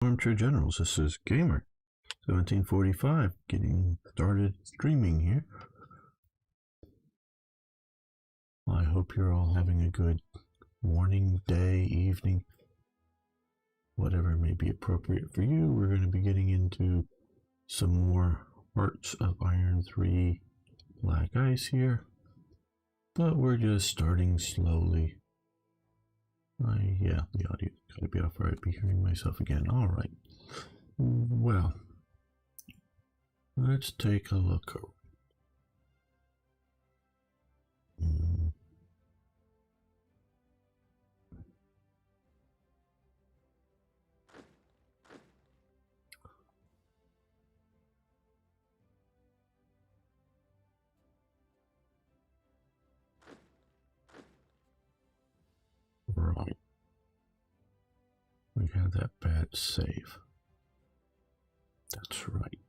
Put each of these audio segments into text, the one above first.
Armchair Generals. This is Gamer 1745 getting started streaming here. I hope you're all having a good morning, day, evening, whatever may be appropriate for you. We're going to be getting into some more Hearts of Iron 3 Black Ice here, but we're just starting slowly. Yeah, the audio's got to be off, right? Be hearing myself again. All right. Well, let's take a look. Right. We had that bad save. That's right.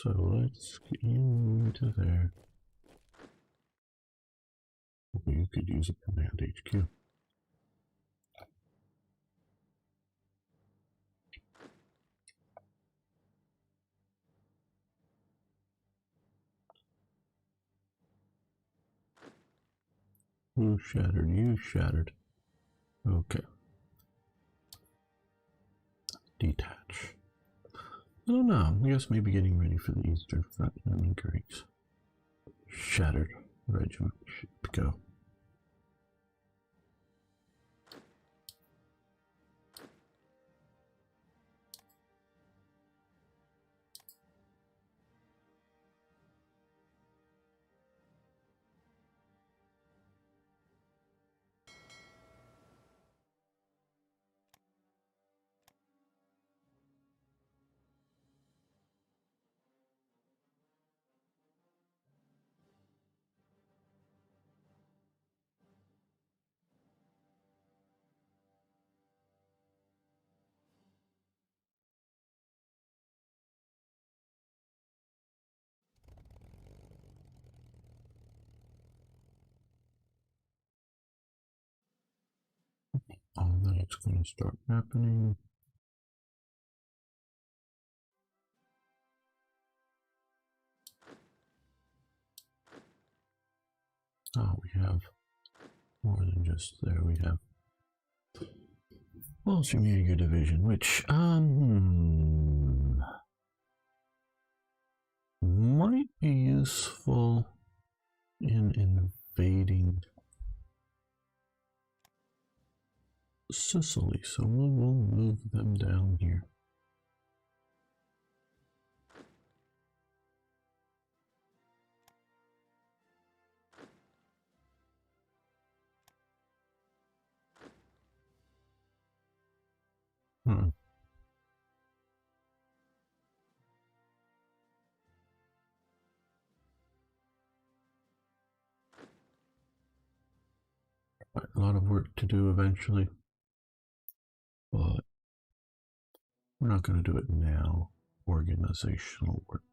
So let's get you into there. Well, you could use a command HQ. Who shattered? You shattered. Okay. Detach. I don't know. I guess maybe getting ready for the Eastern Front. Greeks. Shattered regiment should go. All that's going to start happening. Oh, we have more than just there. We have Ultra Division, which might be useful in invading Sicily, so we'll move them down here. A lot of work to do eventually, but we're not going to do it now. Organizational work.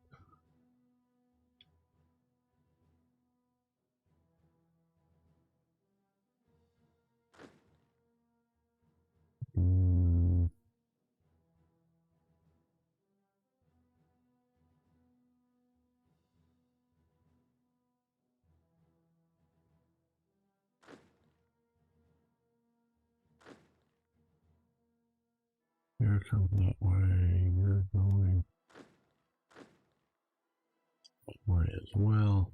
You're coming that way, you're going that way as well.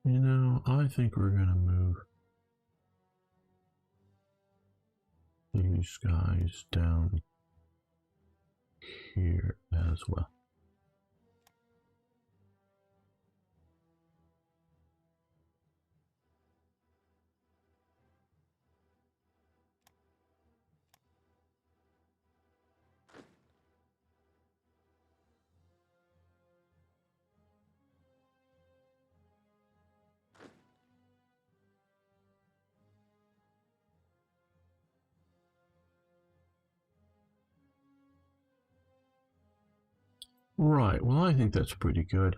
You know, I think we're going to move these guys down here as well. Right, well, I think that's pretty good.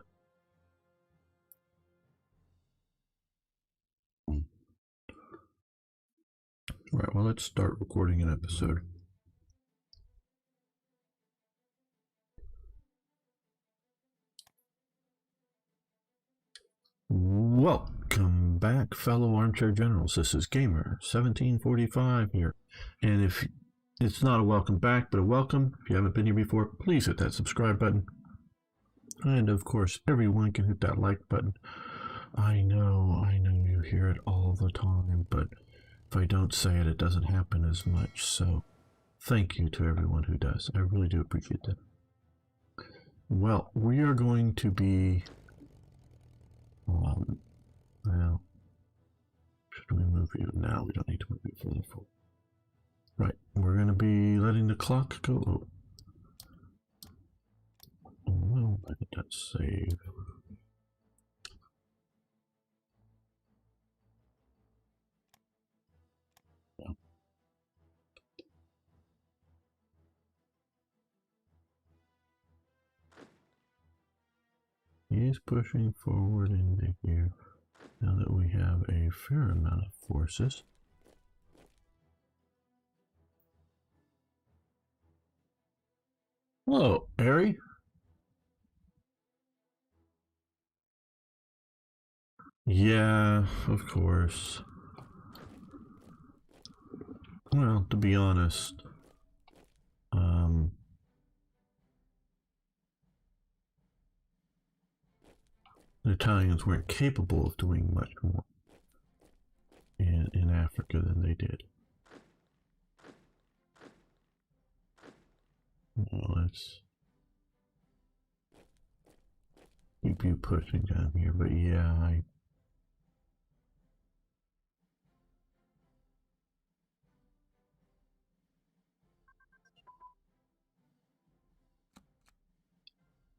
Right, well, let's start recording an episode. Welcome back, fellow armchair generals. This is Gamer 1745 here. And if it's not a welcome back, but a welcome, if you haven't been here before, please hit that subscribe button. And of course, everyone can hit that like button. I know you hear it all the time, but if I don't say it, it doesn't happen as much. So thank you to everyone who does. I really do appreciate that. Well, we are going to be, well, should we move you? Now we don't need to move you further forward. Right, we're going to be letting the clock go. Oh, well, I think that's save. Yeah. He's pushing forward into here now that we have a fair amount of forces. Hello, Harry. Yeah, of course. Well, to be honest, the Italians weren't capable of doing much more in Africa than they did. Well, let's keep you pushing down here, but yeah,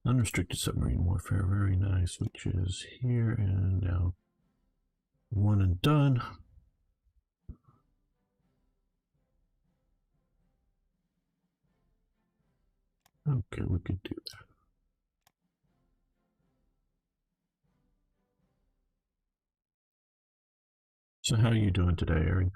unrestricted submarine warfare, very nice, which is here, and now one and done. Okay, we could do that. So how are you doing today, Eric?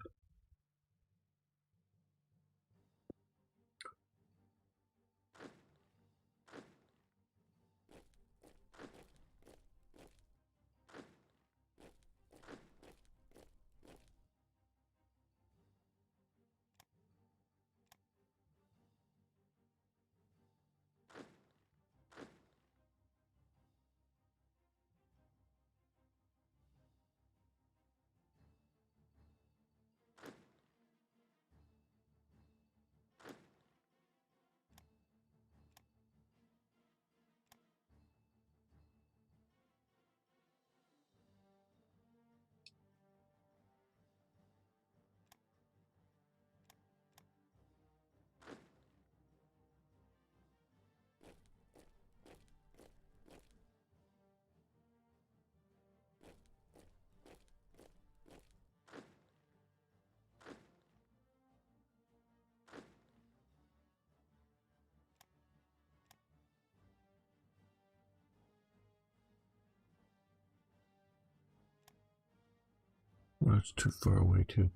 Well, that's too far away too.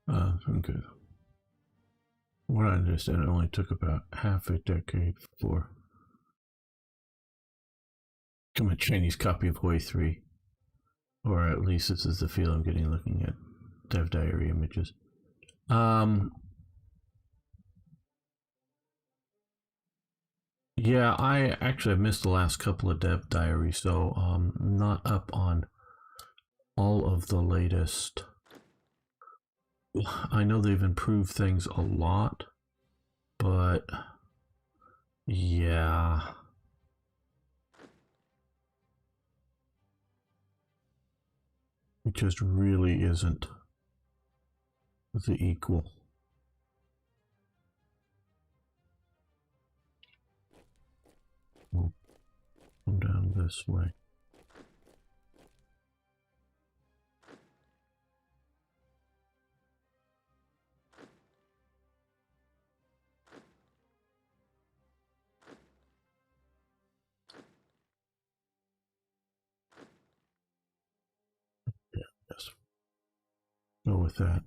Okay. What I understand, it only took about half a decade for become a Chinese copy of Hoi 3. Or at least this is the feel I'm getting looking at Dev Diary images. Yeah, I actually have missed the last couple of Dev Diary, so not up on all of the latest. I know they've improved things a lot, but yeah. It just really isn't the equal. We'll come down this way. with that.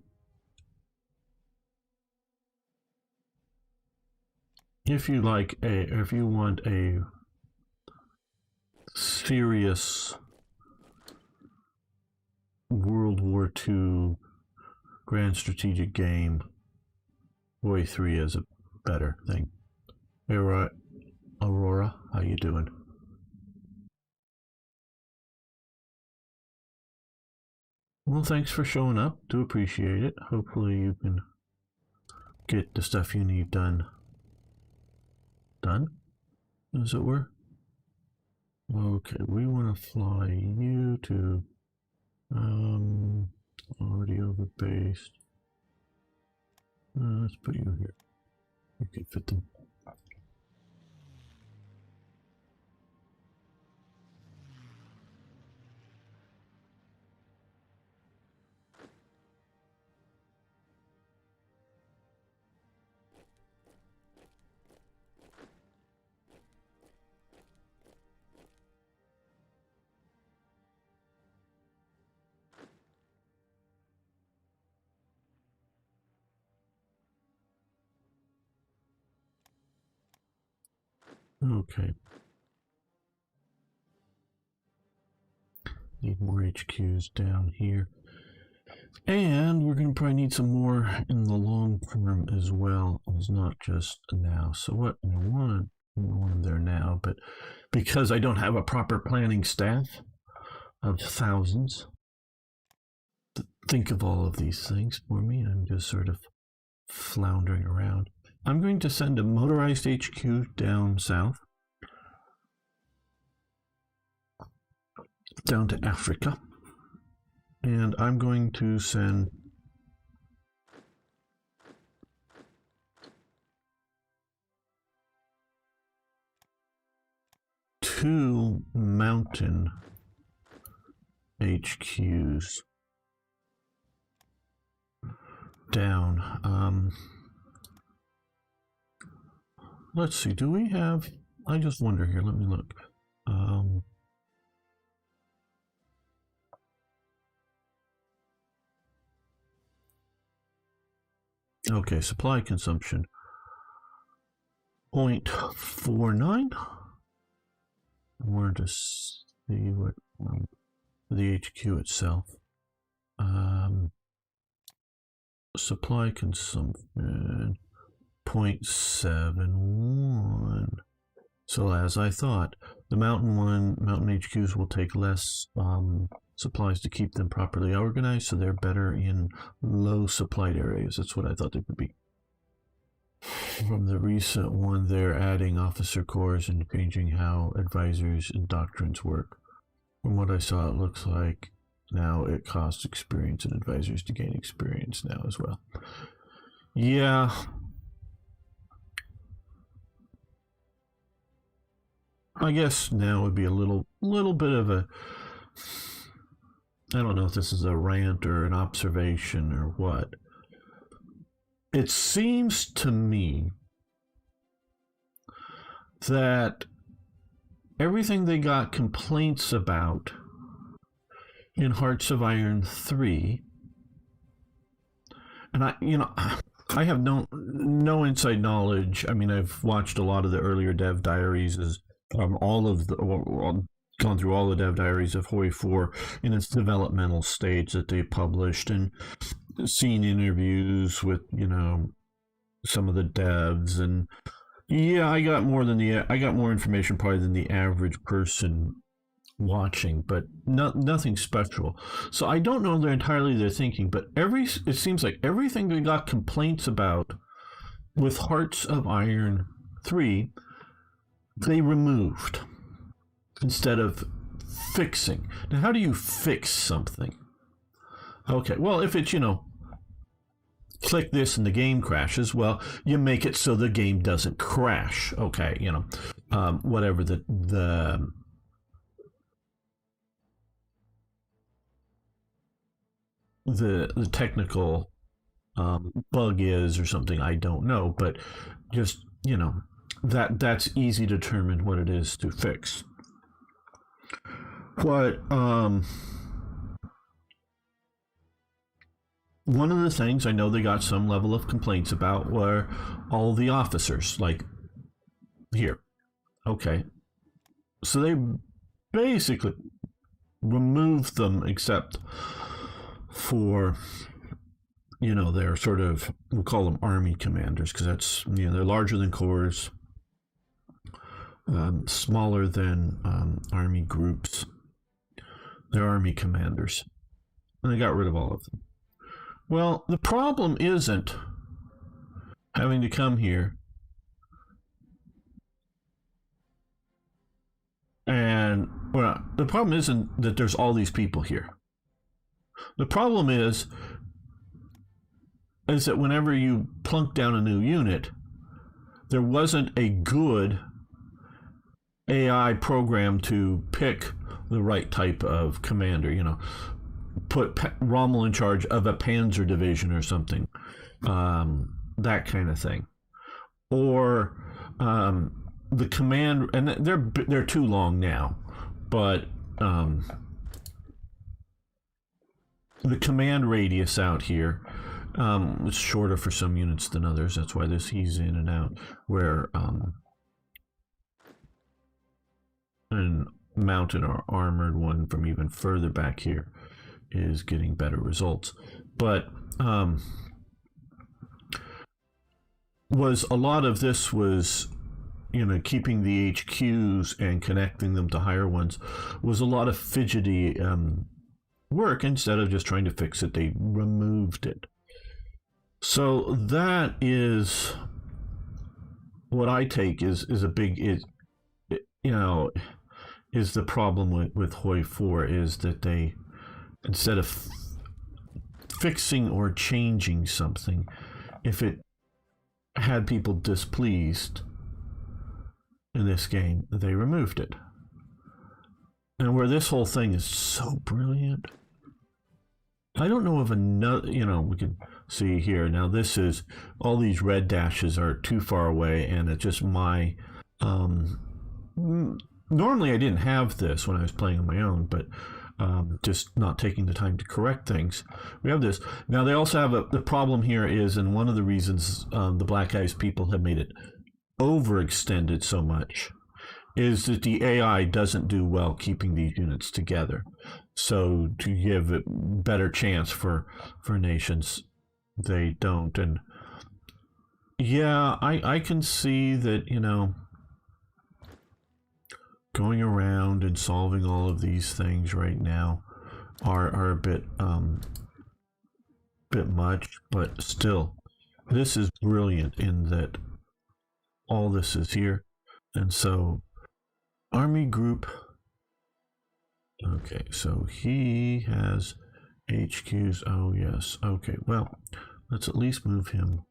If you want a serious World War II grand strategic game, Boy 3 is a better thing. Hey, Aurora, how you doing? Well, thanks for showing up. Do appreciate it. Hopefully you can get the stuff you need done, as it were. Okay, we want to fly you to already overbased. Let's put you here. You can fit them. Okay. Need more HQs down here. And we're going to probably need some more in the long term as well, as not just now. So what I want them there now, but because I don't have a proper planning staff of thousands to think of all of these things for me, I'm just sort of floundering around. I'm going to send a motorized HQ down south, down to Africa, and I'm going to send two mountain HQs down. Let's see, do we have, I just wonder here, let me look. Okay, supply consumption 0.49. We're to see what the HQ itself. Supply consumption 0.71. So as I thought, the mountain HQs will take less supplies to keep them properly organized, so they're better in low supplied areas. That's what I thought they would be. From the recent one, they're adding officer corps and changing how advisors and doctrines work. From what I saw, it looks like now it costs experience and advisors to gain experience now as well. Yeah. I guess now would be a little bit of a, I don't know if this is a rant or an observation or what. It seems to me that everything they got complaints about in Hearts of Iron 3, and I have no inside knowledge. I mean, I've watched a lot of the earlier dev diaries, gone through all the dev diaries of Hoi 4 in its developmental stage that they published, and seen interviews with some of the devs, and yeah, I got more information probably than the average person watching, but nothing special. So I don't know entirely their thinking, but it seems like everything they got complaints about with Hearts of Iron 3, they removed instead of fixing. Now, how do you fix something? Okay, well, if it's, click this and the game crashes, well, you make it so the game doesn't crash. Okay, whatever the technical bug is or something, I don't know, but just, that's easy to determine what it is to fix. What one of the things I know they got some level of complaints about were all the officers, like here. Okay. So they basically removed them except for, they're sort of, we'll call them army commanders, because that's, they're larger than corps, smaller than army groups. They're army commanders. And they got rid of all of them. Well, the problem isn't having to come here and, well, the problem isn't that there's all these people here. The problem is that whenever you plunk down a new unit, there wasn't a good AI program to pick the right type of commander, put Rommel in charge of a panzer division or something, that kind of thing. Or the command, and they're too long now, but the command radius out here is shorter for some units than others. That's why he's in and out, where and mounted or armored one from even further back here is getting better results. But was a lot of this was, keeping the HQs and connecting them to higher ones was a lot of fidgety work. Instead of just trying to fix it, they removed it. So that is what I take is a big, is the problem with Hoi 4, is that they, instead of fixing or changing something, if it had people displeased in this game, they removed it. And where this whole thing is so brilliant, I don't know of another, we can see here. Now this is, all these red dashes are too far away, and it's just my, normally I didn't have this when I was playing on my own, but just not taking the time to correct things. We have this. Now they also have the problem here is, and one of the reasons the Black Eyes people have made it overextended so much, is that the AI doesn't do well keeping these units together. So to give it better chance for nations, they don't. And yeah, I can see that, going around and solving all of these things right now are a bit much, but still, this is brilliant in that all this is here. And so army group, okay, so he has HQs. Oh yes, okay, well, let's at least move him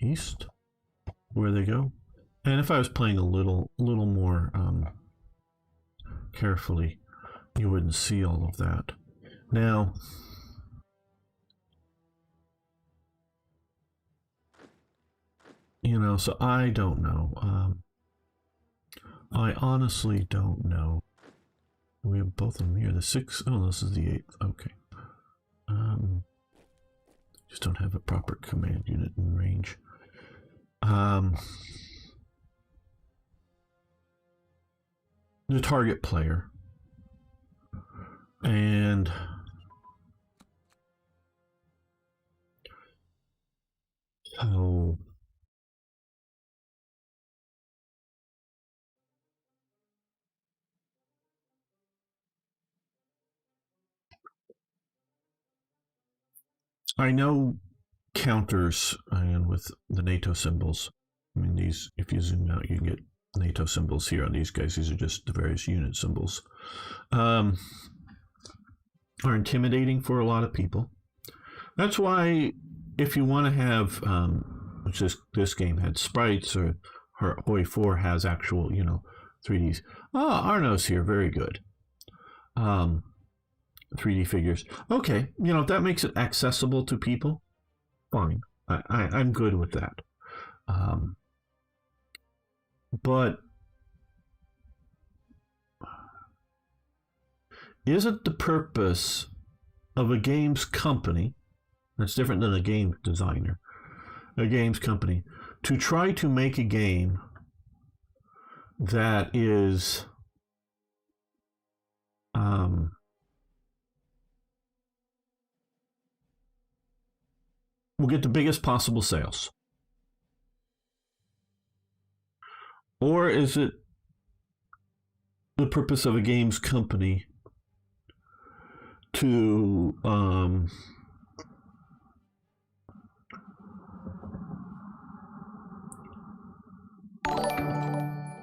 east where they go. And if I was playing a little more carefully, you wouldn't see all of that. Now, so I don't know. I honestly don't know. We have both of them here. The 6th, oh, this is the 8th. Okay. Just don't have a proper command unit in range. The target player, and so I know counters, and with the NATO symbols, I mean, these, if you zoom out, you can get NATO symbols here on these guys. These are just the various unit symbols. Are intimidating for a lot of people. That's why, if you want to have, which this game had sprites, or Hoi 4 has actual, 3Ds. Arno's here, very good. 3D figures. Okay, if that makes it accessible to people, fine. I'm good with that. But isn't the purpose of a games company, that's different than a game designer, a games company, to try to make a game that is will get the biggest possible sales? Or is it the purpose of a games company to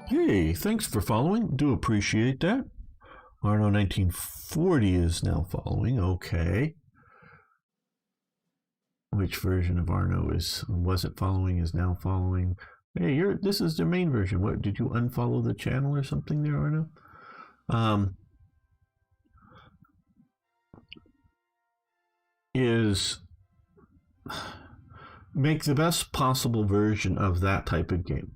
hey, thanks for following. Do appreciate that. Arno 1940 is now following. Okay. Which version of Arno wasn't following, is now following? Hey, this is the main version. What, did you unfollow the channel or something there, Arno? Is make the best possible version of that type of game.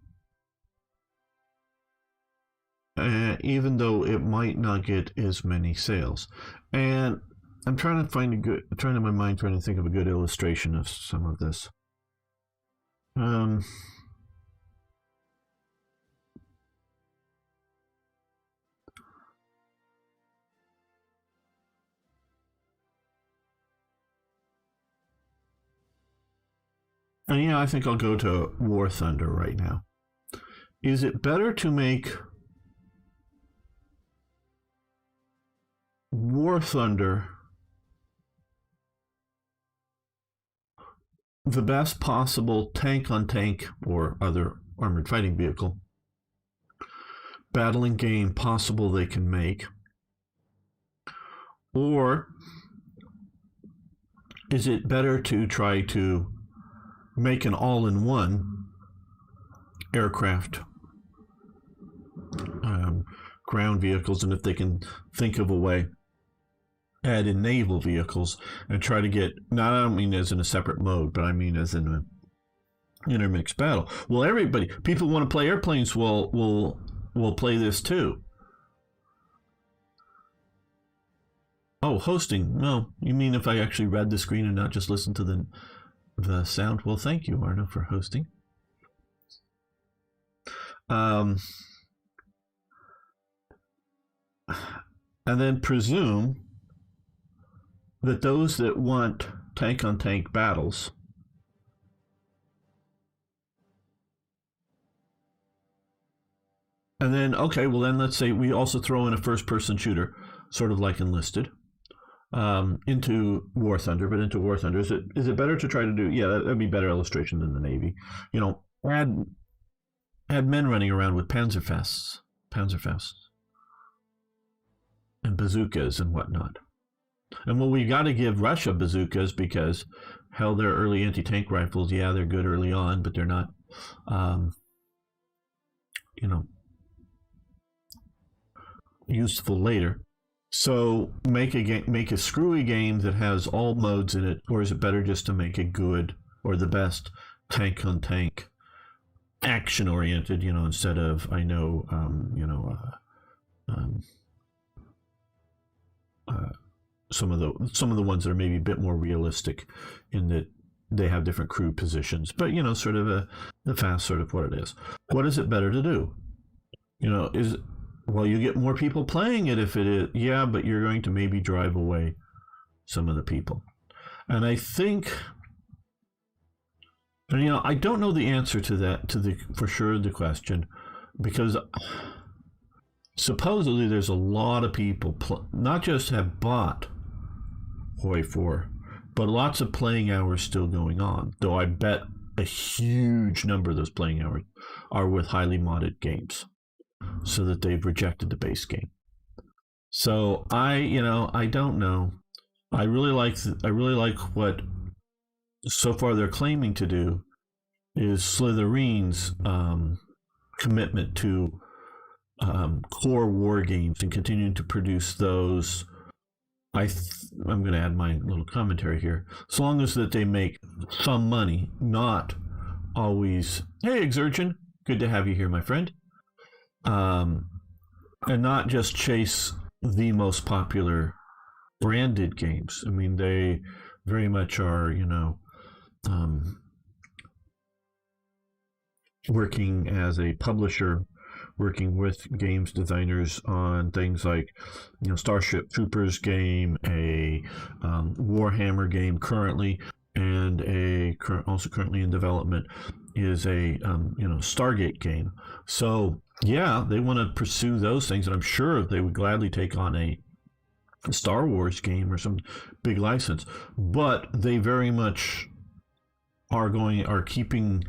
Even though it might not get as many sales. And I'm trying to find trying to think of a good illustration of some of this. And yeah, I think I'll go to War Thunder right now. Is it better to make War Thunder the best possible tank-on-tank or other armored fighting vehicle battling game possible they can make? Or is it better to try to make an all-in-one aircraft, ground vehicles, and if they can think of a way, add in naval vehicles and try to get, I don't mean as in a separate mode, but I mean as in an intermixed battle. Well, people want to play airplanes, will play this too. Oh, hosting. No, you mean if I actually read the screen and not just listen to the sound? Well, thank you, Arno, for hosting. And then presume that those that want tank-on-tank battles and then, okay, well then let's say we also throw in a first-person shooter, sort of like Enlisted, into War Thunder, but into War Thunder. Is it better to try to do, yeah, that'd be better illustration than the Navy. Add men running around with Panzerfausts, and bazookas and whatnot. And well, we got to give Russia bazookas because, hell, their early anti-tank rifles, yeah, they're good early on, but they're not, useful later. So make a screwy game that has all modes in it, or is it better just to make a good or the best tank-on-tank, action-oriented, instead of, some of the ones that are maybe a bit more realistic in that they have different crew positions, but sort of the fast sort of what it is. What is it better to do? Well, you get more people playing it if it is, yeah, but you're going to maybe drive away some of the people. And I think, I don't know the answer to that, for sure the question, because supposedly there's a lot of people, not just have bought Hoi 4, but lots of playing hours still going on, though I bet a huge number of those playing hours are with highly modded games, so that they've rejected the base game. So I don't know. I really like what so far they're claiming to do is Slytherin's commitment to core war games and continuing to produce those. I'm going to add my little commentary here. So long as that they make some money, not always, hey, Exertion, good to have you here, my friend. And not just chase the most popular branded games. I mean, they very much are, working as a publisher, working with games designers on things like, Starship Troopers game, a Warhammer game currently, and also currently in development is a Stargate game. So yeah, they want to pursue those things, and I'm sure they would gladly take on a Star Wars game or some big license, but they very much are keeping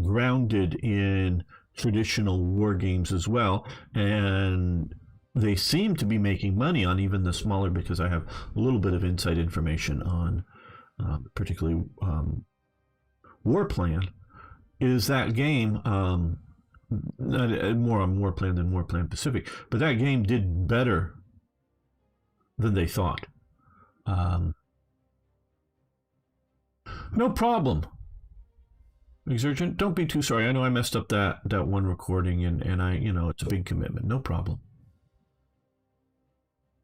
grounded in traditional war games as well, and they seem to be making money on even the smaller, because I have a little bit of inside information on particularly Warplan. Is that game more on Warplan than Warplan Pacific, but that game did better than they thought. No problem. Exurgent, don't be too sorry. I know I messed up that one recording, and I, it's a big commitment. No problem.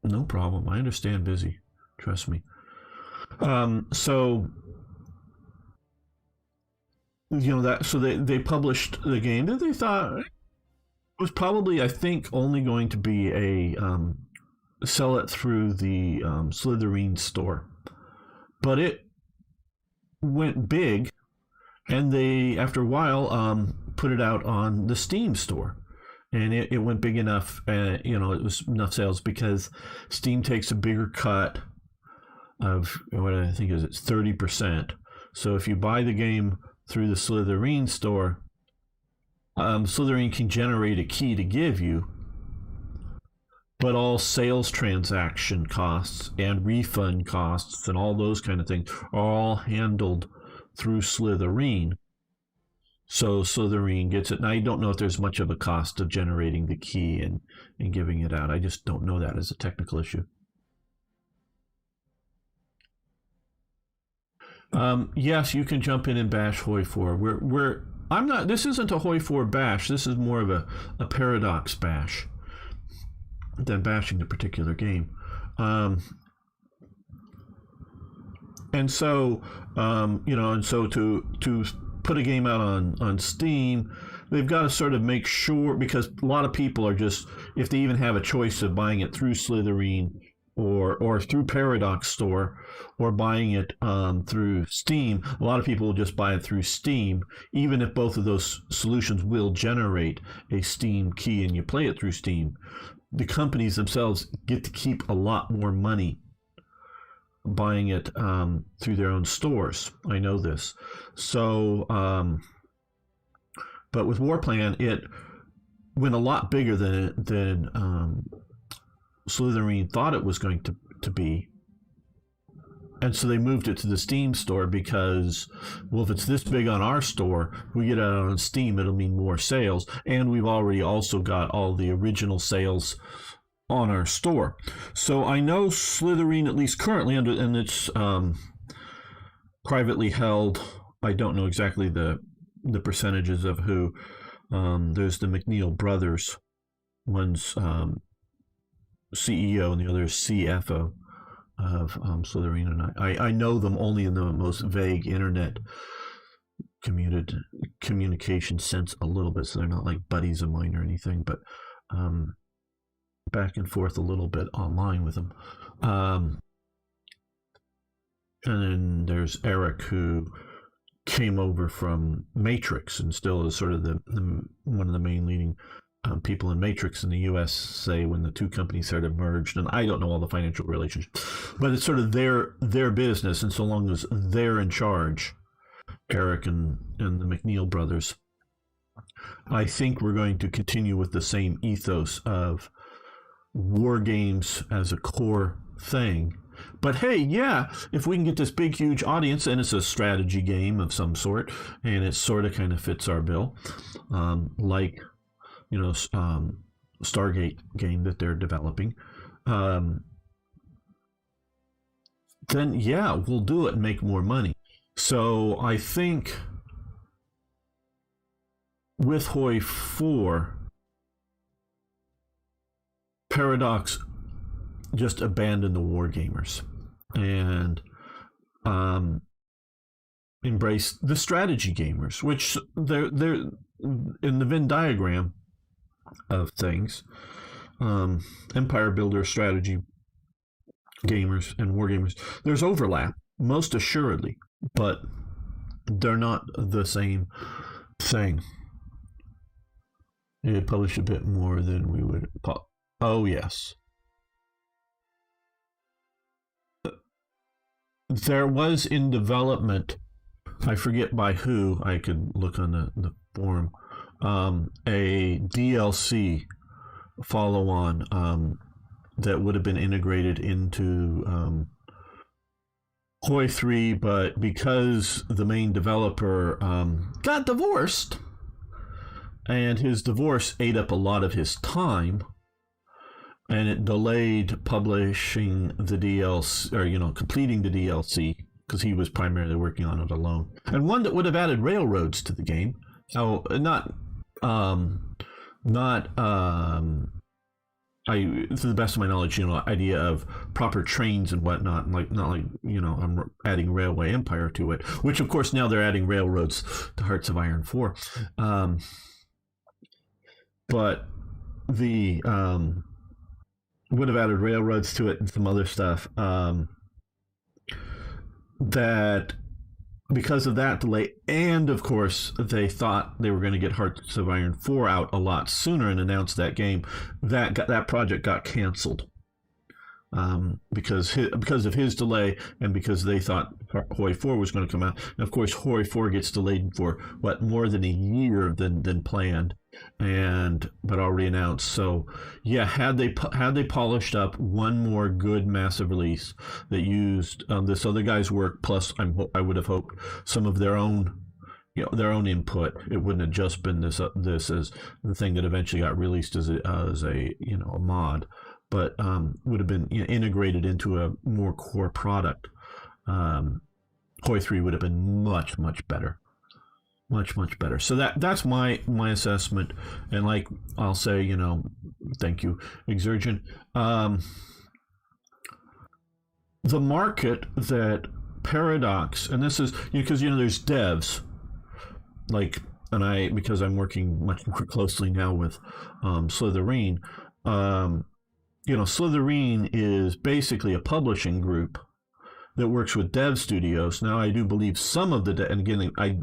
No problem. I understand busy. Trust me. So they published the game that they thought was probably, I think, only going to be a sell it through the Slytherin store, but it went big. And they, after a while, put it out on the Steam store, and it went big enough. It was enough sales because Steam takes a bigger cut of what I think is it's 30%. So if you buy the game through the Slytherin store, Slytherin can generate a key to give you, but all sales transaction costs and refund costs and all those kind of things are all handled through Slytherin. So Slytherin gets it. Now, I don't know if there's much of a cost of generating the key and giving it out. I just don't know that as a technical issue. Yes, you can jump in and bash Hoi 4. I'm not. This isn't a Hoi 4 bash. This is more of a paradox bash than bashing the particular game. And so, to put a game out on Steam, they've got to sort of make sure, because a lot of people are just, if they even have a choice of buying it through Slytherin or through Paradox Store or buying it through Steam, a lot of people will just buy it through Steam, even if both of those solutions will generate a Steam key and you play it through Steam. The companies themselves get to keep a lot more money buying it through their own stores. I know this. So, but with Warplan, it went a lot bigger than Slytherin thought it was going to be. And so they moved it to the Steam store because, well, if it's this big on our store, we get it out on Steam, it'll mean more sales. And we've already also got all the original sales on our store. So I know Slytherin, at least currently, and it's privately held. I don't know exactly the percentages of who. There's the McNeil brothers. One's CEO and the other is CFO of Slytherin, and I know them only in the most vague internet communication sense a little bit, so they're not like buddies of mine or anything, but back and forth a little bit online with them. And then there's Eric, who came over from Matrix and still is sort of the one of the main leading people in Matrix in the USA when the two companies sort of merged. And I don't know all the financial relationships, but it's sort of their business. And so long as they're in charge, Eric and the McNeil brothers, I think we're going to continue with the same ethos of war games as a core thing. But hey, yeah, if we can get this big, huge audience, and it's a strategy game of some sort, and it sort of kind of fits our bill, like, Stargate game that they're developing, then yeah, we'll do it and make more money. So I think with Hoi 4, Paradox just abandon the war gamers and embrace the strategy gamers, which they're in the Venn diagram of things. Empire builder, strategy gamers, and war gamers. There's overlap, most assuredly, but they're not the same thing. It published a bit more than we would. Oh yes, there was in development. I forget by who. I could look on the forum. A DLC follow-on that would have been integrated into Hoi 3, but because the main developer got divorced, and his divorce ate up a lot of his time, and it delayed publishing the DLC, or completing the DLC, because he was primarily working on it alone. And one that would have added railroads to the game. Now, to the best of my knowledge, idea of proper trains and whatnot, not like I'm adding Railway Empire to it, which of course now they're adding railroads to Hearts of Iron 4. But the would have added railroads to it and some other stuff. That because of that delay, and of course they thought they were going to get Hearts of Iron 4 out a lot sooner and announce that game, that project got canceled because of his delay, and because they thought Hoi 4 was going to come out. And of course Hoi 4 gets delayed for more than a year than planned, but already announced. So yeah, had they polished up one more good massive release that used this other guy's work, plus I would have hoped some of their own input, it wouldn't have just been this as the thing that eventually got released as a mod, but would have been integrated into a more core product. Hoi 3 would have been much better. Much better. So that's my assessment. And like I'll say, thank you, Exergen. The market that Paradox, and this is because there's devs because I'm working much more closely now with Slitherine. Slitherine is basically a publishing group that works with dev studios. Now, I do believe some of the, and again, I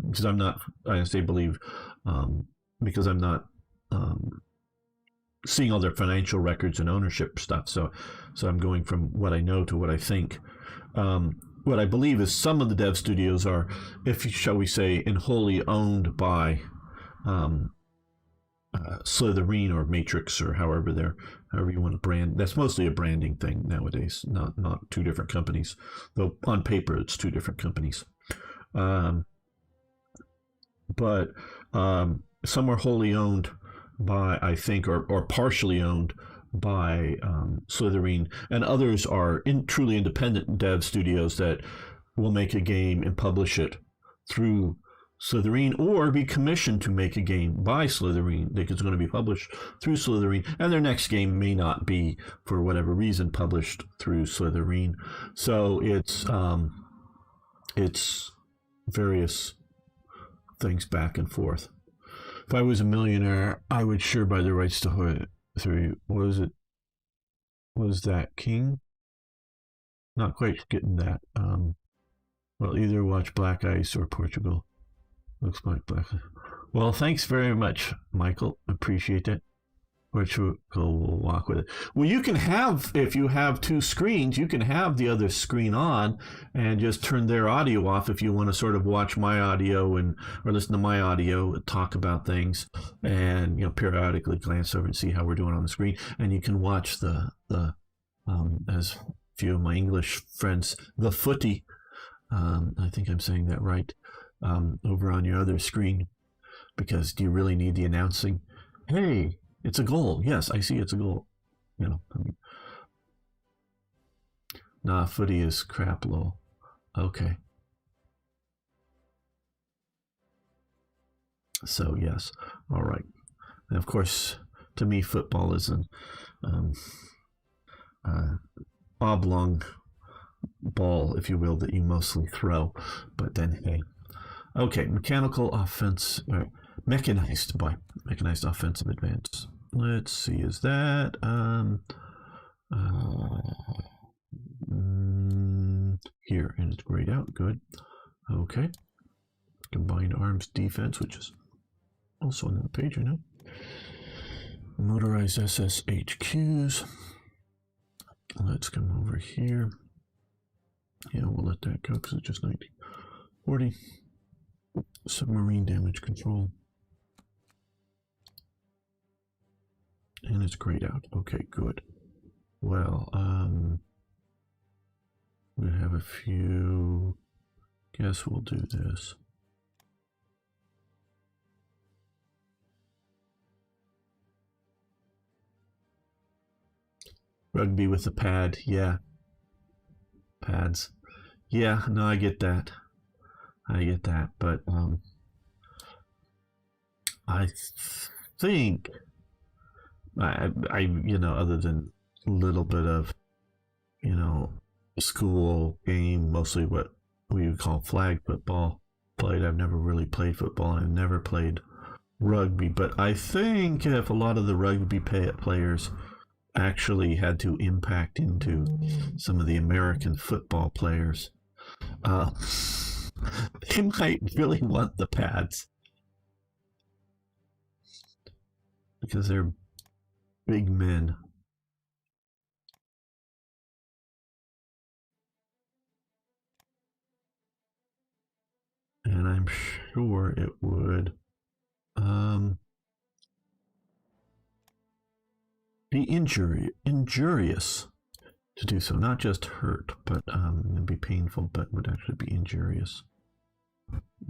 say believe because I'm not seeing all their financial records and ownership stuff. So I'm going from what I know to what I think. What I believe is some of the dev studios are, shall we say, wholly owned by Slitherine or Matrix, or however you want to brand. That's mostly a branding thing nowadays, not two different companies, though on paper it's two different companies. But some are wholly owned by, I think, or partially owned by Slitherine, and others are truly independent dev studios that will make a game and publish it through Slitherine, or be commissioned to make a game by Slitherine that is going to be published through Slitherine, and their next game may not be, for whatever reason, published through Slitherine. So it's various things back and forth. If I was a millionaire, I would sure buy the rights to Hoi 3. Was that King? Not quite getting that. Well, either watch Black Ice or Portugal. Looks like Black. Well, thanks very much, Michael. Appreciate it. Portugal will walk with it. Well, you can have, if you have two screens, you can have the other screen on and just turn their audio off if you want to sort of watch my audio or listen to my audio, talk about things, and periodically glance over and see how we're doing on the screen. And you can watch the as a few of my English friends, the footy. I think I'm saying that right. Over on your other screen, because do you really need the announcing? Hey, it's a goal. Yes, I see it's a goal. Nah, footy is crap, lol. Okay. So yes, all right. And of course, to me, football is oblong ball, if you will, that you mostly throw. But then, hey. Okay, mechanized offensive advance. Let's see, is that here, and it's grayed out. Good. Okay. Combined arms defense, which is also on the page, you know. Motorized SSHQs. Let's come over here. Yeah, we'll let that go because it's just 1940. Submarine damage control. And it's grayed out. Okay, good. Well, we have a few. Guess we'll do this. Rugby with a pad, yeah. Pads. Yeah, no, I get that. But I think I you know, other than a little bit of, you know, school game, mostly what we would call flag football played. I've never really played football. I've never played rugby, but I think if a lot of the rugby players actually had to impact into some of the American football players, they might really want the pads because they're big men. And I'm sure it would be injurious to do so. Not just hurt, but it'd be painful, but would actually be injurious.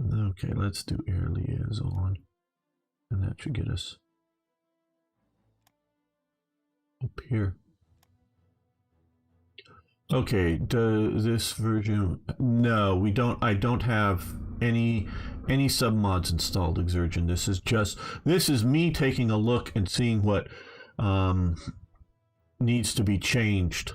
Okay, let's do air liaison. And that should get us up here. Okay, does this version? No, we don't. I don't have any submods installed, Exergen. This is me taking a look and seeing what needs to be changed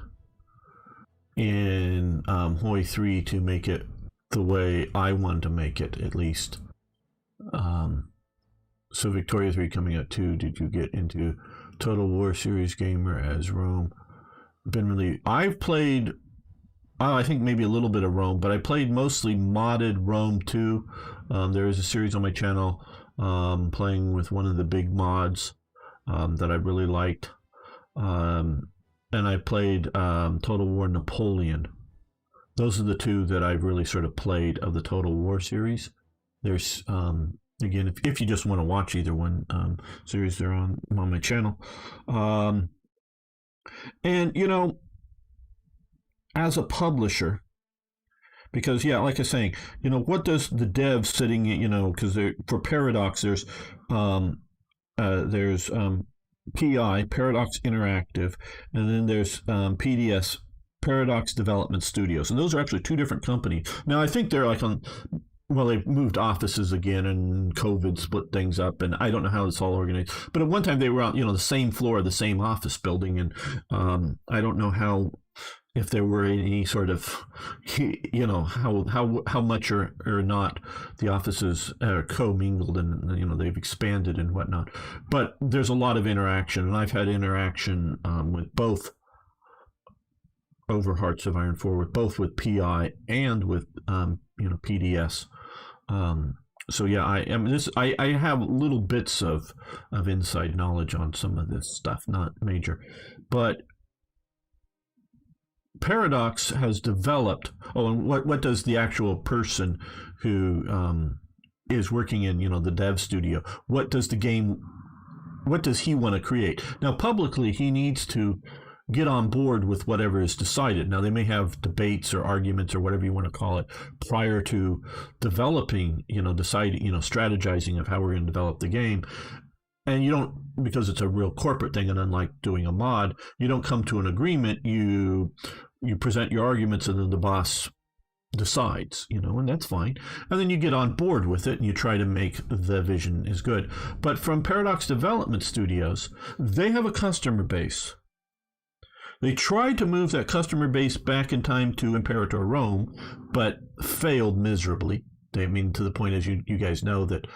in Hoi 3 to make it the way I want to make it, at least. So Victoria 3 coming out too. Did you get into Total War Series Gamer as Rome? I've played, I think maybe a little bit of Rome, but I played mostly modded Rome 2. There is a series on my channel playing with one of the big mods that I really liked. And I played Total War Napoleon. Those are the two that I've really sort of played of the Total War series. There's, again, if you just want to watch either one series, they're on my channel. And, you know, as a publisher, because, yeah, like I was saying, you know, what does the dev sitting, you know, because for Paradox, there's PI, Paradox Interactive, and then there's PDS, Paradox Development Studios. And those are actually two different companies. Now, I think they're like well, they've moved offices again, and COVID split things up, and I don't know how it's all organized. But at one time, they were on, you know, the same floor of the same office building, and I don't know if there were any sort of, you know, how much or not the offices are commingled, and, you know, they've expanded and whatnot. But there's a lot of interaction, and I've had interaction with both over Hearts of Iron 4, with both with PI and with you know, PDS. So yeah, I have little bits of inside knowledge on some of this stuff, not major, but Paradox has developed. Oh, and what does the actual person who is working in, you know, the dev studio, what does he want to create? Now, publicly, he needs to get on board with whatever is decided. Now, they may have debates or arguments or whatever you want to call it prior to developing, you know, deciding, you know, strategizing of how we're going to develop the game. And you don't, because it's a real corporate thing, and unlike doing a mod, you don't come to an agreement. You present your arguments, and then the boss decides, you know, and that's fine. And then you get on board with it, and you try to make the vision as good. But from Paradox Development Studios, they have a customer base. They tried to move that customer base back in time to Imperator Rome, but failed miserably. I mean, to the point, as you guys know, that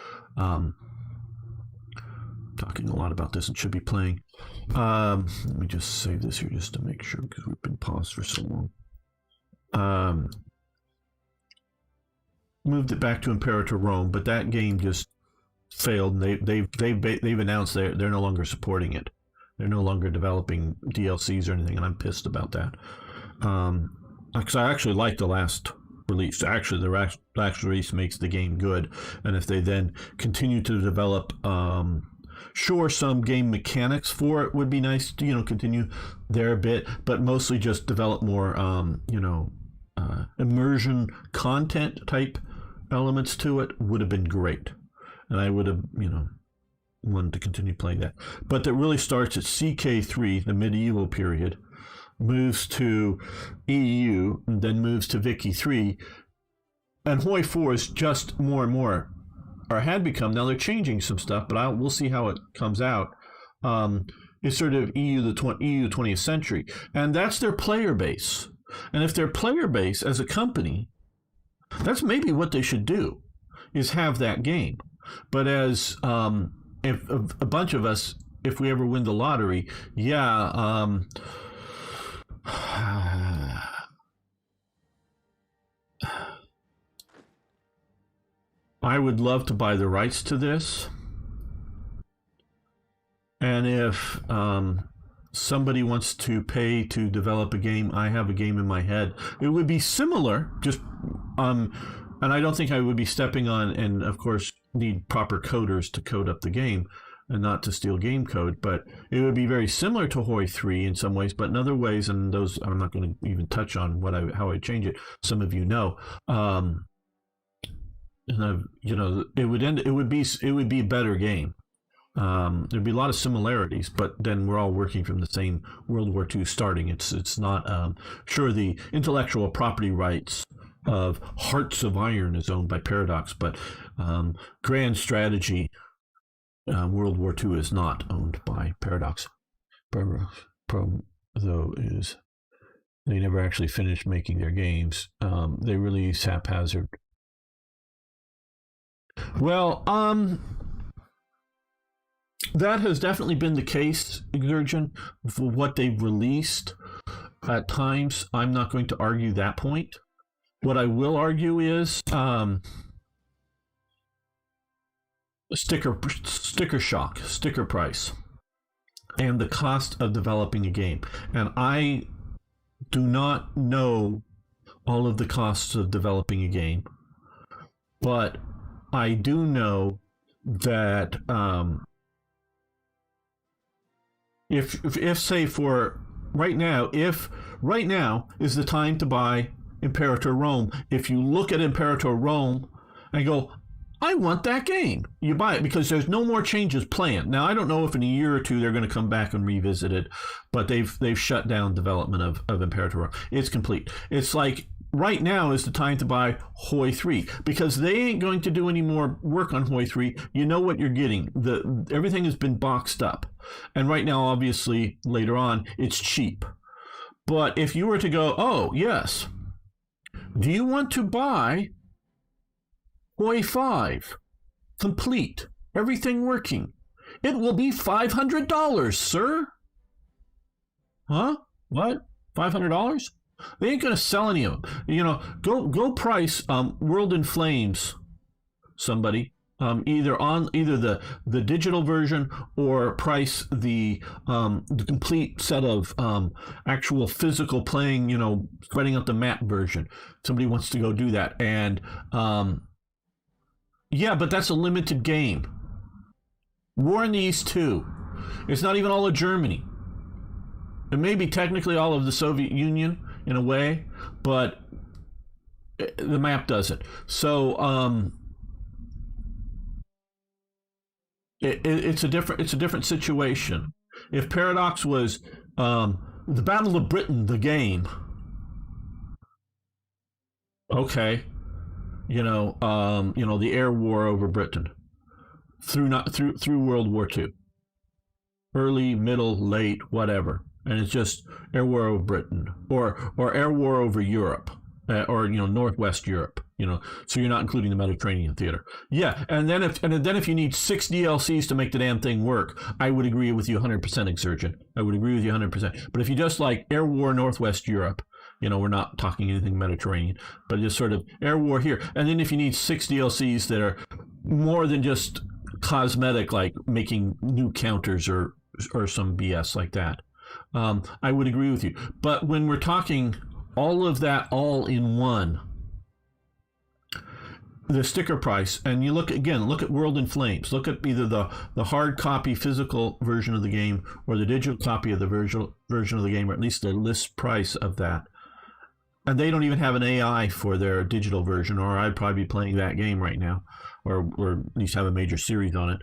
talking a lot about this and should be playing. Let me just save this here just to make sure, because we've been paused for so long. Moved it back to Imperator Rome, but that game just failed. And they've announced they're no longer supporting it. They're no longer developing DLCs or anything, and I'm pissed about that. Because I actually like the last release. Actually, the last release makes the game good, and if they then continue to develop, sure, some game mechanics for it would be nice to continue there a bit, but mostly just develop more immersion content type elements to it would have been great, and I would have wanted to continue playing that. But that really starts at CK3, the medieval period, moves to EU, and then moves to Vicky 3, and Hoi 4 is just more and more, or had become, now they're changing some stuff, but we'll see how it comes out, is sort of EU 20th century, and that's their player base. And if their player base as a company, that's maybe what they should do, is have that game. But as if a bunch of us, if we ever win the lottery, I would love to buy the rights to this. And if somebody wants to pay to develop a game, I have a game in my head. It would be similar, just and I don't think I would be stepping on, and of course need proper coders to code up the game and not to steal game code, but it would be very similar to Hoi 3 in some ways, but in other ways, and those I'm not going to even touch on how I change it. Some of you know. And it would be a better game. There'd be a lot of similarities, but then we're all working from the same World War II starting. It's not sure the intellectual property rights of Hearts of Iron is owned by Paradox, but Grand Strategy World War II is not owned by Paradox. Problem though is they never actually finished making their games. They release haphazard. Well, that has definitely been the case, Exergen, for what they've released at times. I'm not going to argue that point. What I will argue is sticker shock, sticker price, and the cost of developing a game. And I do not know all of the costs of developing a game, but I do know that if say for right now, if right now is the time to buy Imperator Rome, if you look at Imperator Rome and go, I want that game, you buy it because there's no more changes planned. Now, I don't know if in a year or two they're going to come back and revisit it, but they've shut down development of Imperator Rome. It's complete. It's like right now is the time to buy Hoi 3 because they ain't going to do any more work on Hoi 3. You know what you're getting. Everything has been boxed up. And right now, obviously, later on, it's cheap. But if you were to go, oh, yes, do you want to buy Hoi 5 complete, everything working? It will be $500, sir. Huh? What? $500? They ain't going to sell any of them. Go price World in Flames, somebody, either the digital version or price the complete set of actual physical playing, spreading out the map version. Somebody wants to go do that. And yeah, but that's a limited game. War in the East 2. It's not even all of Germany. It may be technically all of the Soviet Union in a way, but the map doesn't. So it's a different situation. If Paradox was the Battle of Britain, the game, okay, the air war over Britain through World War II, early, middle, late, whatever. and it's just air war over Britain or air war over Europe, or Northwest Europe. So you're not including the Mediterranean theater. Yeah, and then if you need 6 DLCs to make the damn thing work, I would agree with you 100%, Exurgent. I would agree with you 100%. But if you just like air war Northwest Europe, we're not talking anything Mediterranean, but just sort of air war here. And then if you need 6 DLCs that are more than just cosmetic, like making new counters or some BS like that, I would agree with you. But when we're talking all of that all in one, the sticker price, and you look at World in Flames, look at either the hard copy physical version of the game or the digital copy of the version of the game, or at least the list price of that. And they don't even have an AI for their digital version, or I'd probably be playing that game right now, or at least have a major series on it.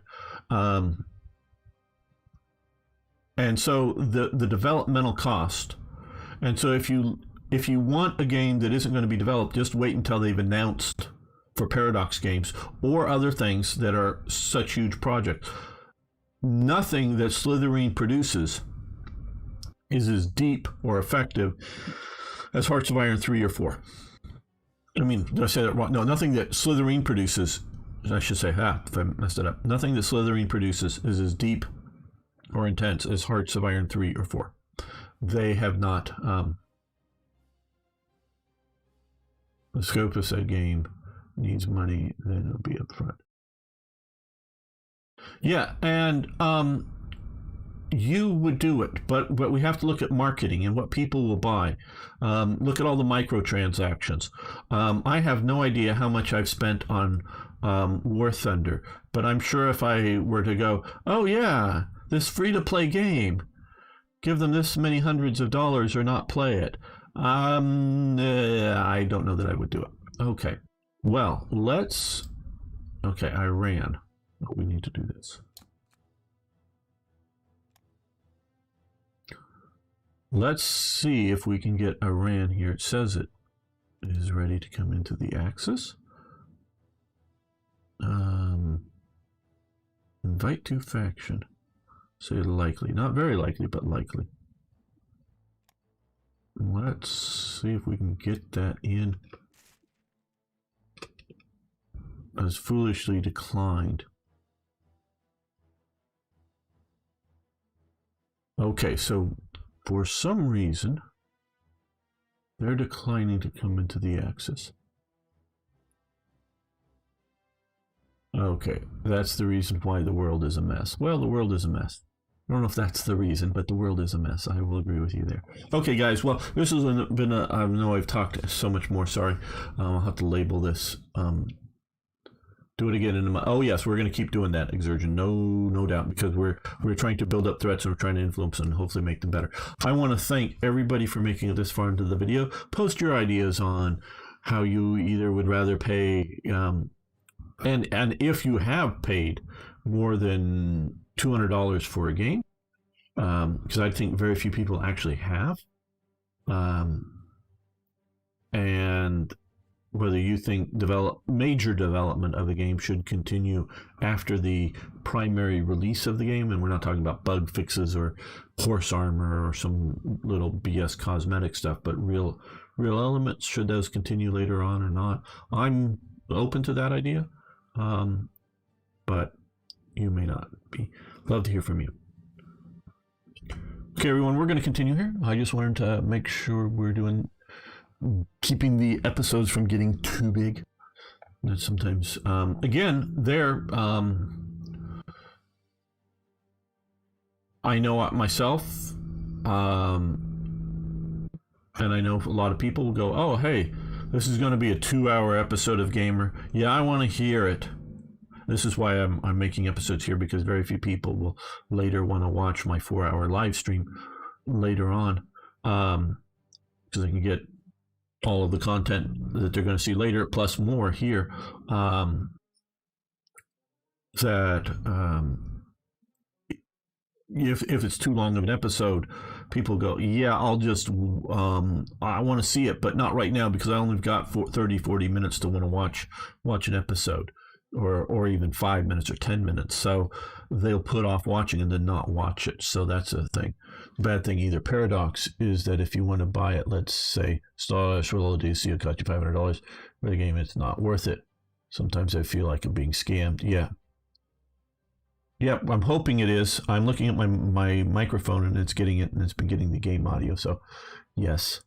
And so the developmental cost. And so if you want a game that isn't going to be developed, just wait until they've announced for Paradox Games or other things that are such huge projects. Nothing that Slitherine produces is as deep or effective as Hearts of Iron 3 or 4. I mean, did I say that wrong? No, nothing that Slitherine produces, I should say, if I messed it up. Nothing that Slitherine produces is as deep or intense as Hearts of Iron 3 or 4. They have not. The scope of said game needs money, then it'll be up front. Yeah, and you would do it, but we have to look at marketing and what people will buy. Look at all the microtransactions. I have no idea how much I've spent on War Thunder, but I'm sure if I were to go, oh yeah, this free-to-play game, give them this many hundreds of dollars or not play it, I don't know that I would do it. Okay, well, Iran. We need to do this. Let's see if we can get Iran here. It says it is ready to come into the Axis. Invite to faction. Say likely. Not very likely, but likely. Let's see if we can get that in. As foolishly declined. Okay, so for some reason, they're declining to come into the Axis. Okay, that's the reason why the world is a mess. Well, the world is a mess. I don't know if that's the reason, but the world is a mess. I will agree with you there. Okay, guys, well, this has been I know I've talked so much more, sorry. I'll have to label this. Do it again in a oh yes, we're going to keep doing that, Exurgent, no doubt, because we're trying to build up threats and we're trying to influence and hopefully make them better. I want to thank everybody for making it this far into the video. Post your ideas on how you either would rather pay, and if you have paid more than $200 for a game, because I think very few people actually have, and whether you think major development of the game should continue after the primary release of the game, and we're not talking about bug fixes or horse armor or some little BS cosmetic stuff, but real elements, should those continue later on or not. I'm open to that idea, but you may not be. Love to hear from you. Okay, everyone, we're going to continue here. I just wanted to make sure we're keeping the episodes from getting too big. That sometimes, again, I know myself, and I know a lot of people will go, oh, hey, this is going to be a 2-hour episode of Gamer. Yeah, I want to hear it. This is why I'm making episodes here, because very few people will later want to watch my 4-hour live stream later on, because they can get all of the content that they're going to see later, plus more here. If it's too long of an episode, people go, yeah, I'll just, I want to see it, but not right now because I only got 30-40 minutes to want to watch an episode. or even 5 minutes or 10 minutes. So they'll put off watching and then not watch it. So that's a thing. Bad thing either paradox is that if you want to buy it, let's say Star Roll DC, it'll cost you $500 for the game, it's not worth it. Sometimes I feel like I'm being scammed. Yeah. Yep, I'm hoping it is. I'm looking at my microphone and it's getting it, and it's been getting the game audio. So yes,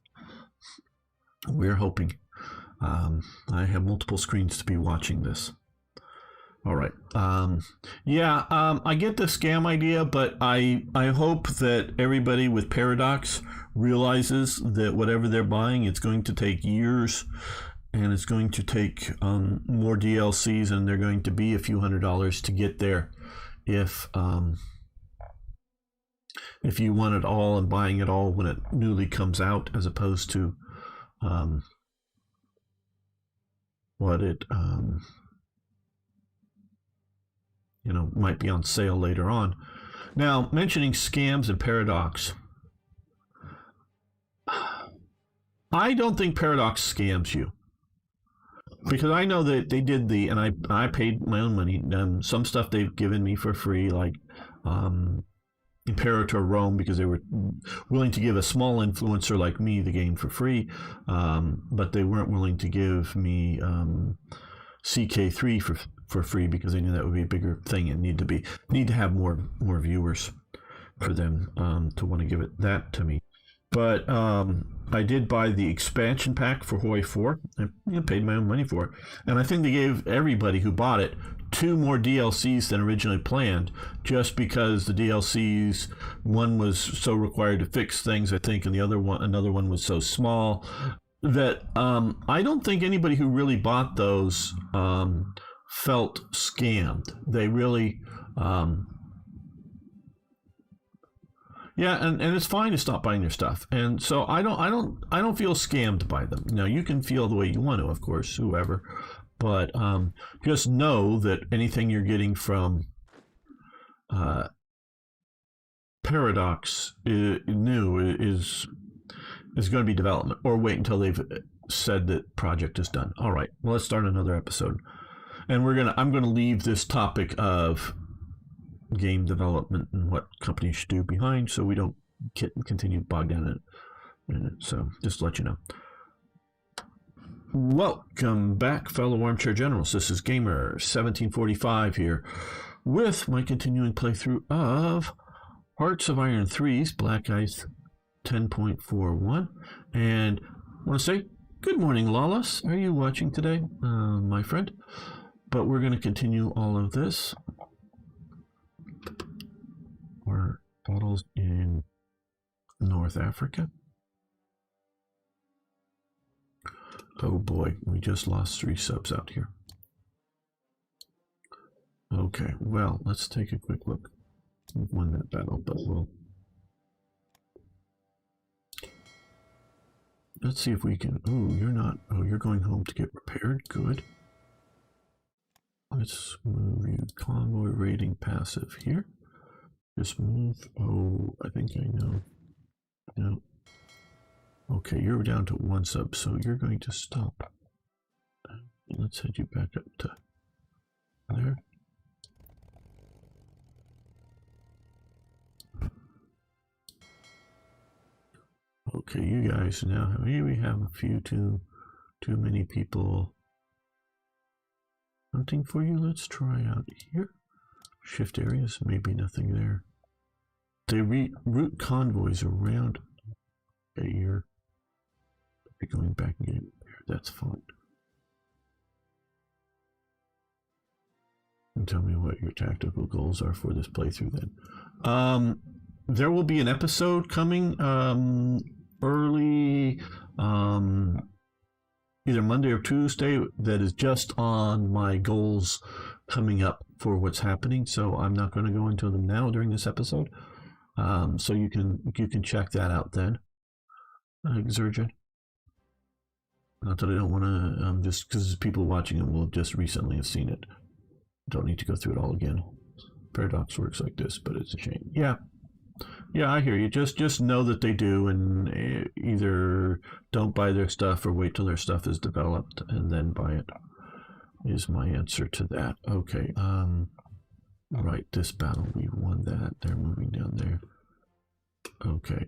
we're hoping. I have multiple screens to be watching this. All right. I get the scam idea, but I hope that everybody with Paradox realizes that whatever they're buying, it's going to take years, and it's going to take more DLCs, and they're going to be a few $100s to get there. If you want it all and buying it all when it newly comes out, as opposed to what it might be on sale later on. Now, mentioning scams and Paradox, I don't think Paradox scams you, because I know that they did and I paid my own money. Some stuff they've given me for free, like Imperator Rome, because they were willing to give a small influencer like me the game for free, but they weren't willing to give me CK3 for free, because they knew that would be a bigger thing and need to have more viewers for them to want to give it that to me. But I did buy the expansion pack for Hoi 4. I paid my own money for it, and I think they gave everybody who bought it 2 more DLCs than originally planned, just because the DLCs, one was so required to fix things, I think, and another one was so small that I don't think anybody who really bought those felt scammed. They really and it's fine to stop buying their stuff, and so I don't feel scammed by them. Now, you can feel the way you want to, of course, whoever, but just know that anything you're getting from Paradox new is going to be development, or wait until they've said that project is done. All right, well, let's start another episode, and I'm gonna leave this topic of game development and what companies should do behind, so we don't continue bogged down in it. So just to let you know. Welcome back, fellow armchair generals. This is Gamer 1745 here with my continuing playthrough of Hearts of Iron 3's Black Ice 10.41, and I want to say good morning, Lawless. Are you watching today, my friend? But we're going to continue all of this. Our battles in North Africa. Oh boy, we just lost 3 subs out here. Okay, well, let's take a quick look. We've won that battle, but let's see if we can. You're going home to get repaired. Good. Let's move you. Convoy raiding passive here. Just move. Oh, I think I know. No. Okay, you're down to 1 sub, so you're going to stop. Let's head you back up to there. Okay, you guys now, maybe we have a few too many people hunting for you. Let's try out here. Shift areas, maybe nothing there. They route convoys around. Okay, you're going back and getting there. That's fine. And tell me what your tactical goals are for this playthrough then. There will be an episode coming early, either Monday or Tuesday, that is just on my goals coming up for what's happening. So I'm not going to go into them now during this episode. So you can check that out then. Exurgent. Not that I don't want to, just because people watching it will just recently have seen it. Don't need to go through it all again. Paradox works like this, but it's a shame. Yeah, I hear you. Just know that they do, and either don't buy their stuff or wait till their stuff is developed and then buy it. is my answer to that. Okay. Right, this battle, we won that. They're moving down there. Okay.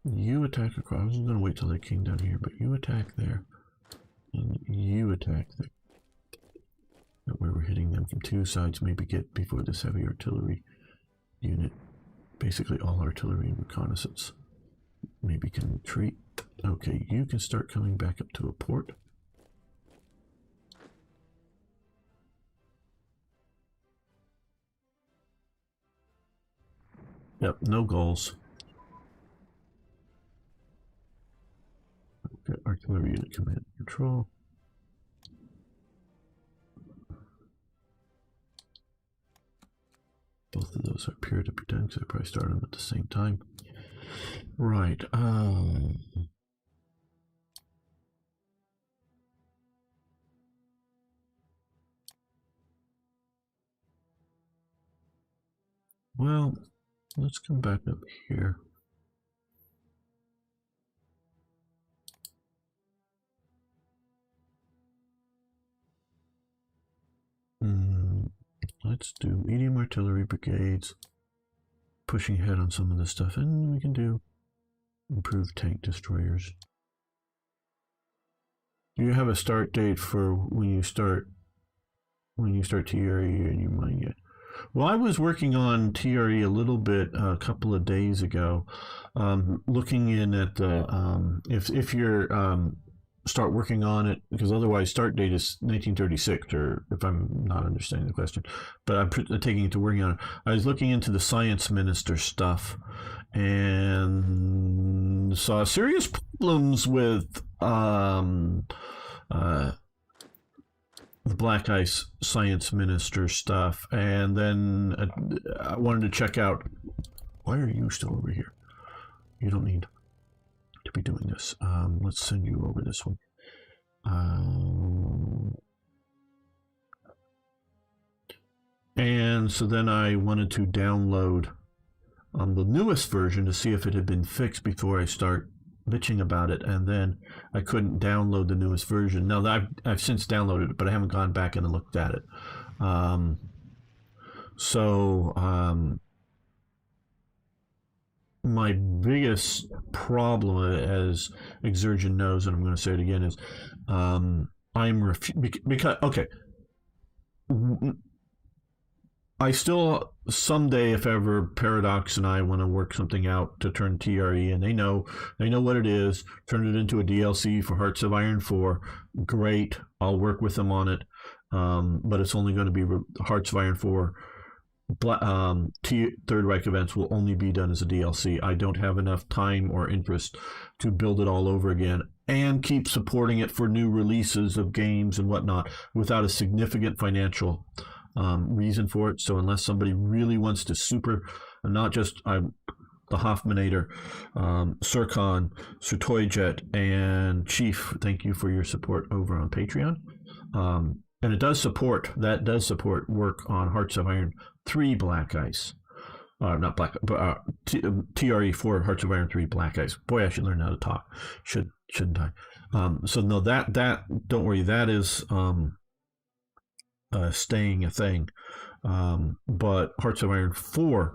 You attack across. I was going to wait till they came down here, but you attack there. And you attack there. That way we're hitting them from two sides. Maybe get before this heavy artillery unit. Basically all artillery and reconnaissance. Maybe can retreat. Okay, you can start coming back up to a port. Yep, no goals. Okay, artillery unit command and control. Both of those are appear to be done because I probably started them at the same time. Right. Well, let's come back up here. Let's do medium artillery brigades, pushing ahead on some of this stuff, and we can do improved tank destroyers. Do you have a start date for when you start TRE in your mind yet? Well, I was working on TRE a little bit a couple of days ago, looking in at the if you're start working on it, because otherwise start date is 1936, or if I'm not understanding the question, but I'm taking it to working on it. I was looking into the science minister stuff and saw serious problems with the Black Ice science minister stuff, and then I wanted to check out, why are you still over here? You don't need to be doing this. Let's send you over this one. And so then I wanted to download the newest version to see if it had been fixed before I start bitching about it, and then I couldn't download the newest version. Now I've since downloaded it, but I haven't gone back and looked at it. My biggest problem, as Exergen knows, and I'm going to say it again, is because okay, I still someday, if ever, Paradox and I want to work something out to turn TRE, and they know what it is. Turn it into a DLC for Hearts of Iron 4. Great, I'll work with them on it, but it's only going to be Hearts of Iron 4. Third Reich events will only be done as a DLC. I don't have enough time or interest to build it all over again and keep supporting it for new releases of games and whatnot without a significant financial reason for it. So unless somebody really wants to not just the Hoffmanator, Sircon, Sutoyjet, and Chief, thank you for your support over on Patreon. And that does support work on Hearts of Iron 3 Black Ice. Not Black, but TRE 4 Hearts of Iron 3 Black Ice. Boy, I should learn how to talk. Shouldn't I? So no, that don't worry, that is staying a thing. But Hearts of Iron 4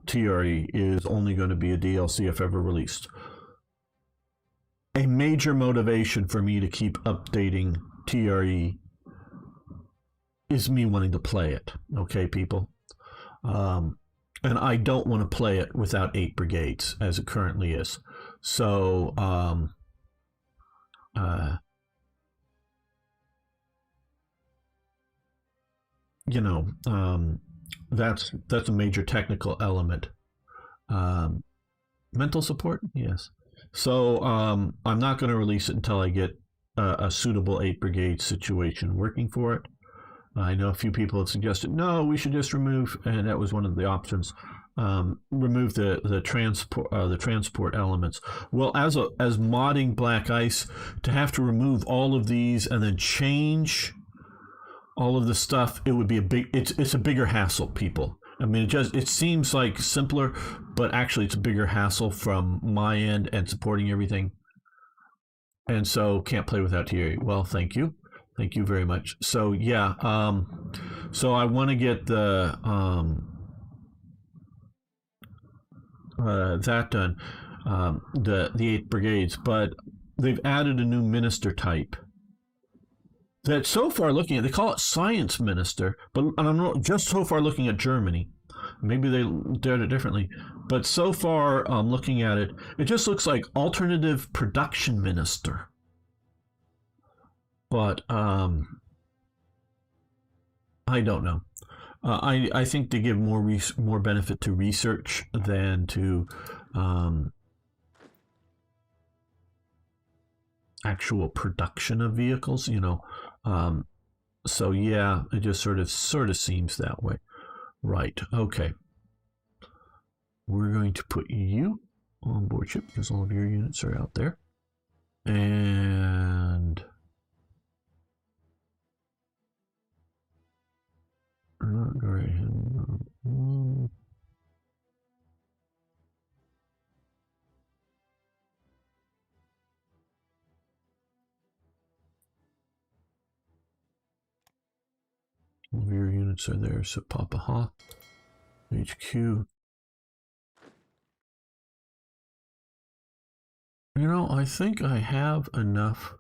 TRE is only going to be a DLC if ever released. A major motivation for me to keep updating TRE is me wanting to play it. Okay, people? And I don't want to play it without 8 brigades as it currently is. So that's a major technical element. Mental support, yes. So I'm not going to release it until I get a suitable 8 brigade situation working for it. I know a few people have suggested, no, we should just remove, and that was one of the options, remove the transport elements. Well, as modding Black Ice, to have to remove all of these and then change all of the stuff, it would be it's a bigger hassle, people. I mean, it seems like simpler, but actually it's a bigger hassle from my end and supporting everything. and so can't play without TRE. Well, thank you. Thank you very much. So yeah, so I want to get the that done, the 8th Brigades, but they've added a new minister type that so far looking at, they call it science minister, but and I'm not just so far looking at Germany. Maybe they did it differently, but so far looking at it, it just looks like alternative production minister. But I don't know. I think they give more benefit to research than to actual production of vehicles. So yeah, it just sort of seems that way. Right. Okay. We're going to put you on board ship because all of your units are out there, and not very. All of your units are there, so Papa Ha, HQ. I think I have enough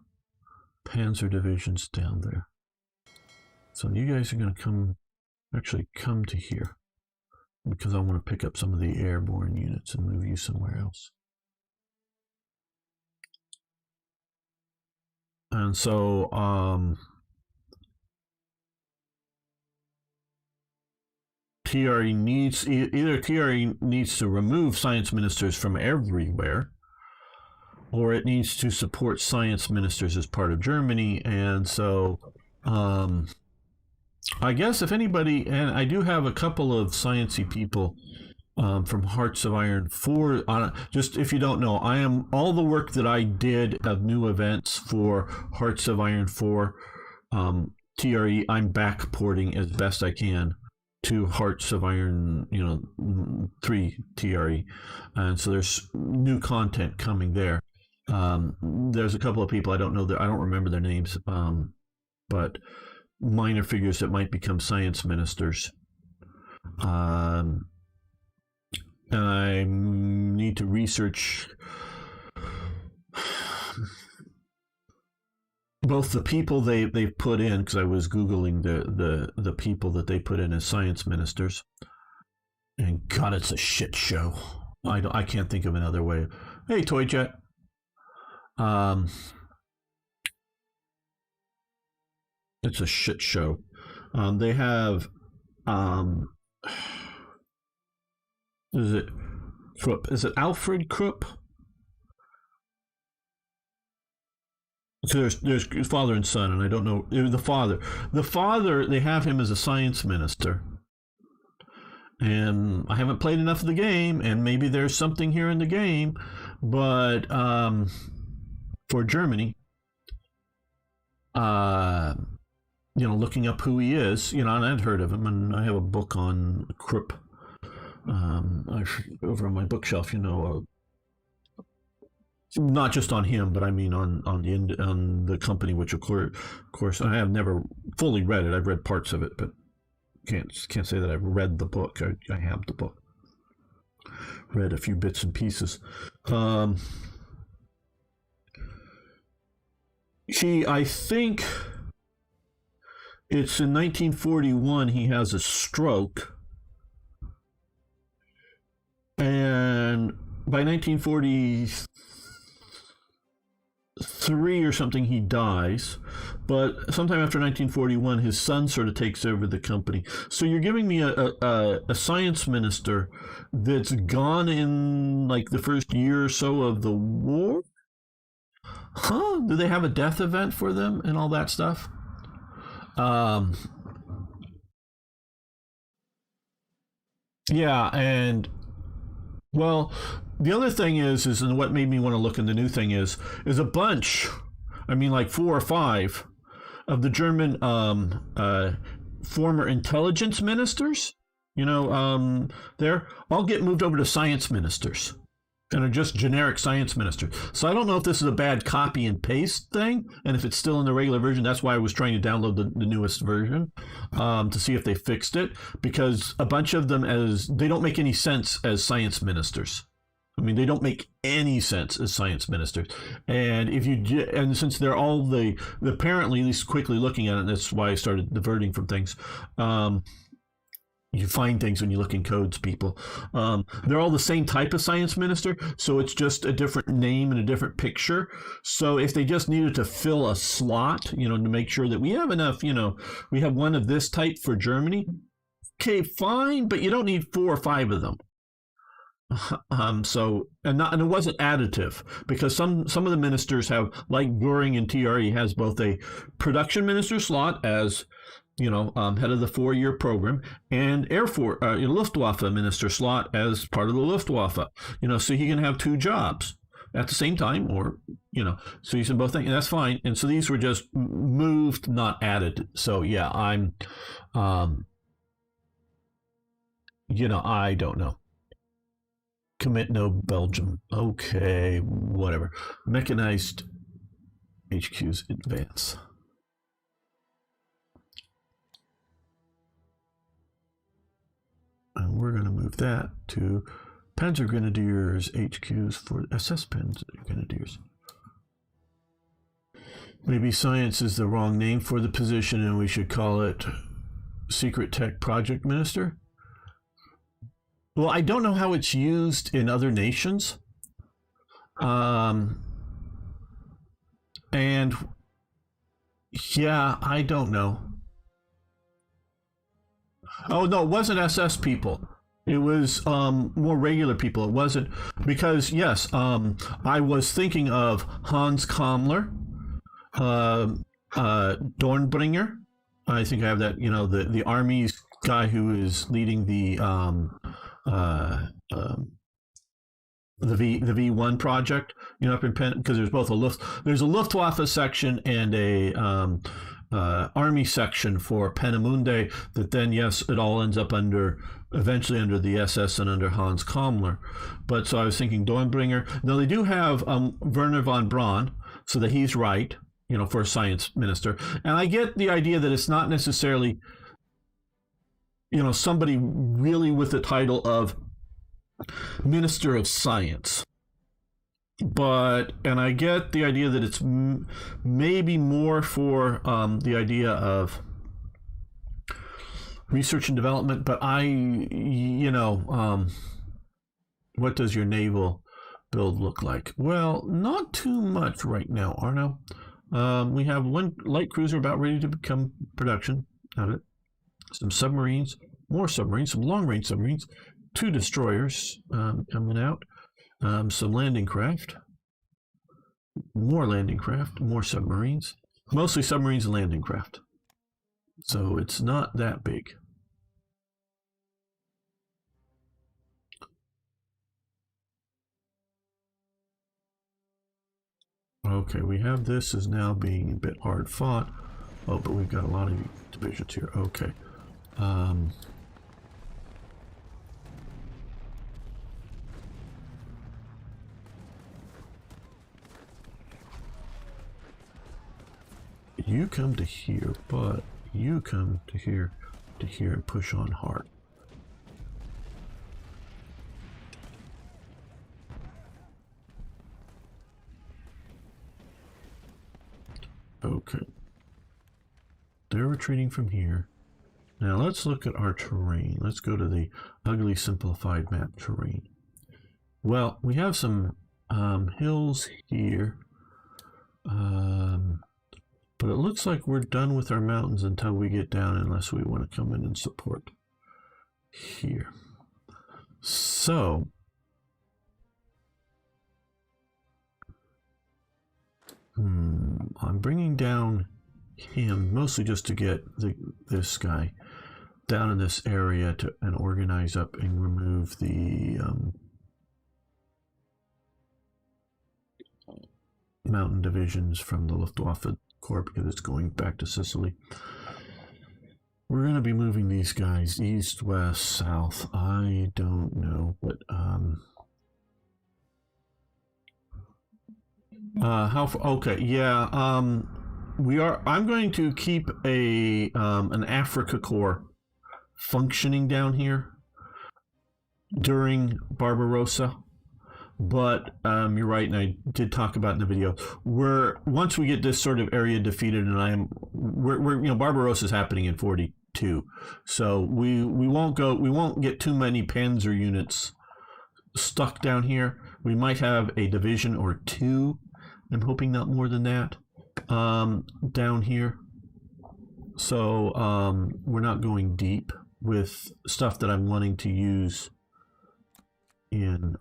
panzer divisions down there. So you guys are going to come to here, because I want to pick up some of the airborne units and move you somewhere else. And so TRE needs to remove science ministers from everywhere, or it needs to support science ministers as part of Germany. And so I guess if anybody, and I do have a couple of sciencey people from Hearts of Iron 4. Just if you don't know, I am all the work that I did of new events for Hearts of Iron 4 TRE, I'm backporting as best I can to Hearts of Iron 3 TRE. And so there's new content coming there. There's a couple of people I don't remember their names, but minor figures that might become science ministers. And I need to research both the people they've put in, because I was Googling the people that they put in as science ministers. And God, it's a shit show. I can't think of another way. Hey, Toy Jet. It's a shit show. They have is it Krupp? Is it Alfred Krupp? So there's father and son, and I don't know the father. The father, they have him as a science minister, and I haven't played enough of the game, and maybe there's something here in the game, but for Germany, looking up who he is, and I'd heard of him, and I have a book on Krupp over on my bookshelf, not just on him, but I mean on the company, which of course I have never fully read it. I've read parts of it, but can't say that I've read the book. I have the book, read a few bits and pieces. I think it's in 1941 he has a stroke, and by 1943 or something he dies, but sometime after 1941 his son sort of takes over the company. So you're giving me a science minister that's gone in like the first year or so of the war? Huh? Do they have a death event for them and all that stuff? Yeah, and well, the other thing is, and what made me want to look, and the new thing is a bunch, I mean like 4 or 5 of the German former intelligence ministers, they're all get moved over to science ministers. and are just generic science ministers. So I don't know if this is a bad copy and paste thing, and if it's still in the regular version. That's why I was trying to download the newest version to see if they fixed it, because a bunch of them, as they don't make any sense as science ministers. I mean, they don't make any sense as science ministers. And since they're all apparently, at least quickly looking at it, and that's why I started diverting from things. You find things when you look in codes, people. They're all the same type of science minister, so it's just a different name and a different picture. So if they just needed to fill a slot, to make sure that we have enough, we have one of this type for Germany. Okay, fine, but you don't need 4 or 5 of them. And it wasn't additive, because some of the ministers have, like Göring and TRE has both a production minister slot as head of the 4-year program, and Air Force Luftwaffe minister slot as part of the Luftwaffe. So he can have 2 jobs at the same time, or so he's in both things, and that's fine. And so these were just moved, not added. So yeah, I'm I don't know. Commit no Belgium. Okay, whatever. Mechanized HQs advance. And we're going to move that to Panzer Grenadiers HQs for SS Panzer Grenadiers. Maybe science is the wrong name for the position, and we should call it Secret Tech Project Minister. Well, I don't know how it's used in other nations. And yeah, I don't know. Oh, no, it wasn't SS people. It was more regular people. It wasn't, because, yes, I was thinking of Hans Kammler, Dornbringer. I think I have that, the Army's guy who is leading the V1 project, up in because there's both there's a Luftwaffe section and a Army section for Peenemünde, that then, yes, it all ends up eventually under the SS and under Hans Kammler. But so I was thinking Dornbringer. Now they do have Werner von Braun, so that he's right, for a science minister. And I get the idea that it's not necessarily somebody really with the title of Minister of Science. And I get the idea that it's maybe more for the idea of research and development. But what does your naval build look like? Well, not too much right now, Arno. We have 1 light cruiser about ready to become production out of it. Some submarines, more submarines, some long-range submarines, 2 destroyers coming out, some landing craft, more submarines, mostly submarines and landing craft. So it's not that big. Okay, we have this is now being a bit hard fought. Oh, but we've got a lot of divisions here. Okay. You come to here, but you come to here and push on hard. Okay. They're retreating from here. Now let's look at our terrain. Let's go to the ugly simplified map terrain. Well, we have some hills here. But it looks like we're done with our mountains until we get down, unless we want to come in and support here. So I'm bringing down him mostly just to get this guy down in this area and organize up and remove the mountain divisions from the Luftwaffe Corps, because it's going back to Sicily. We're going to be moving these guys east, west, south. I don't know, but Okay, yeah. I'm going to keep an Africa Corps functioning down here during Barbarossa. But you're right, and I did talk about in the video. Once we get this sort of area defeated, and we're Barbarossa is happening in 42, so we won't get too many Panzer units stuck down here. We might have a division or two. I'm hoping not more than that down here. So we're not going deep with stuff that I'm wanting to use in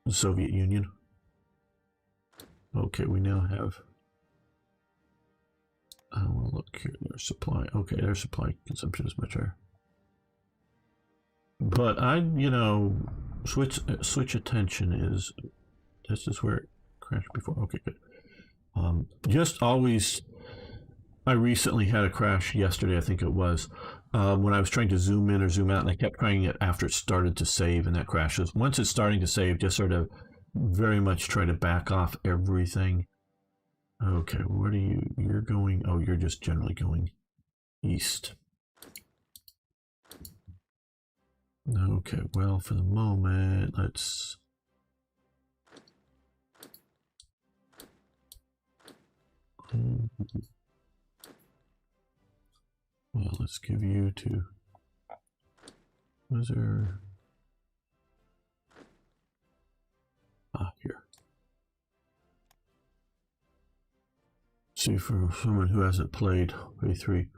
the Soviet Union. Okay, we now have. I want to look here. Their supply. Okay, their supply consumption is much higher. But switch attention is. This is where it crashed before. Okay, good. Just always. I recently had a crash yesterday, I think it was, when I was trying to zoom in or zoom out, and I kept trying it after it started to save, and that crashes. Once it's starting to save, just sort of very much try to back off everything. Okay, where you're going? Oh, you're just generally going east. Okay, well, for the moment, let's... Well, let's give you to... Was there... Here. See, for someone who hasn't played A3,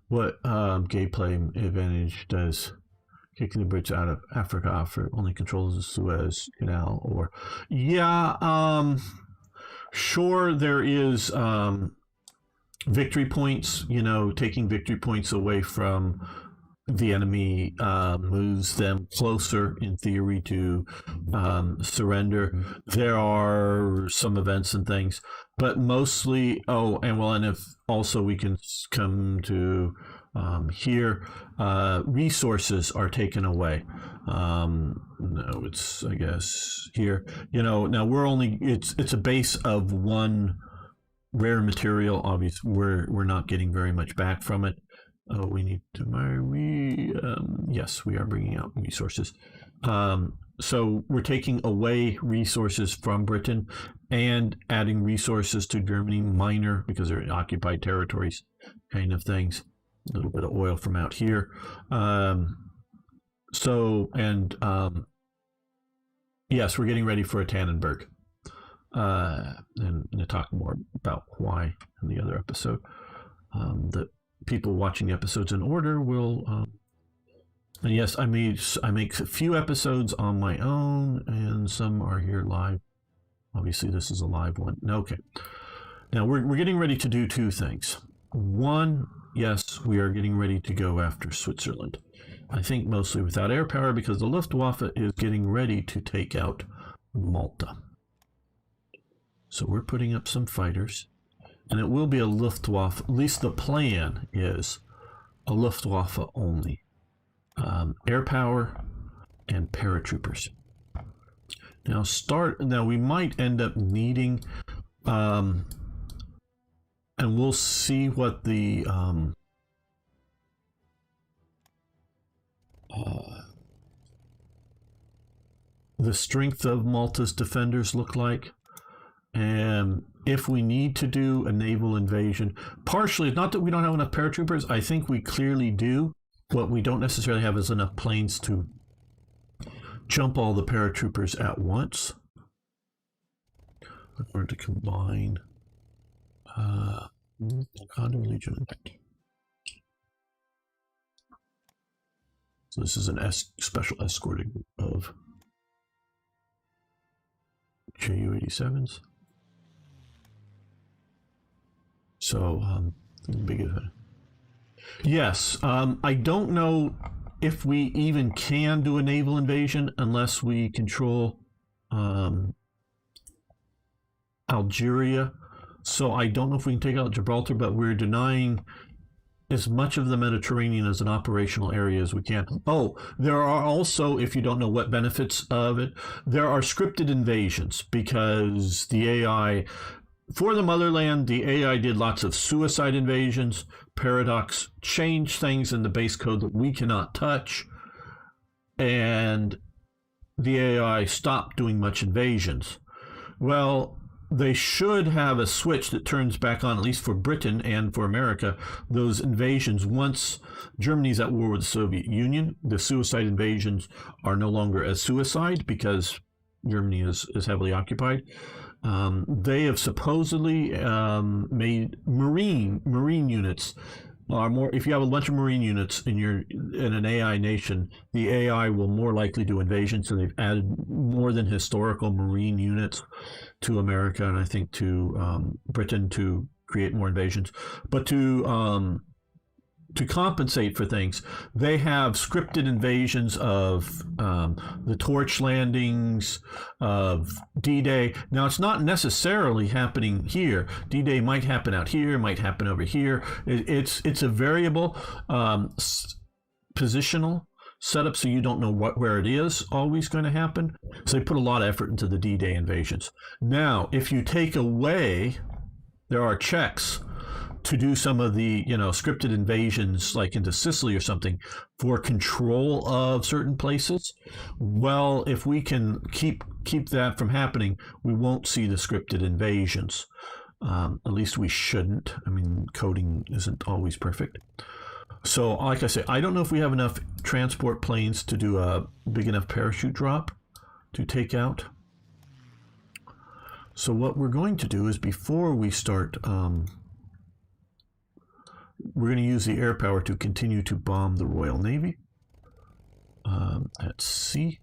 what gameplay advantage does kicking the Brits out of Africa offer? Only controls the Suez Canal, or... Yeah, sure, there is victory points, taking victory points away from the enemy moves them closer, in theory, to surrender. There are some events and things, but mostly, and if also we can come to here, resources are taken away. No, it's, I guess, here. Now we're only, it's a base of one rare material. Obviously, we're not getting very much back from it. Oh, we need to yes, we are bringing out resources. So we're taking away resources from Britain and adding resources to Germany, minor, because they're in occupied territories kind of things. A little bit of oil from out here. Yes, we're getting ready for a Tannenberg. And to talk more about why in the other episode. The people watching the episodes in order will, and yes, I make a few episodes on my own, and some are here live. Obviously, this is a live one. Okay. Now we're getting ready to do two things. One, yes, we are getting ready to go after Switzerland. I think mostly without air power, because the Luftwaffe is getting ready to take out Malta. So we're putting up some fighters, and it will be a Luftwaffe. At least the plan is a Luftwaffe only. Air power and paratroopers. Now we might end up needing, and we'll see what the strength of Malta's defenders look like. And if we need to do a naval invasion, partially, not that we don't have enough paratroopers, I think we clearly do. What we don't necessarily have is enough planes to jump all the paratroopers at once. We're going to combine Condor Legion. So this is an special escorting of Ju-87s. So, big event. Yes, I don't know if we even can do a naval invasion unless we control Algeria. So I don't know if we can take out Gibraltar, but we're denying as much of the Mediterranean as an operational area as we can. Oh, there are also, if you don't know what benefits of it, there are scripted invasions, because the AI, for the motherland, the AI did lots of suicide invasions. Paradox changed things in the base code that we cannot touch, and the AI stopped doing much invasions. Well, they should have a switch that turns back on, at least for Britain and for America, those invasions. Once Germany's at war with the Soviet Union, the suicide invasions are no longer as suicide because Germany is heavily occupied. They have supposedly made marine units are more. If you have a bunch of marine units in an AI nation, the AI will more likely do invasions. So they've added more than historical marine units to America, and I think to Britain, to create more invasions. But to compensate for things, they have scripted invasions of the Torch landings, of D-Day. Now, it's not necessarily happening here. D-Day might happen out here, might happen over here. It's a variable positional setup, so you don't know where it is always going to happen. So they put a lot of effort into the D-Day invasions. Now, if you take away, there are checks to do some of the scripted invasions, like into Sicily or something, for control of certain places. Well, if we can keep that from happening, we won't see the scripted invasions. At least we shouldn't. I mean, coding isn't always perfect. So, like I say, I don't know if we have enough transport planes to do a big enough parachute drop to take out. So what we're going to do is, before we start, we're going to use the air power to continue to bomb the Royal Navy at sea.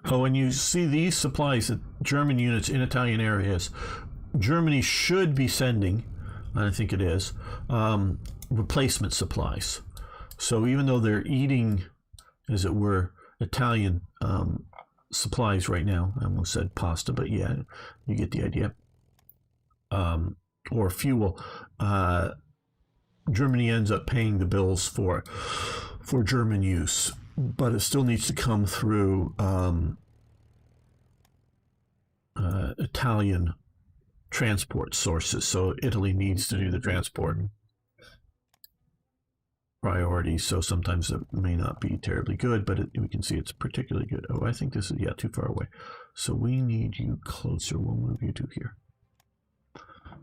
Oh, and you see these supplies, the German units in Italian areas. Germany should be sending, and I think it is, replacement supplies. So even though they're eating, as it were, Italian supplies right now, I almost said pasta, but yeah, you get the idea, or fuel, Germany ends up paying the bills for German use, but it still needs to come through Italian transport sources. So Italy needs to do the transport priority, so sometimes it may not be terribly good, but we can see it's particularly good. Oh, I think this is, too far away. So we need you closer. We'll move you to here.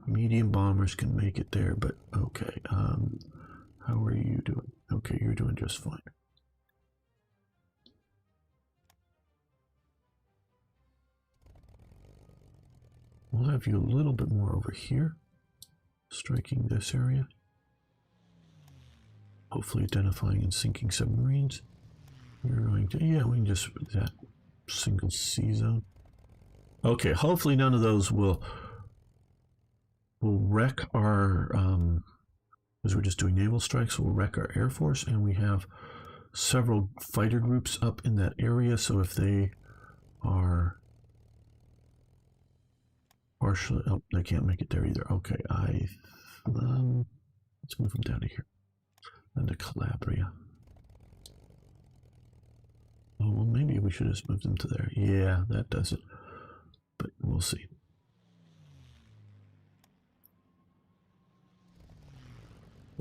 Medium bombers can make it there, but okay. How are you doing? Okay, you're doing just fine. We'll have you a little bit more over here, striking this area. Hopefully identifying and sinking submarines. We're going to, we can just, that single C zone. Okay, hopefully none of those will wreck our, because we're just doing naval strikes, will wreck our Air Force, and we have several fighter groups up in that area, so if they are partially, oh, they can't make it there either. Okay, let's move them down to here. And to Calabria. Oh, well, maybe we should have moved them to there. Yeah, that does it. But we'll see.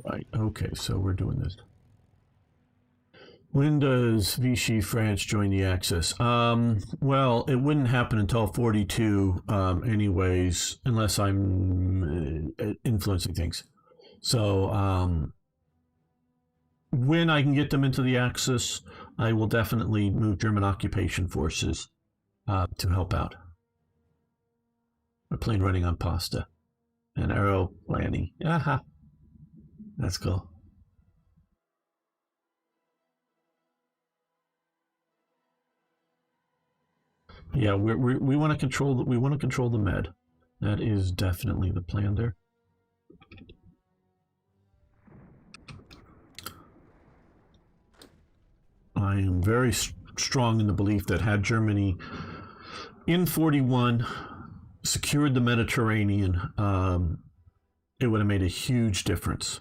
Right, okay, so we're doing this. When does Vichy France join the Axis? Well, it wouldn't happen until 42 anyways, unless I'm influencing things. So, when I can get them into the Axis, I will definitely move German occupation forces to help out. A plane running on pasta. An aeroplane. Aha. That's cool. Yeah, we want to control the Med. That is definitely the plan there. I am very strong in the belief that had Germany in 41 secured the Mediterranean, it would have made a huge difference.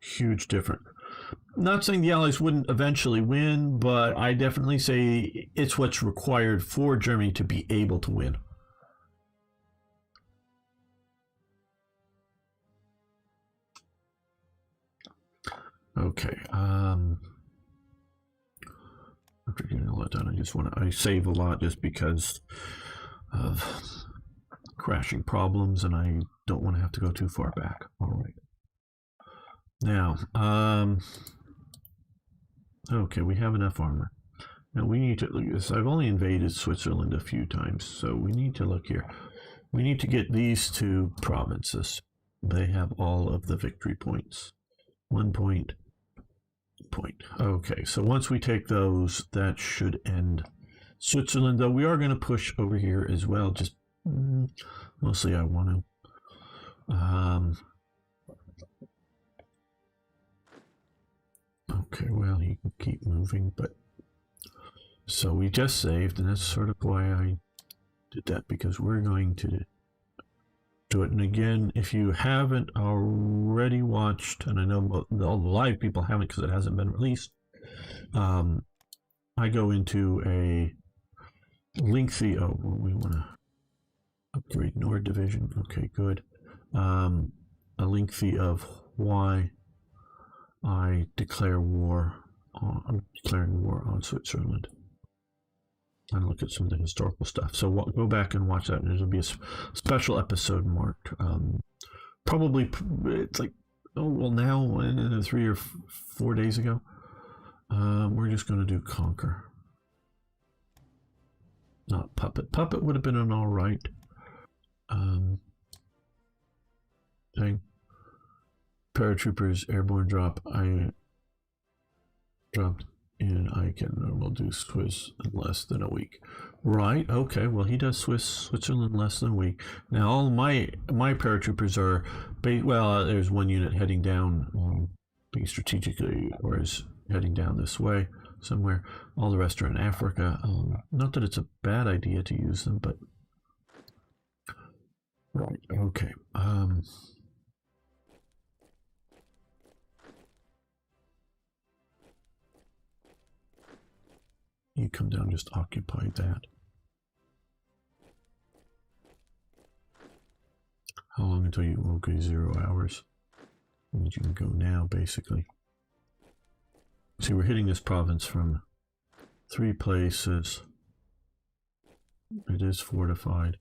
Huge difference. Not saying the Allies wouldn't eventually win, but I definitely say it's what's required for Germany to be able to win. Okay. After getting all that done, I save a lot just because of crashing problems, and I don't want to have to go too far back. All right. Now, okay, we have enough armor. Now we need to look at this. I've only invaded Switzerland a few times, so we need to look here. We need to get these two provinces. They have all of the victory points. 1 point. Okay, so once we take those, that should end Switzerland, though we are going to push over here as well. Just mostly I want to. Okay, well, you can keep moving, but so we just saved, and that's sort of why I did that, because we're going to do it. And again, if you haven't already watched, and I know all the live people haven't because it hasn't been released, I go into a lengthy, we want to upgrade Nord Division. Okay, good. A lengthy of why I declare war I'm declaring war on Switzerland. And look at some of the historical stuff. So go back and watch that, and there'll be a special episode marked. Probably it's like, now 3 or 4 days ago. We're just going to do conquer, not puppet. Puppet would have been an all right thing. Paratroopers airborne drop. I dropped. And I can normal do Swiss in less than a week. Right, okay, well he does Switzerland less than a week. Now all my paratroopers are, there's one unit heading down, being strategically, or is heading down this way somewhere. All the rest are in Africa. Not that it's a bad idea to use them, but... Right, okay. You come down, just occupy that. How long until you, okay, 0 hours. Means you can go now, basically. See, we're hitting this province from 3 places. It is fortified.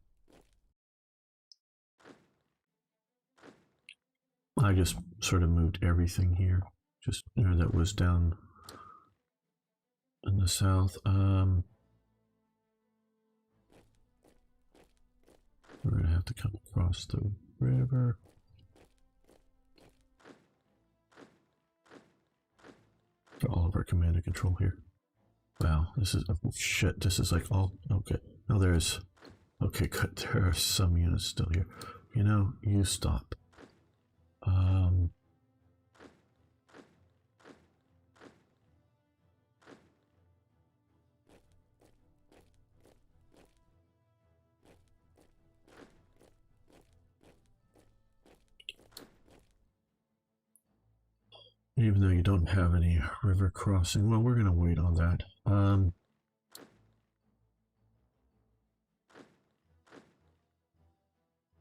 I just sort of moved everything here. Just, that was down in the south. We're going to have to come across the river. For all of our command and control here. Wow, this is, shit, this is like all, okay. No, there's, okay, good, there are some units still here. You stop. Even though you don't have any river crossing, well, we're going to wait on that.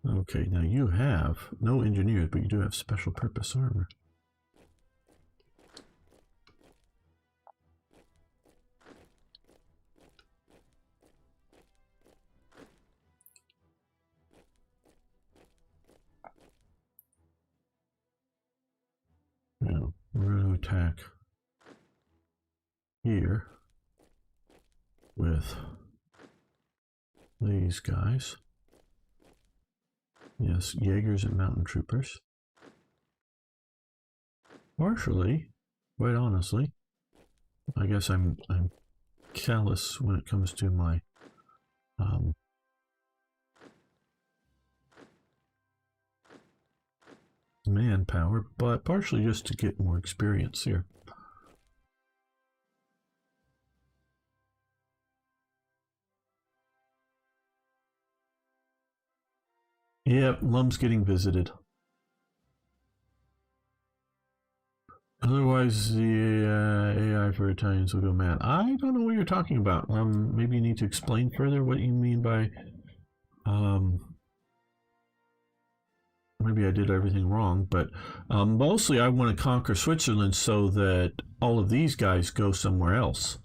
Okay, now you have no engineers, but you do have special purpose armor. Now, we're going to attack here with these guys. Yes, Jaegers and mountain troopers. Partially, quite honestly, I guess I'm callous when it comes to my manpower, but partially just to get more experience here. Yep, Lum's getting visited. Otherwise, the AI for Italians will go mad. I don't know what you're talking about. Maybe you need to explain further what you mean by. Maybe I did everything wrong, but mostly I want to conquer Switzerland so that all of these guys go somewhere else.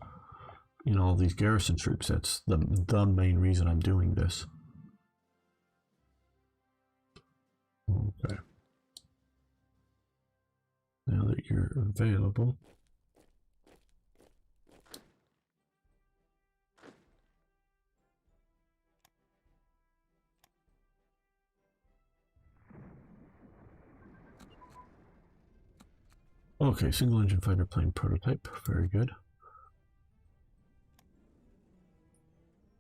You know, all these garrison troops. That's the main reason I'm doing this. Okay. Now that you're available. Okay, single engine fighter plane prototype. Very good.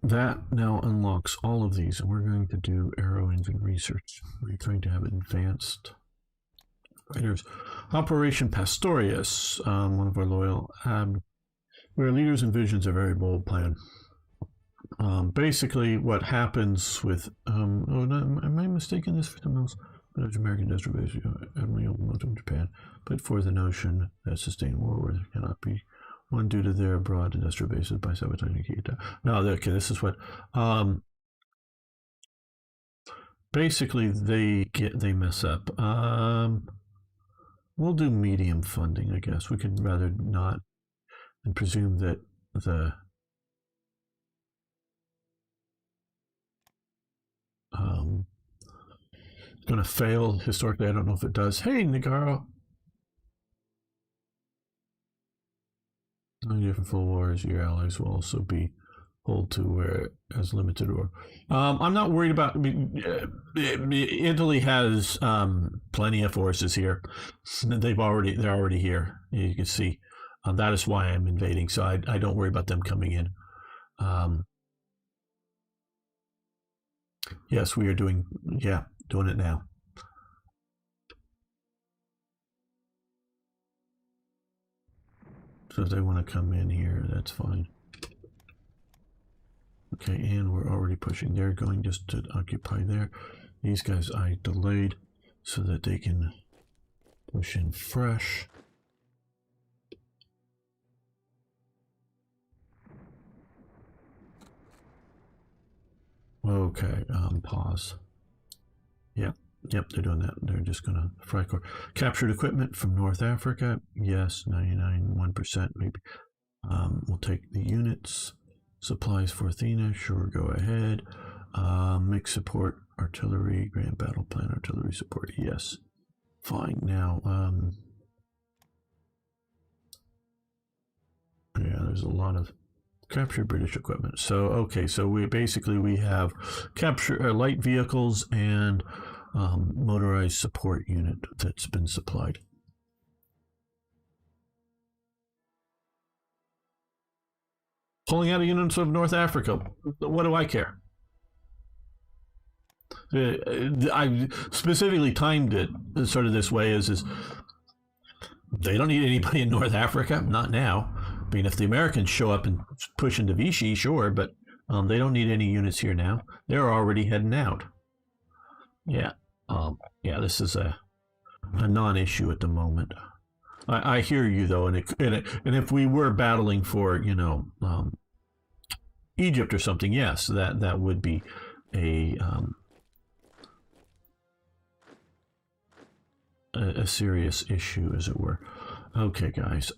That now unlocks all of these, and we're going to do aero engine research. We're going to have advanced fighters. Operation Pastorius, one of our loyal where leaders and visions a very bold plan. Basically, what happens with am I mistaken this for something else? American industrial base, Malta, Japan, but for the notion that sustained war cannot be one due to their broad industrial bases by sabotaging Kita. No, okay, this is what basically they mess up. We'll do medium funding, I guess. We could rather not and presume that the going to fail historically. I don't know if it does. Hey, Nagaro. Different full wars, your allies will also be hold to where as limited or. I'm not worried about. Italy has plenty of forces here. They're already here. You can see. That is why I'm invading. So I don't worry about them coming in. Yes, we are doing it now. So if they want to come in here, that's fine. Okay, and we're already pushing. They're going just to occupy there. These guys I delayed so that they can push in fresh. Okay, pause. Yep, they're doing that. They're just going to fry core. Captured equipment from North Africa. Yes, 99.1% maybe. We'll take the units. Supplies for Athena. Sure, go ahead. Mix support, artillery, grand battle plan, artillery support. Yes. Fine. Now, yeah, there's a lot of capture British equipment. So okay, so we have capture light vehicles and motorized support unit that's been supplied. Pulling out of units of North Africa. What do I care? I specifically timed it sort of this way is they don't need anybody in North Africa, not now. I mean, if the Americans show up and push into Vichy, sure, but they don't need any units here now. They're already heading out. Yeah, this is a non-issue at the moment. I hear you though, and if we were battling for Egypt or something, yes, that would be a serious issue, as it were. Okay, guys.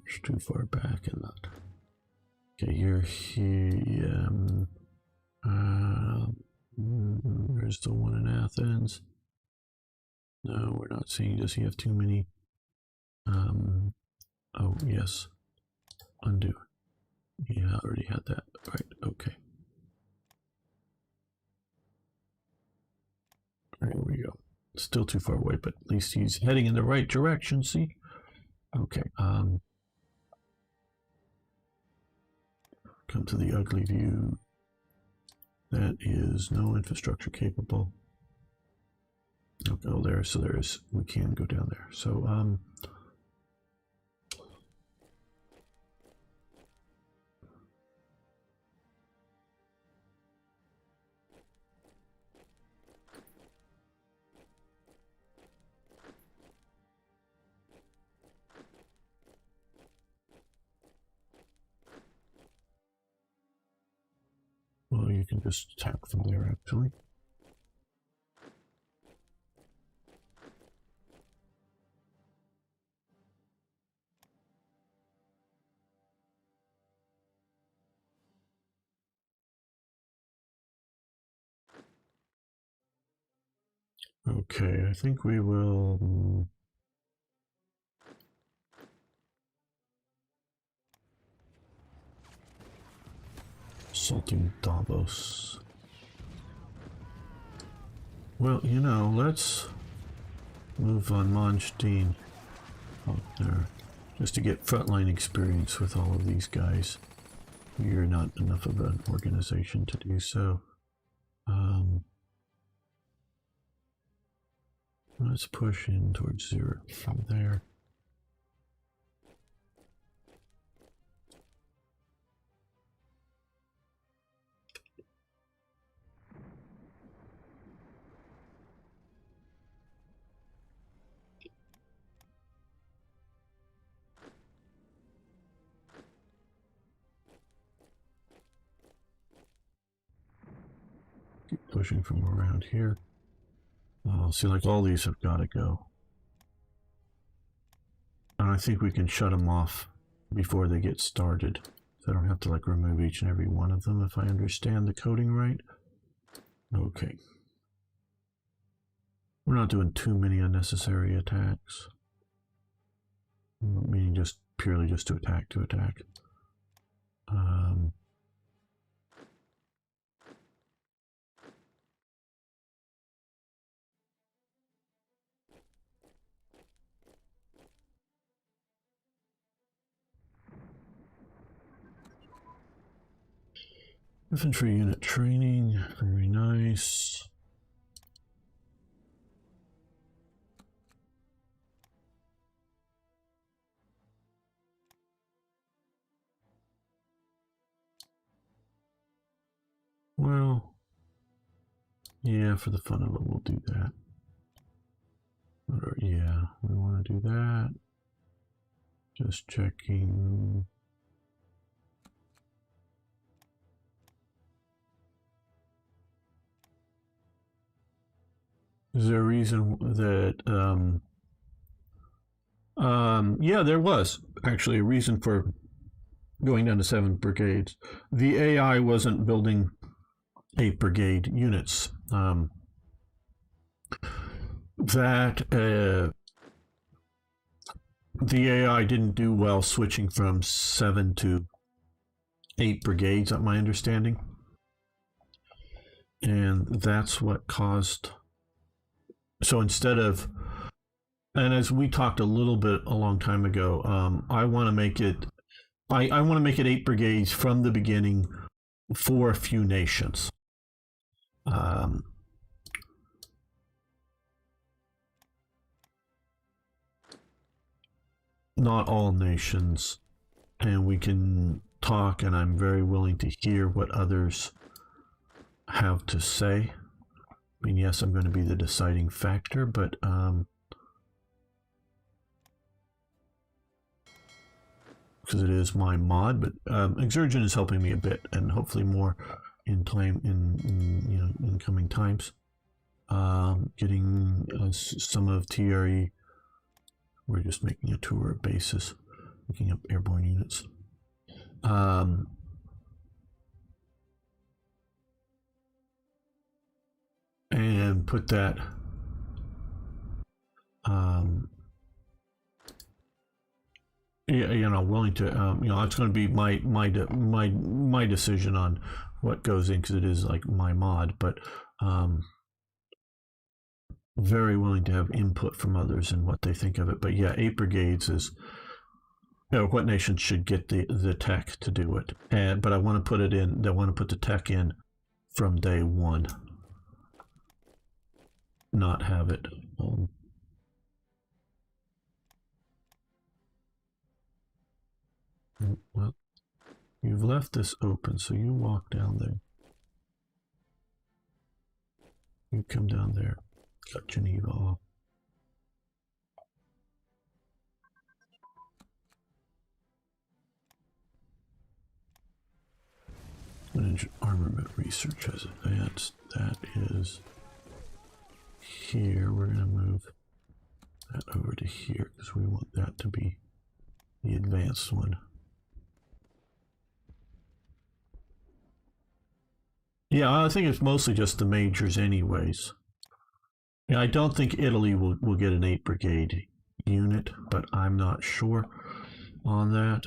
It's too far back in that. Okay, you're here. There's the one in Athens. No, we're not seeing. Does he have too many? Oh, yes. Undo. Yeah, I already had that. Right, okay. There we go. Still too far away, but at least he's heading in the right direction, see? Okay, come to the ugly view. That is no infrastructure capable. Okay, oh, there, so there is, we can go down there. So, you can just attack from there, actually. Okay, I think we will... Assaulting Davos. Well, you know, let's move on Monstein out there, just to get frontline experience with all of these guys. You're not enough of an organization to do so. Let's push in towards 0 from there. Keep pushing from around here. See, like all these have got to go. And I think we can shut them off before they get started. So I don't have to like remove each and every one of them if I understand the coding right. Okay. We're not doing too many unnecessary attacks. Meaning just purely just to attack to attack. Infantry unit training, very nice. Well, yeah, for the fun of it, we'll do that. Or, yeah, we want to do that. Just checking. Is there a reason that, yeah, there was actually a reason for going down to 7 brigades. The AI wasn't building 8 brigade units. The AI didn't do well switching from 7 to 8 brigades, at my understanding. And that's what caused... So instead of... And as we talked a little bit a long time ago, I want to make it... I want to make it 8 brigades from the beginning for a few nations. Not all nations. And we can talk, and I'm very willing to hear what others have to say. I mean, yes, I'm going to be the deciding factor, but because it is my mod, but Exergen is helping me a bit, and hopefully more in time in coming times. Getting some of TRE. We're just making a tour of bases, looking up airborne units. And put that yeah, you know, willing to you know, it's going to be my decision on what goes in, because it is like my mod, but very willing to have input from others and what they think of it. But yeah, 8 brigades is, you know, what nation should get the tech to do it. And but I want to put it in. I want to put the tech in from day one. Not have it. Well, you've left this open, so you walk down there. You come down there. Cut Geneva off. Armament research has advanced. That is here. We're going to move that over to here because we want that to be the advanced one. Yeah, I think it's mostly just the majors anyways. Yeah, I don't think Italy will get an 8 brigade unit, but I'm not sure on that.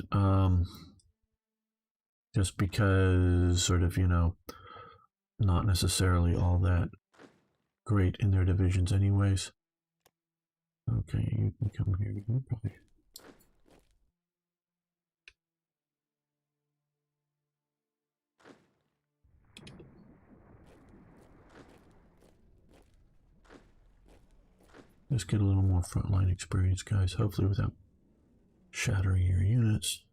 Just because sort of, you know, not necessarily all that great in their divisions anyways. Okay, you can come here. Okay. Just get a little more frontline experience, guys, hopefully without shattering your units.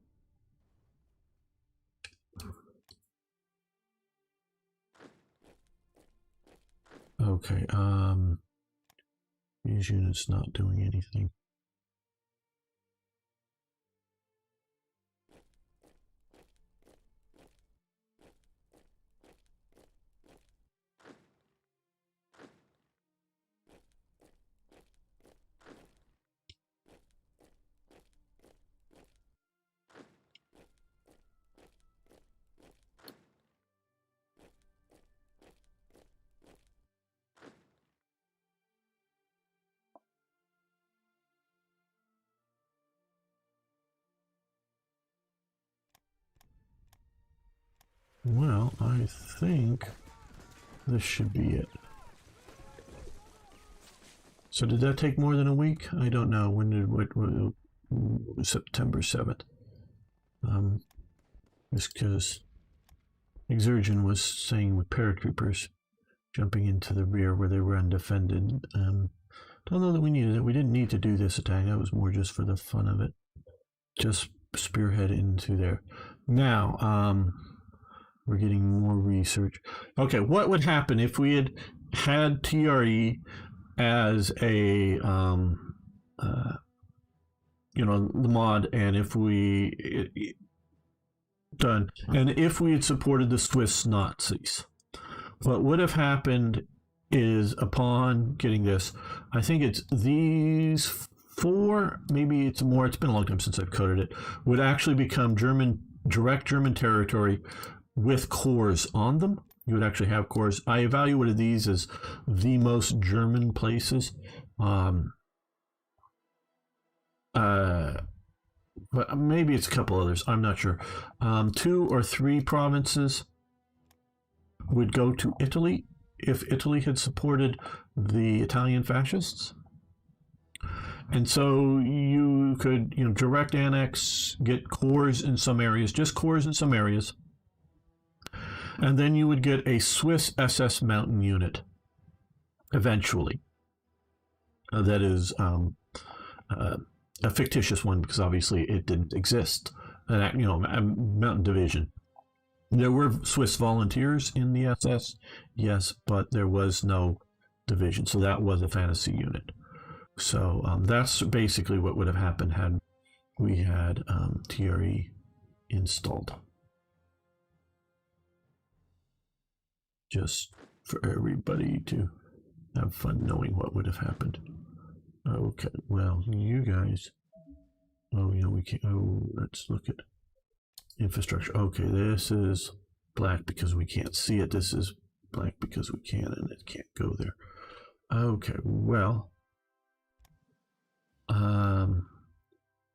Okay, these units not doing anything. Well, I think this should be it. So did that take more than a week? I don't know. When did what September 7th? Just because Exergen was saying with paratroopers jumping into the rear where they were undefended. Don't know that we needed it. We didn't need to do this attack. That was more just for the fun of it. Just spearhead into there. Now, we're getting more research. Okay, what would happen if we had TRE as a you know, the mod, and if we if we had supported the Swiss Nazis? What would have happened is, upon getting this, I think it's these 4, maybe it's more, it's been a long time since I've coded it, would actually become direct German territory with cores on them. You would actually have cores. I evaluated these as the most German places. But maybe it's a couple others. I'm not sure. 2 or 3 provinces would go to Italy if Italy had supported the Italian fascists. And so you could, you know, direct annex, get cores in some areas, just cores in some areas. And then you would get a Swiss SS Mountain unit eventually. That is a fictitious one because obviously it didn't exist. You know, a mountain division. There were Swiss volunteers in the SS, yes, but there was no division. So that was a fantasy unit. So that's basically what would have happened had we had TRE installed. Just for everybody to have fun knowing what would have happened. Okay, well, you guys. Oh, you know, we can't. Oh, let's look at infrastructure. Okay, this is black because we can't see it. This is black because we can, and it can't go there. Okay, well, I'm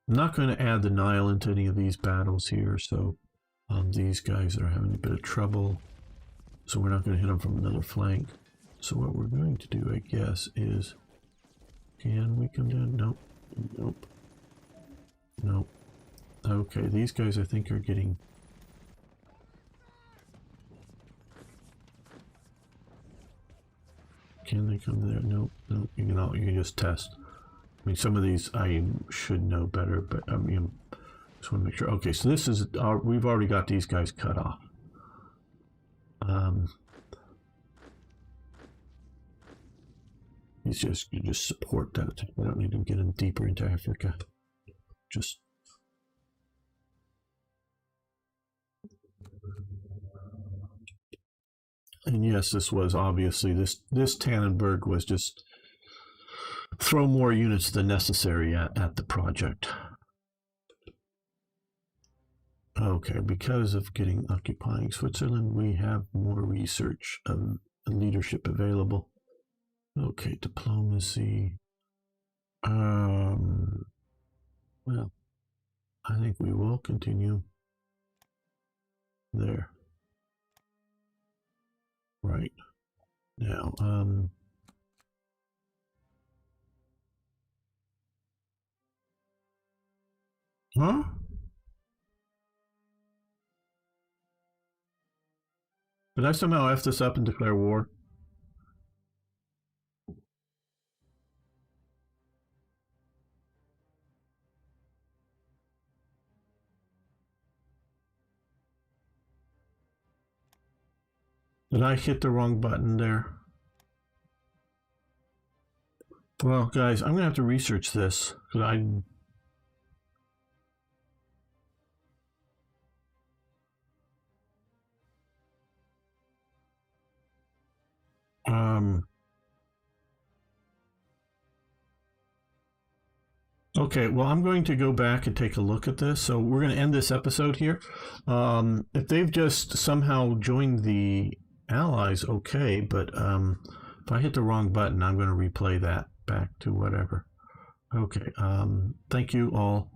not going to add the Nile into any of these battles here. So these guys are having a bit of trouble. So we're not going to hit them from another flank. So what we're going to do, I guess, is, can we come down? Nope. Nope. Nope. Okay, these guys I think are getting... Can they come there? Nope. Nope. You can just test. I mean, some of these I should know better, but I mean, just want to make sure. Okay, so this is we've already got these guys cut off. You just support that. I don't need to get in deeper into Africa. Just And yes, this was obviously this Tannenberg was just throw more units than necessary at the project. Okay, because of getting occupying Switzerland, we have more research and leadership available. Okay, diplomacy. Well, I think we will continue there. Right. Now, huh? Did I somehow F this up and declare war? Did I hit the wrong button there? Well, guys, I'm gonna have to research this because okay, well, I'm going to go back and take a look at this. So we're going to end this episode here. If they've just somehow joined the Allies, okay, but if I hit the wrong button, I'm going to replay that back to whatever. Okay, thank you all.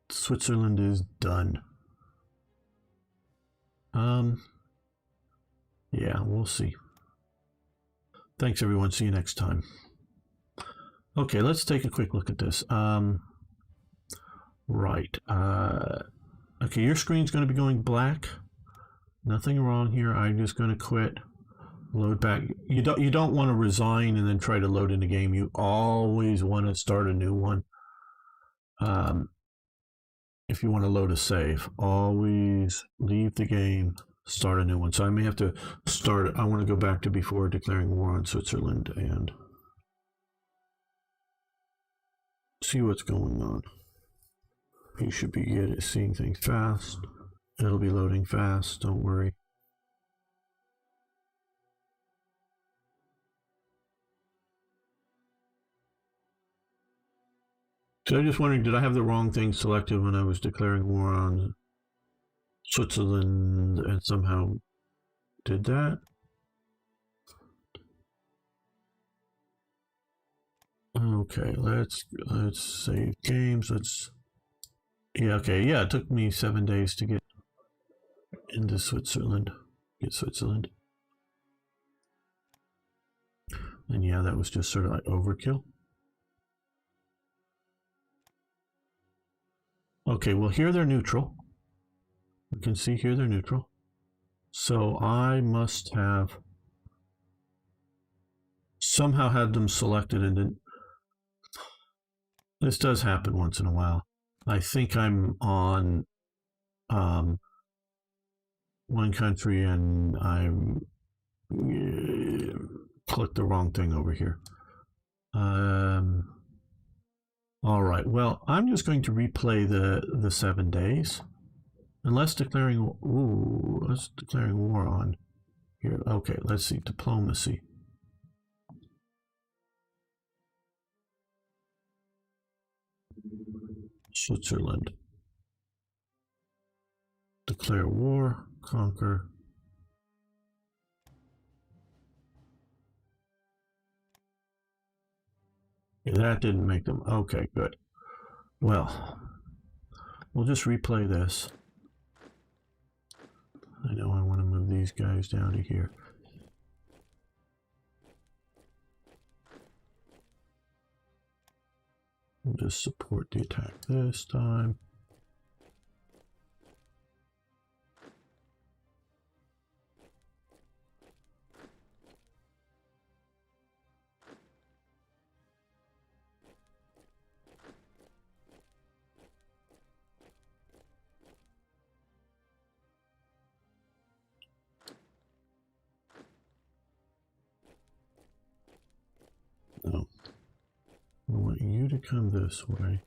Switzerland is done. Yeah, we'll see. Thanks, everyone. See you next time. Okay, let's take a quick look at this. Right. Okay, your screen's going to be going black. Nothing wrong here. I'm just going to quit. Load back. You don't want to resign and then try to load in the game. You always want to start a new one. If you want to load a save, always leave the game, start a new one. So I may have to start. I want to go back to before declaring war on Switzerland and see what's going on. You should be seeing things fast. It'll be loading fast, don't worry. So I'm just wondering, did I have the wrong thing selected when I was declaring war on Switzerland and somehow did that? Okay, let's save games. Yeah, it took me 7 days to get into Switzerland. Get Switzerland. And yeah, that was just sort of like overkill. Okay, well here they're neutral. You can see here they're neutral. So I must have somehow had them selected and then this does happen once in a while. I think I'm on one country and I'm clicked the wrong thing over here. All right, well, I'm just going to replay the 7 days. Unless declaring war on here. Okay, let's see, diplomacy. Switzerland. Declare war, conquer. Yeah, that didn't make them. Okay, good. Well, we'll just replay this. I know I want to move these guys down to here. We'll just support the attack this time. No. I want you to come this way.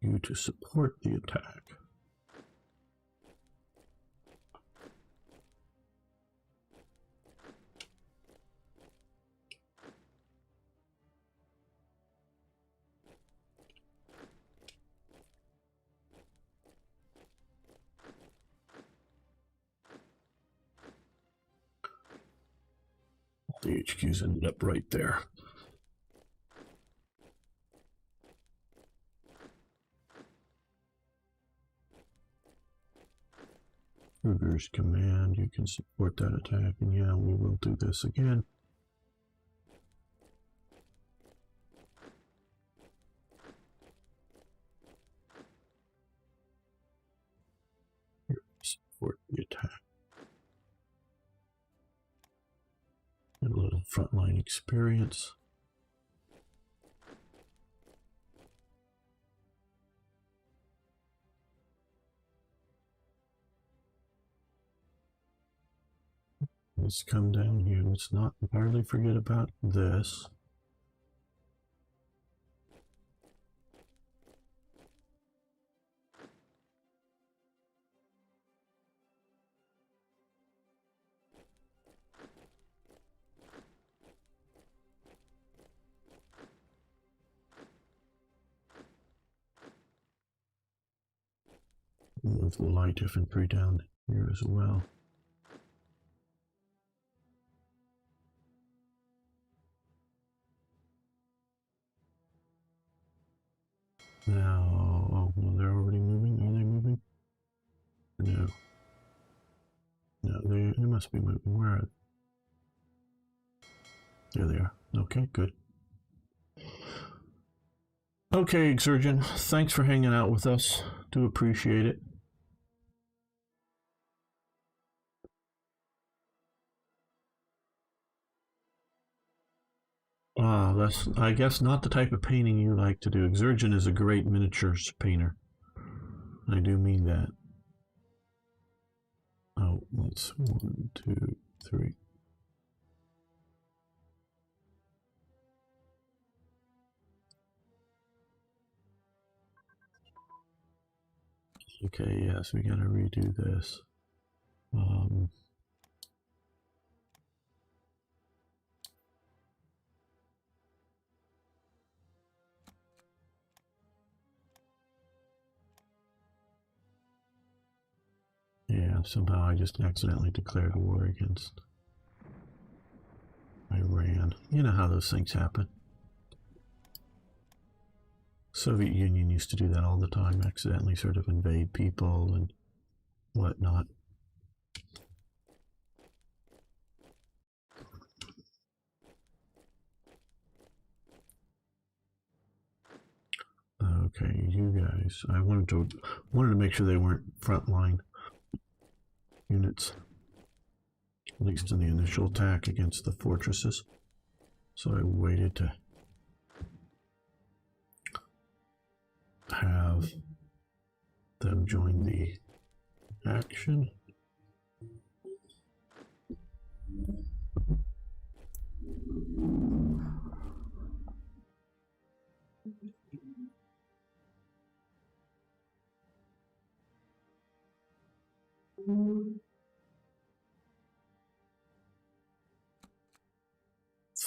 You to support the attack. The HQ's ended up right there. Kruger's command, you can support that attack, and yeah, we will do this again. Here, support the attack. Get a little frontline experience. Let's come down here. Let's not entirely forget about this. Move the light infantry down here as well. Now, oh, well, they're already moving. Are they moving? No. No, they must be moving. Where are they? There they are. Okay, good. Okay, Exurgent, thanks for hanging out with us. Do appreciate it. That's, I guess, not the type of painting you like to do. Exurgent is a great miniatures painter. I do mean that. Oh, let's 1, 2, 3. Okay, yes, we gotta redo this. Yeah, somehow I just accidentally declared war against Iran. You know how those things happen. Soviet Union used to do that all the time, accidentally sort of invade people and whatnot. Okay, you guys. I wanted to make sure they weren't frontline units, at least in the initial attack against the fortresses. So I waited to have them join the action.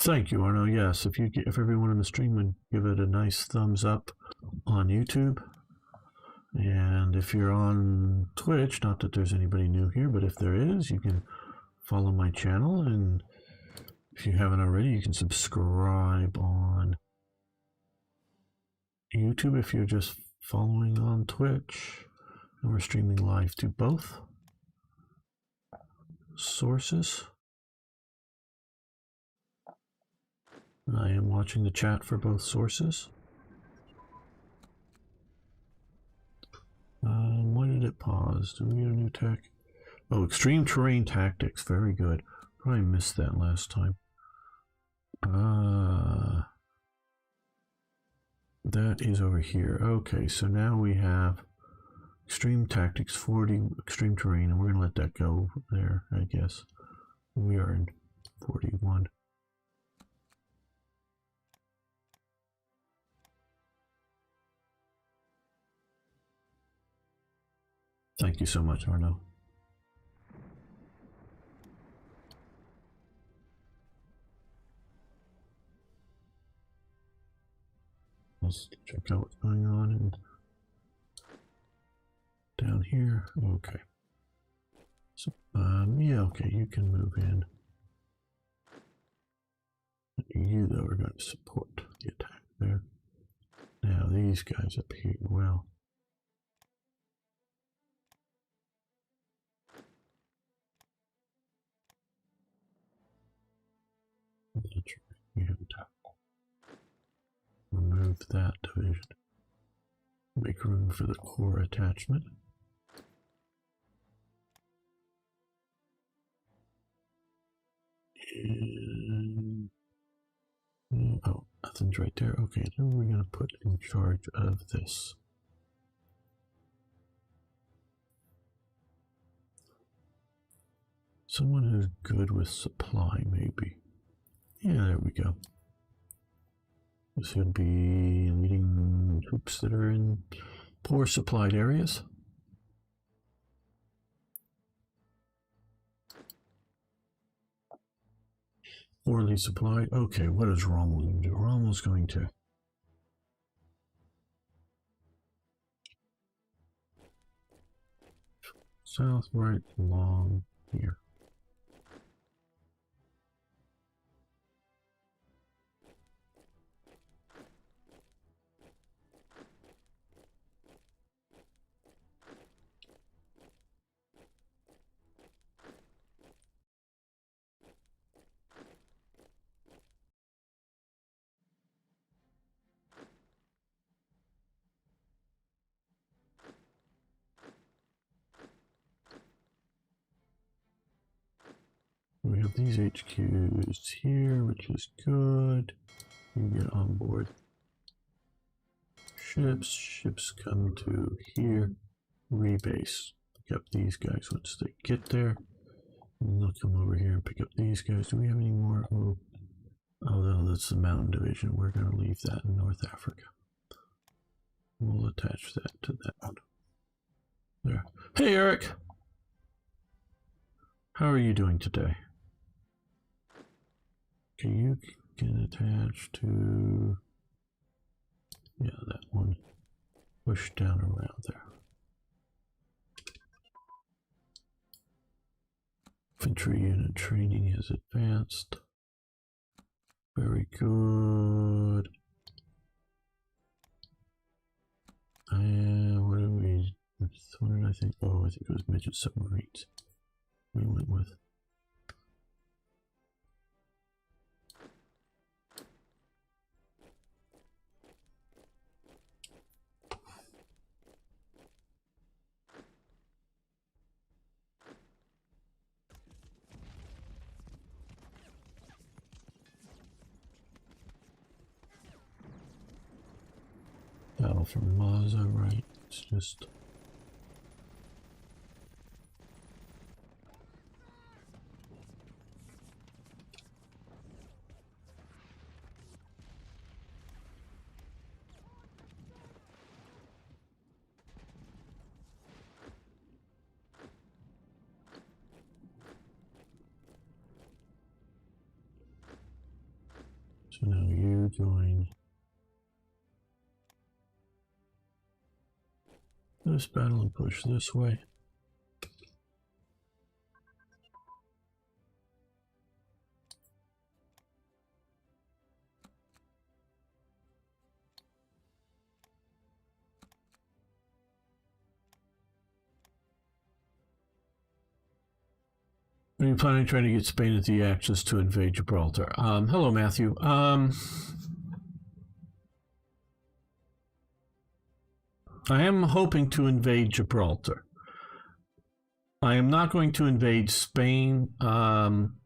Thank you, Arno. Yes, if everyone in the stream would give it a nice thumbs up on YouTube, and if you're on Twitch, not that there's anybody new here, but if there is, you can follow my channel, and if you haven't already, you can subscribe on YouTube if you're just following on Twitch. And we're streaming live to both sources. I am watching the chat for both sources. Why did it pause? Do we get a new tech? Oh, extreme terrain tactics. Very good. Probably missed that last time. That is over here. Okay, so now we have extreme tactics, 40 extreme terrain, and we're going to let that go there, I guess. We are in 41. Thank you so much, Arno. Let's check out what's going on and down here. Okay. So, yeah, okay, you can move in. You, though, are going to support the attack there. Now, these guys up here, well. That's right. We have attack. Remove that division. Make room for the core attachment. And, oh, nothing's right there. Okay, then we're going to put in charge of this. Someone who's good with supply, maybe. Yeah, there we go. This would be leading troops that are in poor supplied areas. Poorly supplied. Okay, what is Rommel going to do? Rommel's going to south right along here. We have these HQs here, which is good. You get on board ships. Ships come to here. Rebase. Pick up these guys once they get there. And they'll come over here and pick up these guys. Do we have any more? Oh, no, that's the mountain division. We're going to leave that in North Africa. We'll attach that to that one. There. Hey, Eric. How are you doing today? Okay, you can attach to, yeah, that one. Push down around there. Infantry unit training has advanced. Very good. And what do we, what did I think? Oh, I think it was midget submarines we went with. Battle for Malta, right? It's just so now you join this battle and push this way. Are you planning on trying to get Spain at the Axis to invade Gibraltar? Hello, Matthew. I am hoping to invade Gibraltar. I am not going to invade Spain. I'm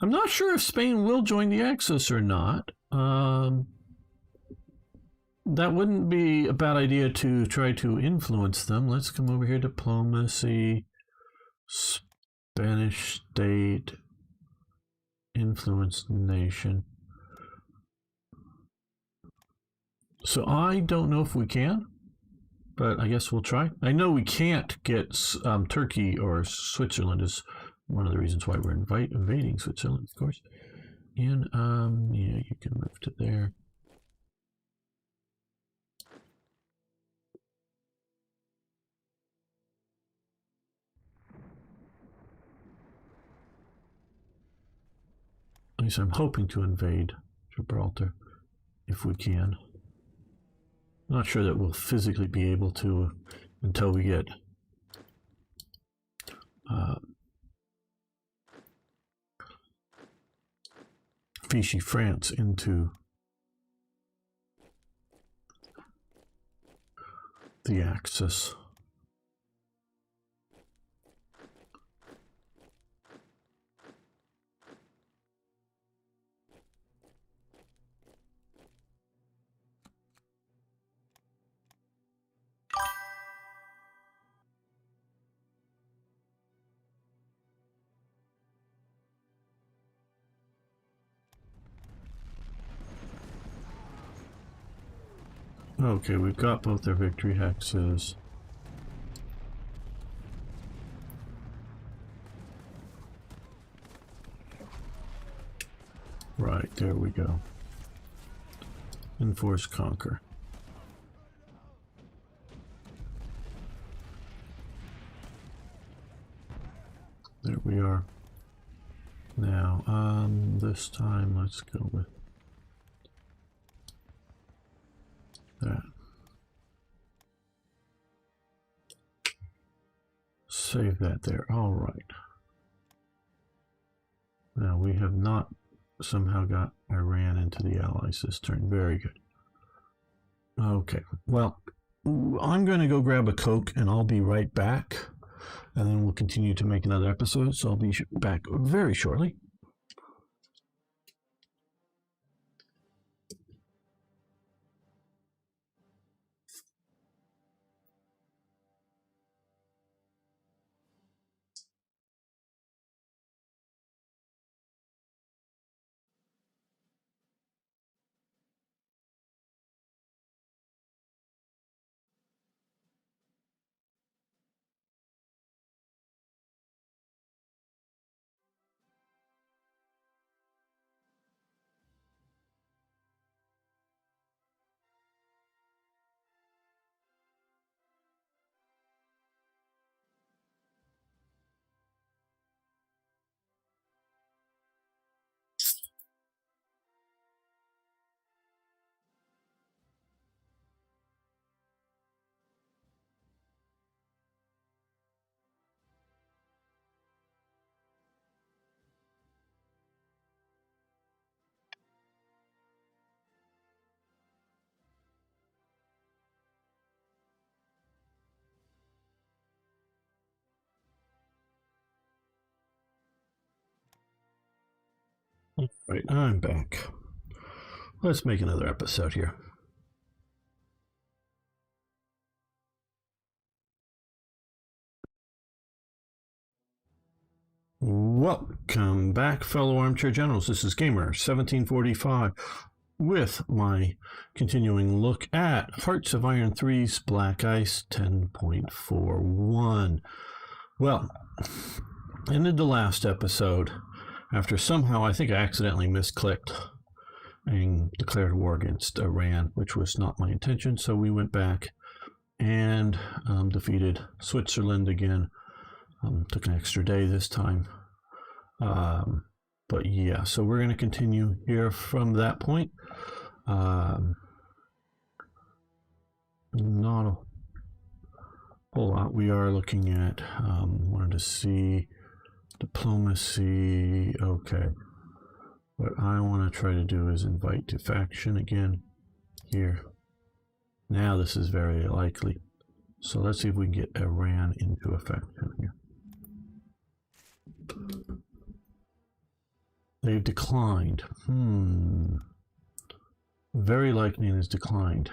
not sure if Spain will join the Axis or not. That wouldn't be a bad idea to try to influence them. Let's come over here. Diplomacy, Spanish state, influence nation. So I don't know if we can, but I guess we'll try. I know we can't get Turkey or Switzerland is one of the reasons why we're invading Switzerland, of course. And yeah, you can move to there. I least I'm hoping to invade Gibraltar if we can. Not sure that we'll physically be able to until we get Vichy France into the Axis. Okay, we've got both their victory hexes. Right, there we go. Enforce, conquer. There we are. Now, this time let's go with that. Save that there. All right. Now we have not somehow got Iran into the Allies this turn. Very good. Okay. Well, I'm going to go grab a Coke and I'll be right back. And then we'll continue to make another episode. So I'll be back very shortly. All right, I'm back. Let's make another episode here. Welcome back, fellow armchair generals. This is Gamer 1745 with my continuing look at Hearts of Iron 3's Black Ice 10.41. Well, ended the last episode after somehow I think I accidentally misclicked and declared war against Iran, which was not my intention. So we went back and defeated Switzerland again. Took an extra day this time. But yeah, so we're going to continue here from that point. Not a whole lot. We are looking at, wanted to see diplomacy. Okay. What I want to try to do is invite to faction again here. Now this is very likely. So let's see if we can get Iran into a faction here. They've declined. Very likely it has declined.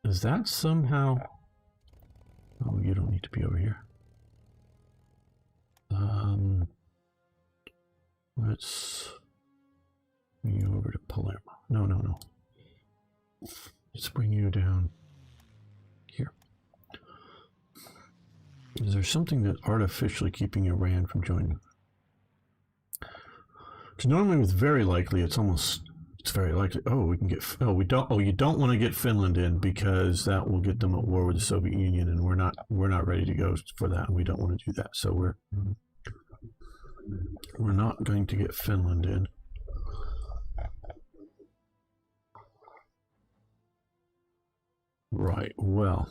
Is that somehow... Oh, you don't need to be over here. Let's bring you over to Palermo. No. Let's bring you down here. Is there something that's artificially keeping Iran from joining? Because normally with very likely, it's very likely. Oh, we can get. Oh, we don't. Oh, you don't want to get Finland in because that will get them at war with the Soviet Union, and we're not ready to go for that, and we don't want to do that. So we're We're not going to get Finland in. Right, well.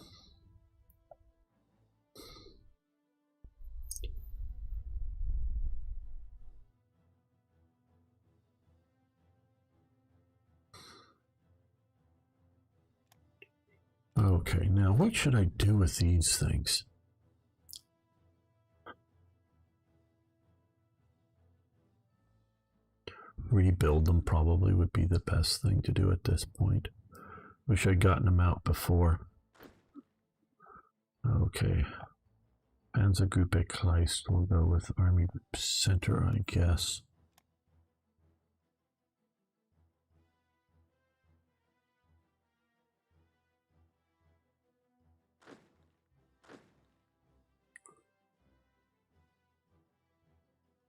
Okay, now what should I do with these things? Rebuild them probably would be the best thing to do at this point. Wish I'd gotten them out before. Okay. Panzergruppe Kleist, we'll go with Army Group Center, I guess.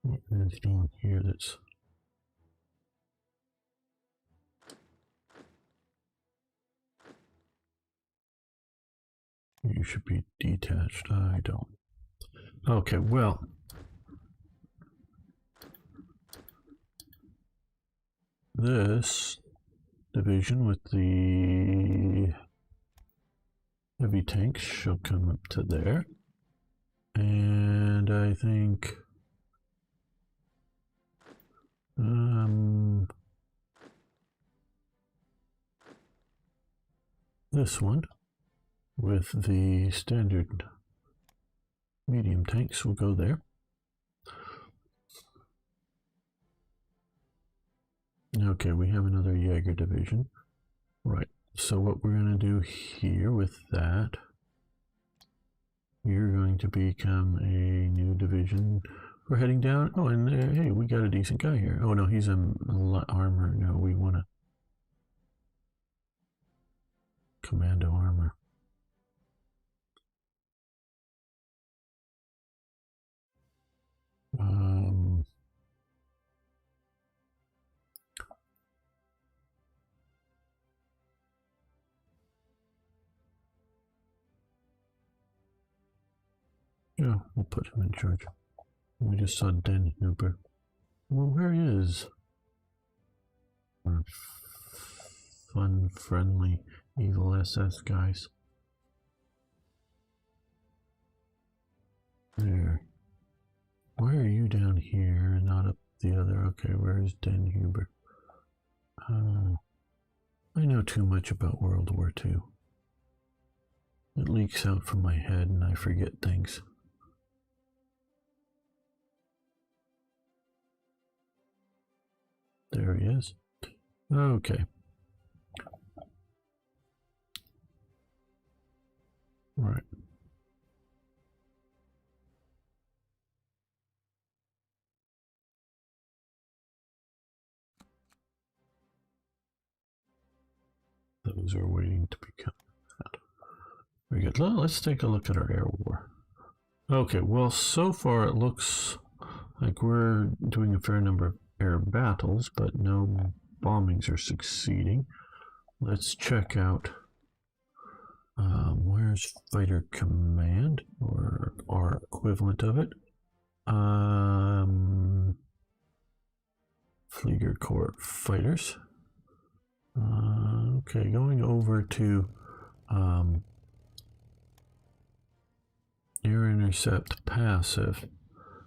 What is down here that's... You should be detached. I don't. Okay, well. This division with the heavy tanks shall come up to there. And I think this one with the standard medium tanks will go there. Okay, we have another Jaeger division. Right, so what we're going to do here with that, you're going to become a new division. We're heading down. Oh, and hey, we got a decent guy here. Oh, no, he's in armor. No, we want a commando armor. Yeah, we'll put him in charge. We just saw Den Huber. Well, where is our fun, friendly, evil SS guys? There. Why are you down here and not up the other? Okay, where is Den Huber? I know too much about World War II. It leaks out from my head and I forget things. There he is. Okay. Right. Those are waiting to become that. Very good. Let's take a look at our air war. Okay, well, so far it looks like we're doing a fair number of air battles, but no bombings are succeeding. Let's check out where's Fighter Command, or our equivalent of it. Flieger Corps Fighters. Okay, going over to Air Intercept Passive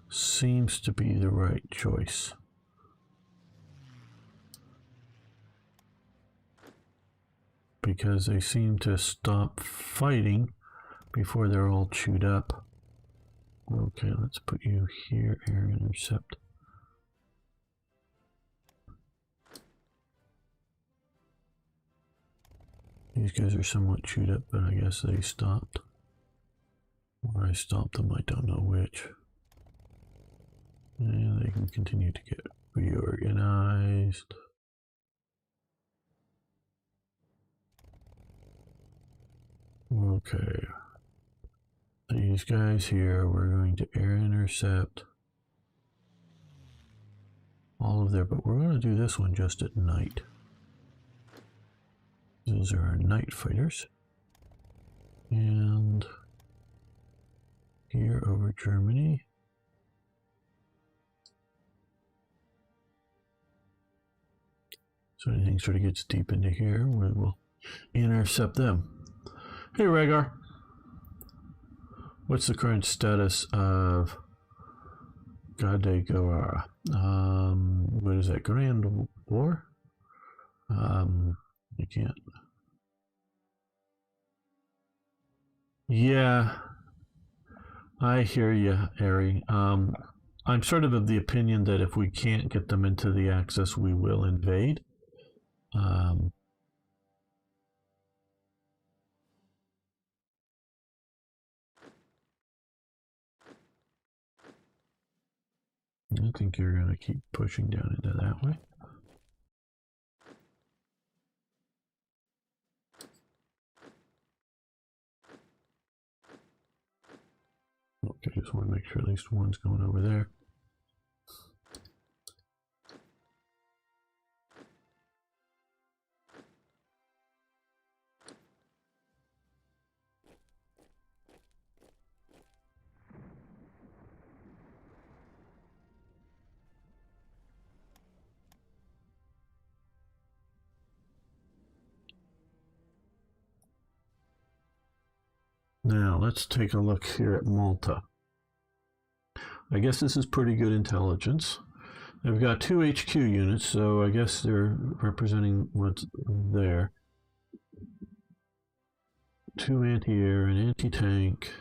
seems to be the right choice. Because they seem to stop fighting before they're all chewed up. Okay, let's put you here, Air Intercept. These guys are somewhat chewed up, but I guess they stopped. Or I stopped them, I don't know which. And they can continue to get reorganized. Okay. These guys here, we're going to air intercept all of their, but we're going to do this one just at night. Those are our night fighters. And here over Germany. So anything sort of gets deep into here, we will intercept them. Hey, Rhaegar. What's the current status of Gade Goara? What is that? Grand War? You can't. Yeah, I hear you, Ari. I'm sort of the opinion that if we can't get them into the Axis, we will invade. I think you're going to keep pushing down into that way. Okay, just want to make sure at least one's going over there. Now, let's take a look here at Malta. I guess this is pretty good intelligence. They've got 2 HQ units, so I guess they're representing what's there. 2 anti-air, an anti-tank,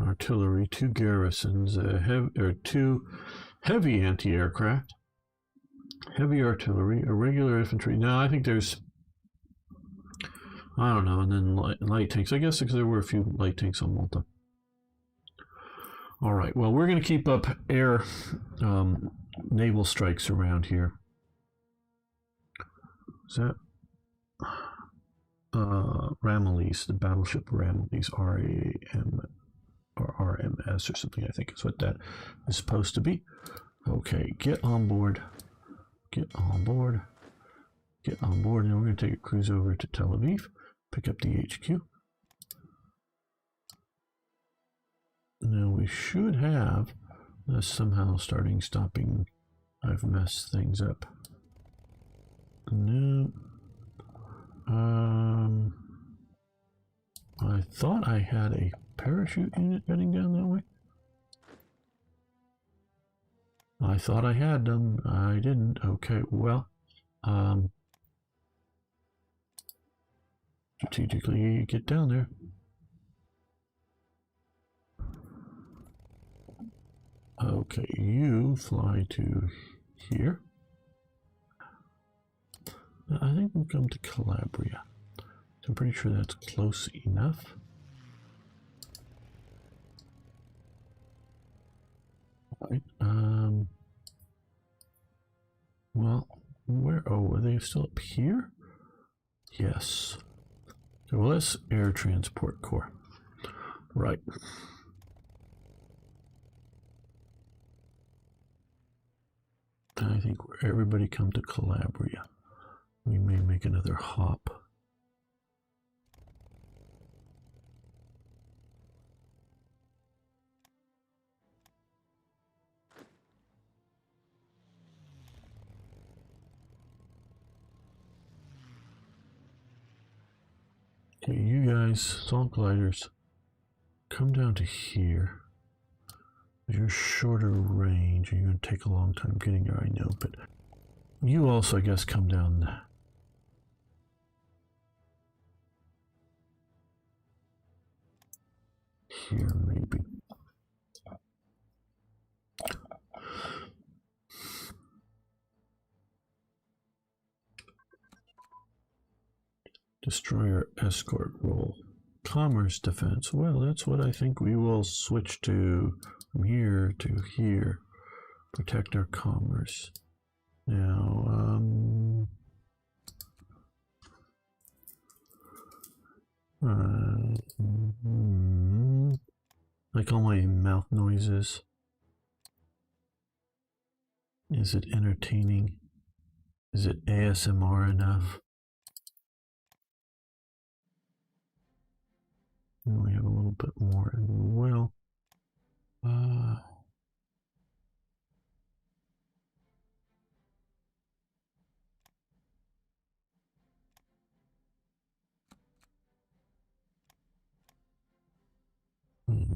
artillery, 2 garrisons, 2 heavy anti-aircraft, heavy artillery, a regular infantry. Now, I think there's, I don't know, and then light tanks. I guess because there were a few light tanks on Malta. All right, well, we're going to keep up air naval strikes around here. Is that Ramillies, the battleship Ramillies, RAM or RMS or something, I think is what that is supposed to be. Okay, get on board. Get on board. Get on board. And we're going to take a cruise over to Tel Aviv, pick up the HQ. Now we should have this somehow stopping. I've messed things up. No. I thought I had a parachute unit heading down that way. I thought I had them. I didn't. Okay, well, strategically get down there. Okay, you fly to here. I think we'll come to Calabria. I'm pretty sure that's close enough. All right. Well, where? Oh, are they still up here? Yes. So well, that's Air Transport Corps. Right. I think everybody come to Calabria. We may make another hop. Okay, you guys, salt gliders, come down to here. You're shorter range. You're going to take a long time getting there, I know, but you also, I guess, come down here, maybe. Destroyer escort role. Commerce defense. Well, that's what I think we will switch to from here to here. Protect our commerce. Now, like all my mouth noises. Is it entertaining? Is it ASMR enough? And we have a little bit more as well.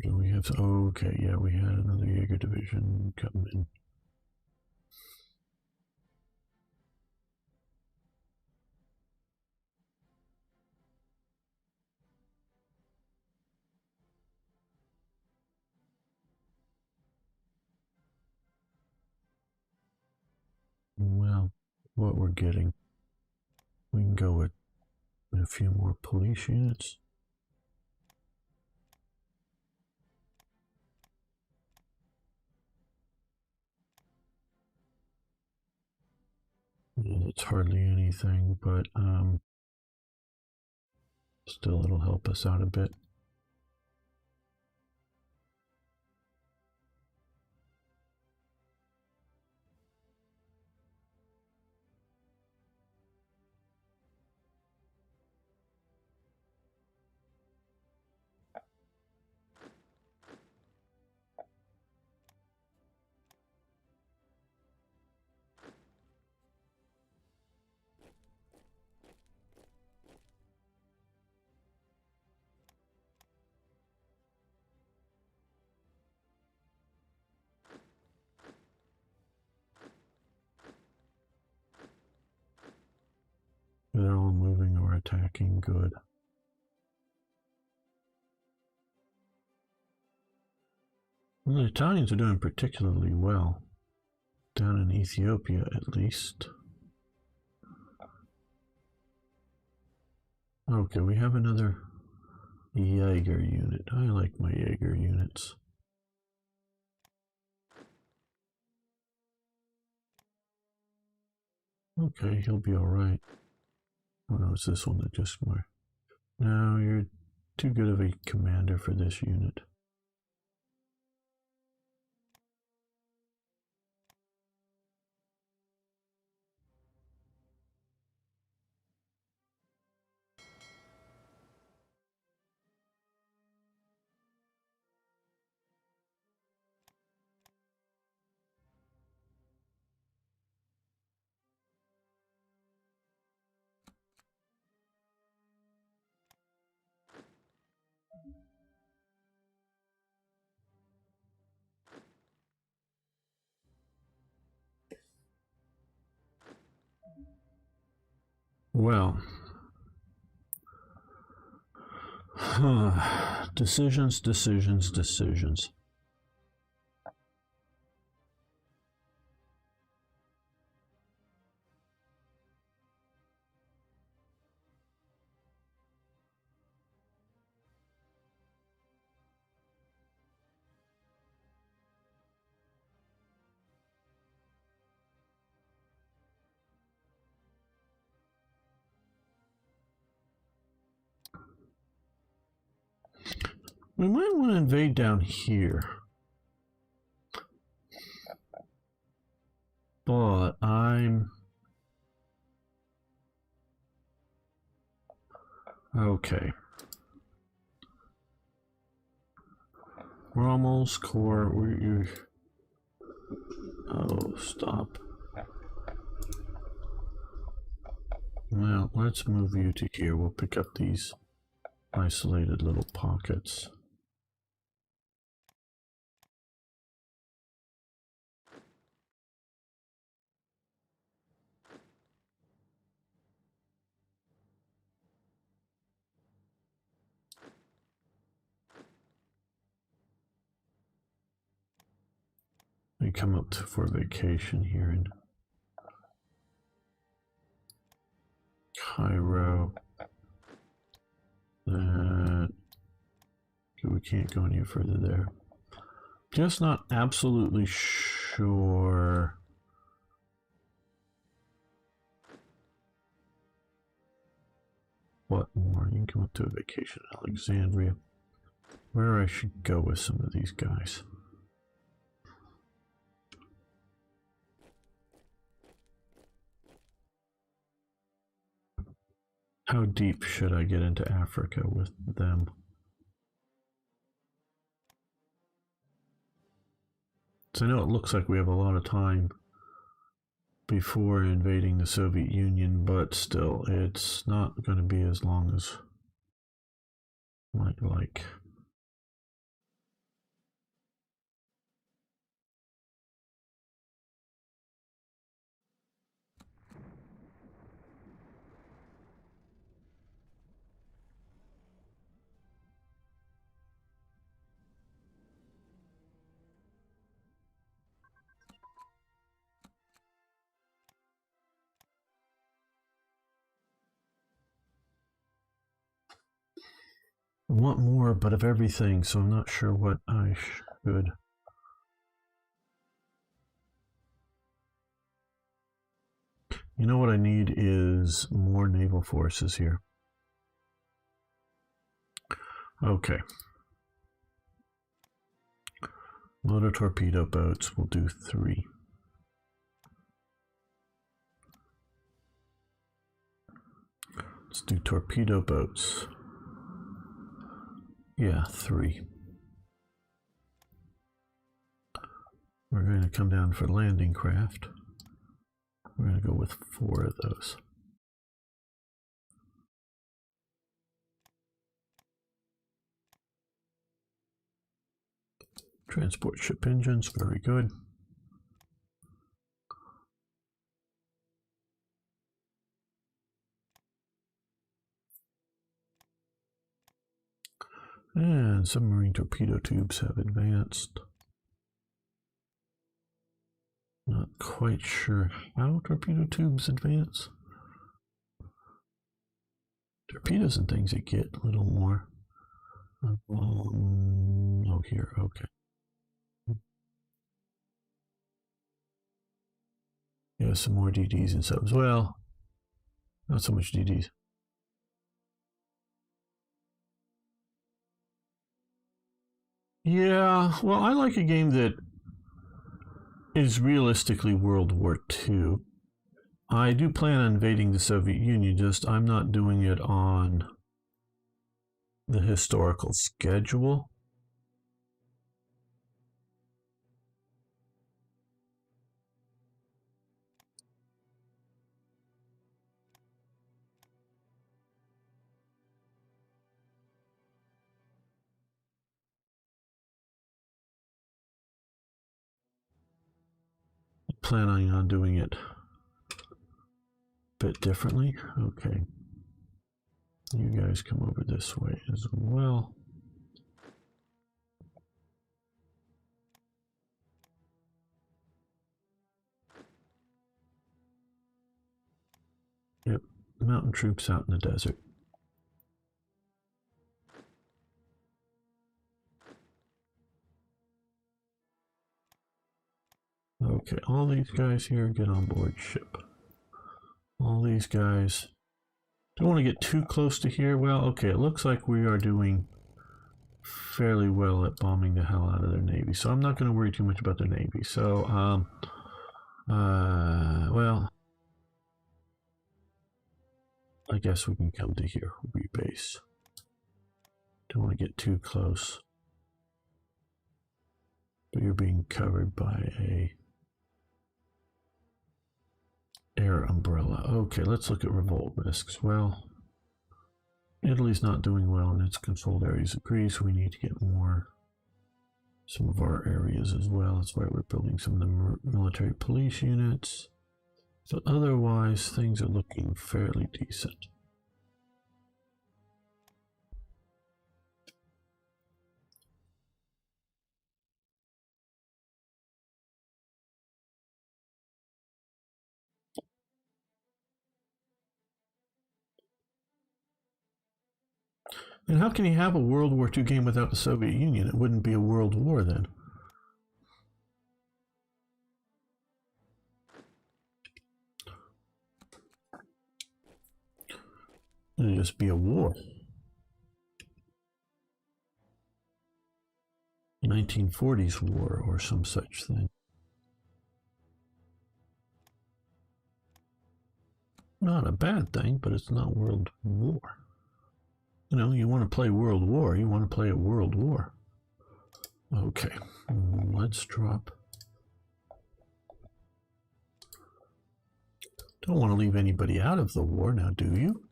Do we have? Okay, yeah, we had another Jaeger division come in. Well, what we're getting, we can go with a few more police units. It's hardly anything, but still it'll help us out a bit. They're all moving or attacking. Good. Well, the Italians are doing particularly well. Down in Ethiopia, at least. Okay, we have another Jaeger unit. I like my Jaeger units. Okay, he'll be alright. Oh no, it's this one that just were. No, you're too good of a commander for this unit. Well, decisions, decisions, decisions. We might want to invade down here. But I'm... Okay. Rommel's core, oh, stop. Well, let's move you to here. We'll pick up these isolated little pockets. We come up for vacation here in Cairo. That we can't go any further there. Just not absolutely sure. What more? You can come up to a vacation in Alexandria. Where I should go with some of these guys. How deep should I get into Africa with them? So I know it looks like we have a lot of time before invading the Soviet Union, but still, it's not going to be as long as I might like. want more, but of everything, so I'm not sure what I should. You know what I need is more naval forces here. Okay. Motor torpedo boats, we'll do 3. Let's do torpedo boats. Yeah, 3. We're going to come down for landing craft. We're going to go with 4 of those. Transport ship engines, very good. And submarine torpedo tubes have advanced. Not quite sure how torpedo tubes advance. Torpedoes and things that get a little more. Oh, here, okay. Yeah, some more DDs and subs. Well, not so much DDs. Yeah, well, I like a game that is realistically World War II. I do plan on invading the Soviet Union, just I'm not doing it on the historical schedule. Planning on doing it a bit differently. Okay. You guys come over this way as well. Yep, mountain troops out in the desert. Okay, all these guys here get on board ship. All these guys. Don't want to get too close to here. Well, okay, it looks like we are doing fairly well at bombing the hell out of their navy, so I'm not going to worry too much about their navy. So, well, I guess we can come to here, rebase. Don't want to get too close. But you're being covered by a air umbrella. Okay, let's look at revolt risks. Well, Italy's not doing well in its controlled areas of Greece. We need to get more, some of our areas as well. That's why we're building some of the military police units. But otherwise, things are looking fairly decent. And how can you have a World War II game without the Soviet Union? It wouldn't be a world war then. It'd just be a war. 1940s war or some such thing. Not a bad thing, but it's not World War. You know, you want to play World War, you want to play a World War. Okay, let's drop. Don't want to leave anybody out of the war now, do you?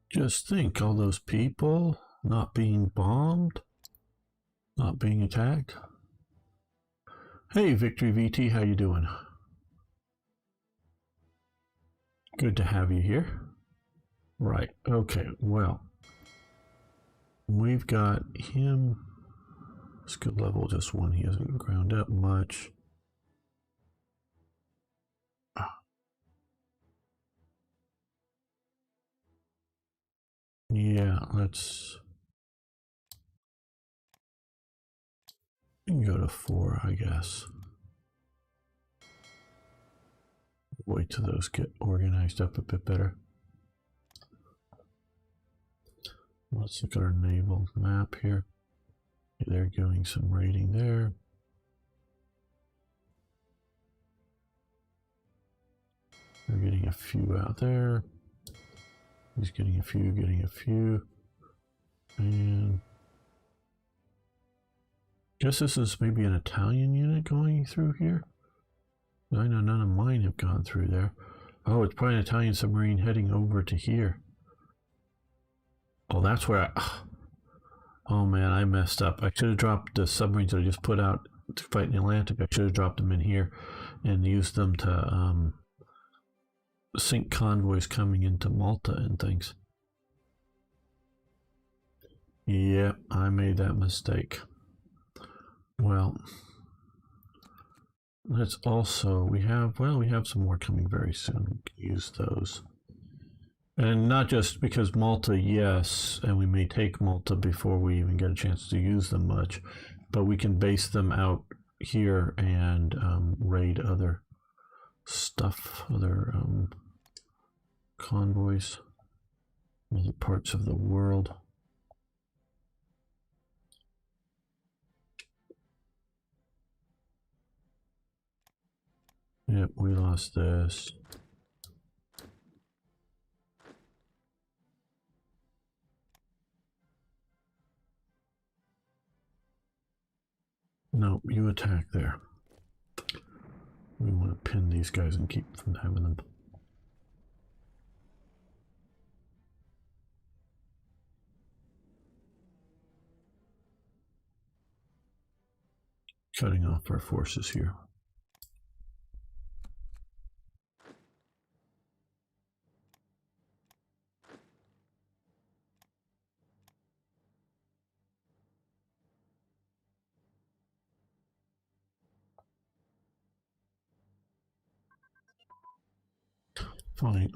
Just think, all those people not being bombed, not being attacked. Hey, Victory VT, how you doing? Good to have you here. Right, okay, well, we've got him, skill level just 1, he hasn't ground up much. Yeah, let's go to 4, I guess. Wait till those get organized up a bit better. Let's look at our naval map here. They're doing some raiding there. They're getting a few out there. He's getting a few. And guess this is maybe an Italian unit going through here. I know none of mine have gone through there. Oh, it's probably an Italian submarine heading over to here. Oh, that's where oh man, I messed up. I should have dropped the submarines that I just put out to fight in the Atlantic. I should have dropped them in here and used them to sink convoys coming into Malta and things. Yep, I made that mistake. Well, let's also, we have some more coming very soon. We can use those. And not just because Malta, yes, and we may take Malta before we even get a chance to use them much, but we can base them out here and raid other stuff, other convoys, other parts of the world. Yep, we lost this. No, you attack there. We want to pin these guys and keep from having them. Cutting off our forces here.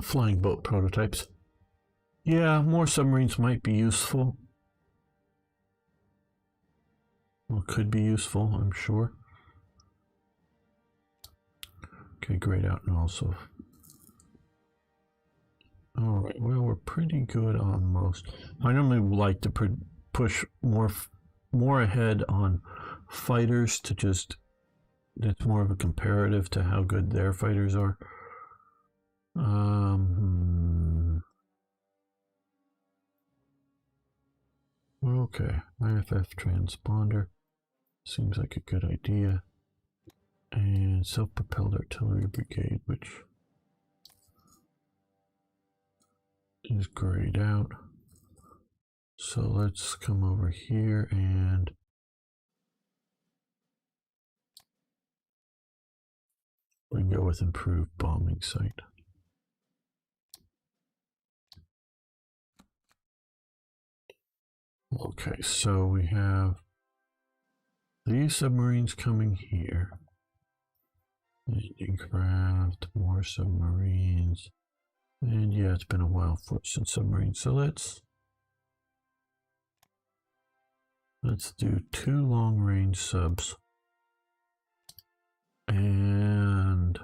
Flying boat prototypes. Yeah, more submarines might be useful. Well, could be useful, I'm sure. Okay, grayed out and also. All right, well, we're pretty good on most. I normally like to push more ahead on fighters to just, it's more of a comparative to how good their fighters are. Okay, IFF transponder seems like a good idea. And self-propelled artillery brigade, which is grayed out. So let's come over here and we can go with improved bombing sight. Okay, so we have these submarines coming here. Landing craft, more submarines. And yeah, it's been a while since submarines. So let's do 2 long-range subs. And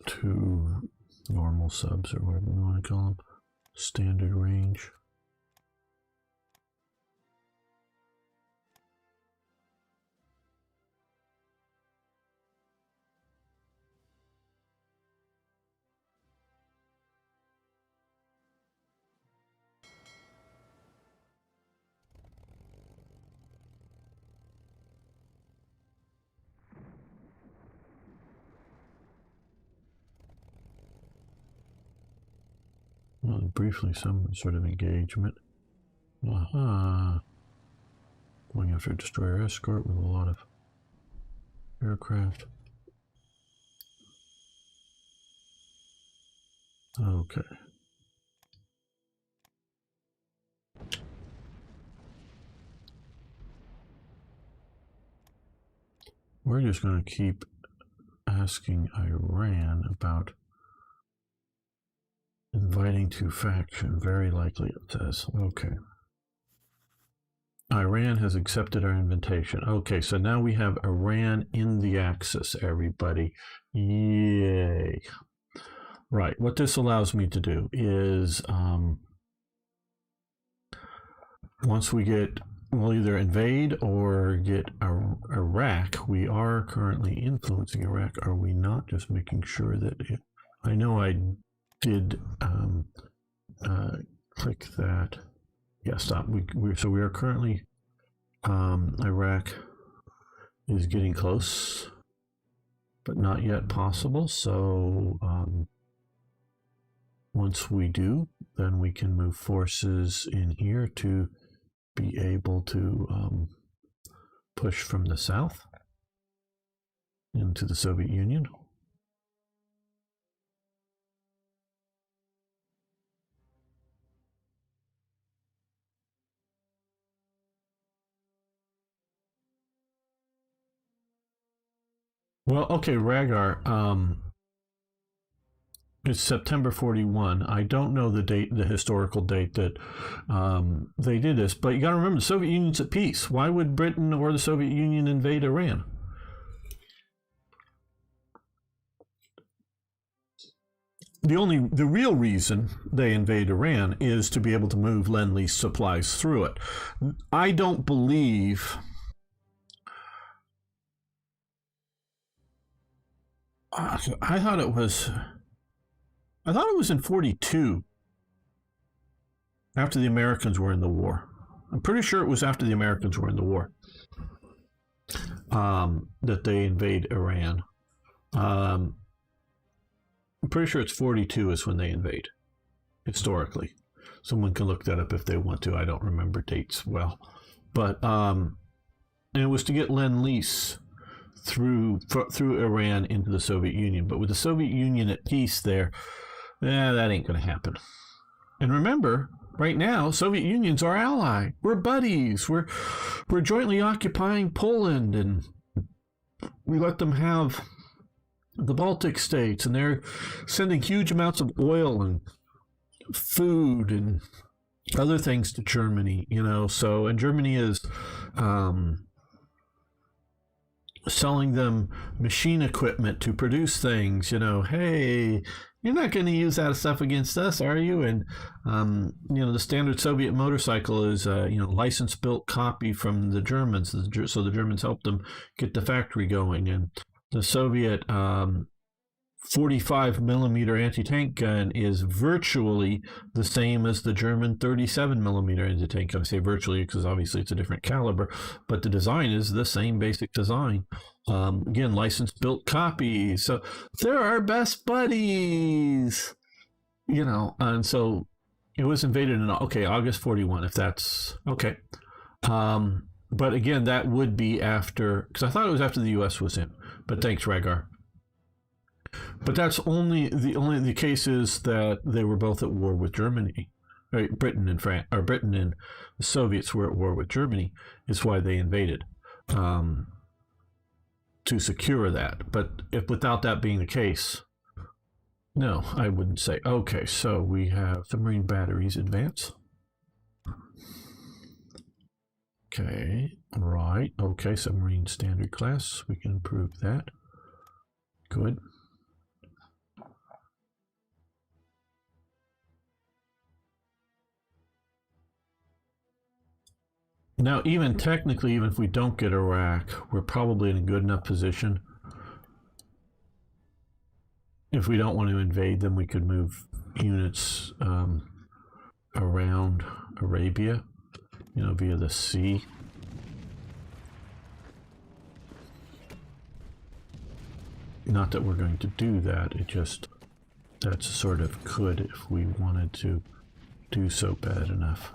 2 normal subs, or whatever we want to call them. Standard range. Well, briefly, some sort of engagement. Aha! Going after a destroyer escort with a lot of aircraft. Okay. We're just going to keep asking Iran about Fighting to faction, very likely, it says. Okay. Iran has accepted our invitation. Okay, so now we have Iran in the Axis, everybody. Yay. Right, what this allows me to do is once we get, we'll either invade or get Iraq. We are currently influencing Iraq, are we not? Just making sure that I know I did click that. Yeah, stop. So we are currently, Iraq is getting close, but not yet possible. So once we do, then we can move forces in here to be able to push from the south into the Soviet Union. Well, okay, Rhaegar, it's September 41. I don't know the date, the historical date that they did this, but you got to remember the Soviet Union's at peace. Why would Britain or the Soviet Union invade Iran? The real reason they invade Iran is to be able to move Lend-Lease supplies through it. I don't believe. I thought it was in 42, after the Americans were in the war. I'm pretty sure it was after the Americans were in the war that they invade Iran. I'm pretty sure it's 42 is when they invade, historically. Someone can look that up if they want to. I don't remember dates well. But and it was to get Lend-Lease through Iran into the Soviet Union. But with the Soviet Union at peace there, that ain't going to happen. And remember, right now, Soviet Union's our ally. We're buddies. We're jointly occupying Poland, and we let them have the Baltic states, and they're sending huge amounts of oil and food and other things to Germany, So, and Germany is selling them machine equipment to produce things, hey, you're not going to use that stuff against us, are you? And, the standard Soviet motorcycle is, license-built copy from the Germans. So the Germans helped them get the factory going. And the Soviet 45 millimeter anti-tank gun is virtually the same as the German 37 millimeter anti-tank gun. I say virtually because obviously it's a different caliber, but the design is the same basic design. Again, license-built copies. So they're our best buddies, and so it was invaded in, August 41, if that's okay. But again, that would be after, because I thought it was after the U.S. was in, but thanks, Rhaegar. But that's only the case is that they were both at war with Germany. Right? Britain and the Soviets were at war with Germany, is why they invaded, to secure that. But if without that being the case, no, I wouldn't say. Okay, so we have submarine batteries advance. Okay, right. Okay, submarine standard class. We can improve that. Good. Now, even technically, even if we don't get Iraq, we're probably in a good enough position. If we don't want to invade them, we could move units around Arabia, via the sea. Not that we're going to do that, that's sort of could if we wanted to do so bad enough.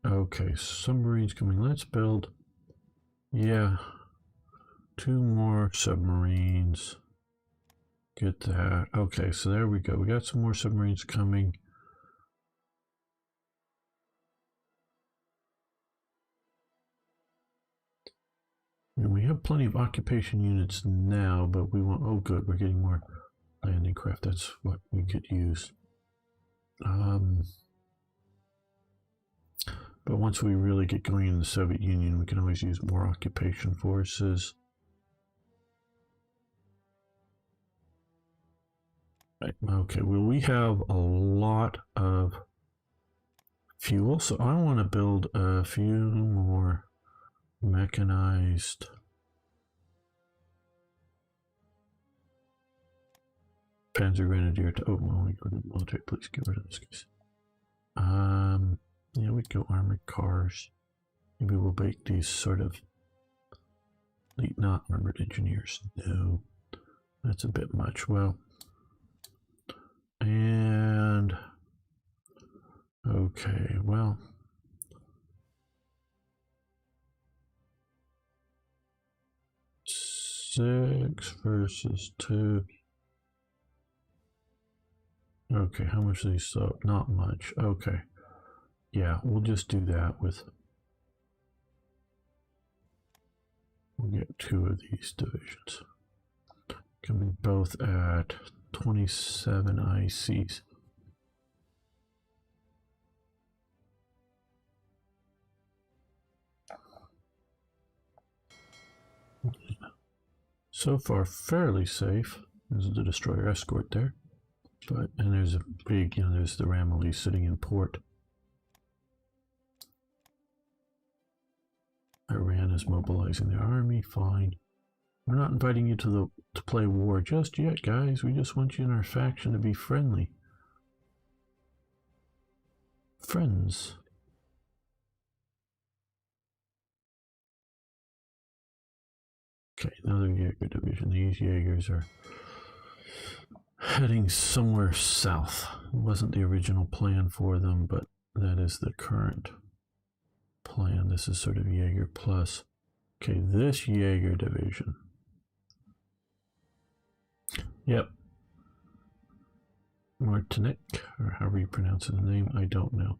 Okay, submarines coming. Let's build, 2 more submarines. Get that. Okay, so there we go. We got some more submarines coming. We have plenty of occupation units now, but we want, oh good, we're getting more landing craft. That's what we could use. But once we really get going in the Soviet Union, we can always use more occupation forces. Right, okay, well, we have a lot of fuel, so I want to build a few more mechanized Panzer Grenadier to, oh, well, we go to the military police, get rid of this case. Yeah, we'd go armored cars. Maybe we'll make these sort of not armored engineers. No, that's a bit much. Well, and okay, well, six versus 2. Okay, how much do these sell? Not much. Okay. Yeah, we'll just do that with, we'll get 2 of these divisions. Coming both at 27 ICs. So far, fairly safe. There's the destroyer escort there. But, and there's a big, you know, there's the Ramillies sitting in port. Iran is mobilizing their army, fine. We're not inviting you to play war just yet, guys. We just want you in our faction to be friendly. Friends. Okay, another Jaeger division. These Jaegers are heading somewhere south. It wasn't the original plan for them, but that is the current plan. This is sort of Jaeger plus. Okay, this Jaeger division. Yep. Martinik, or however you pronounce his name, I don't know.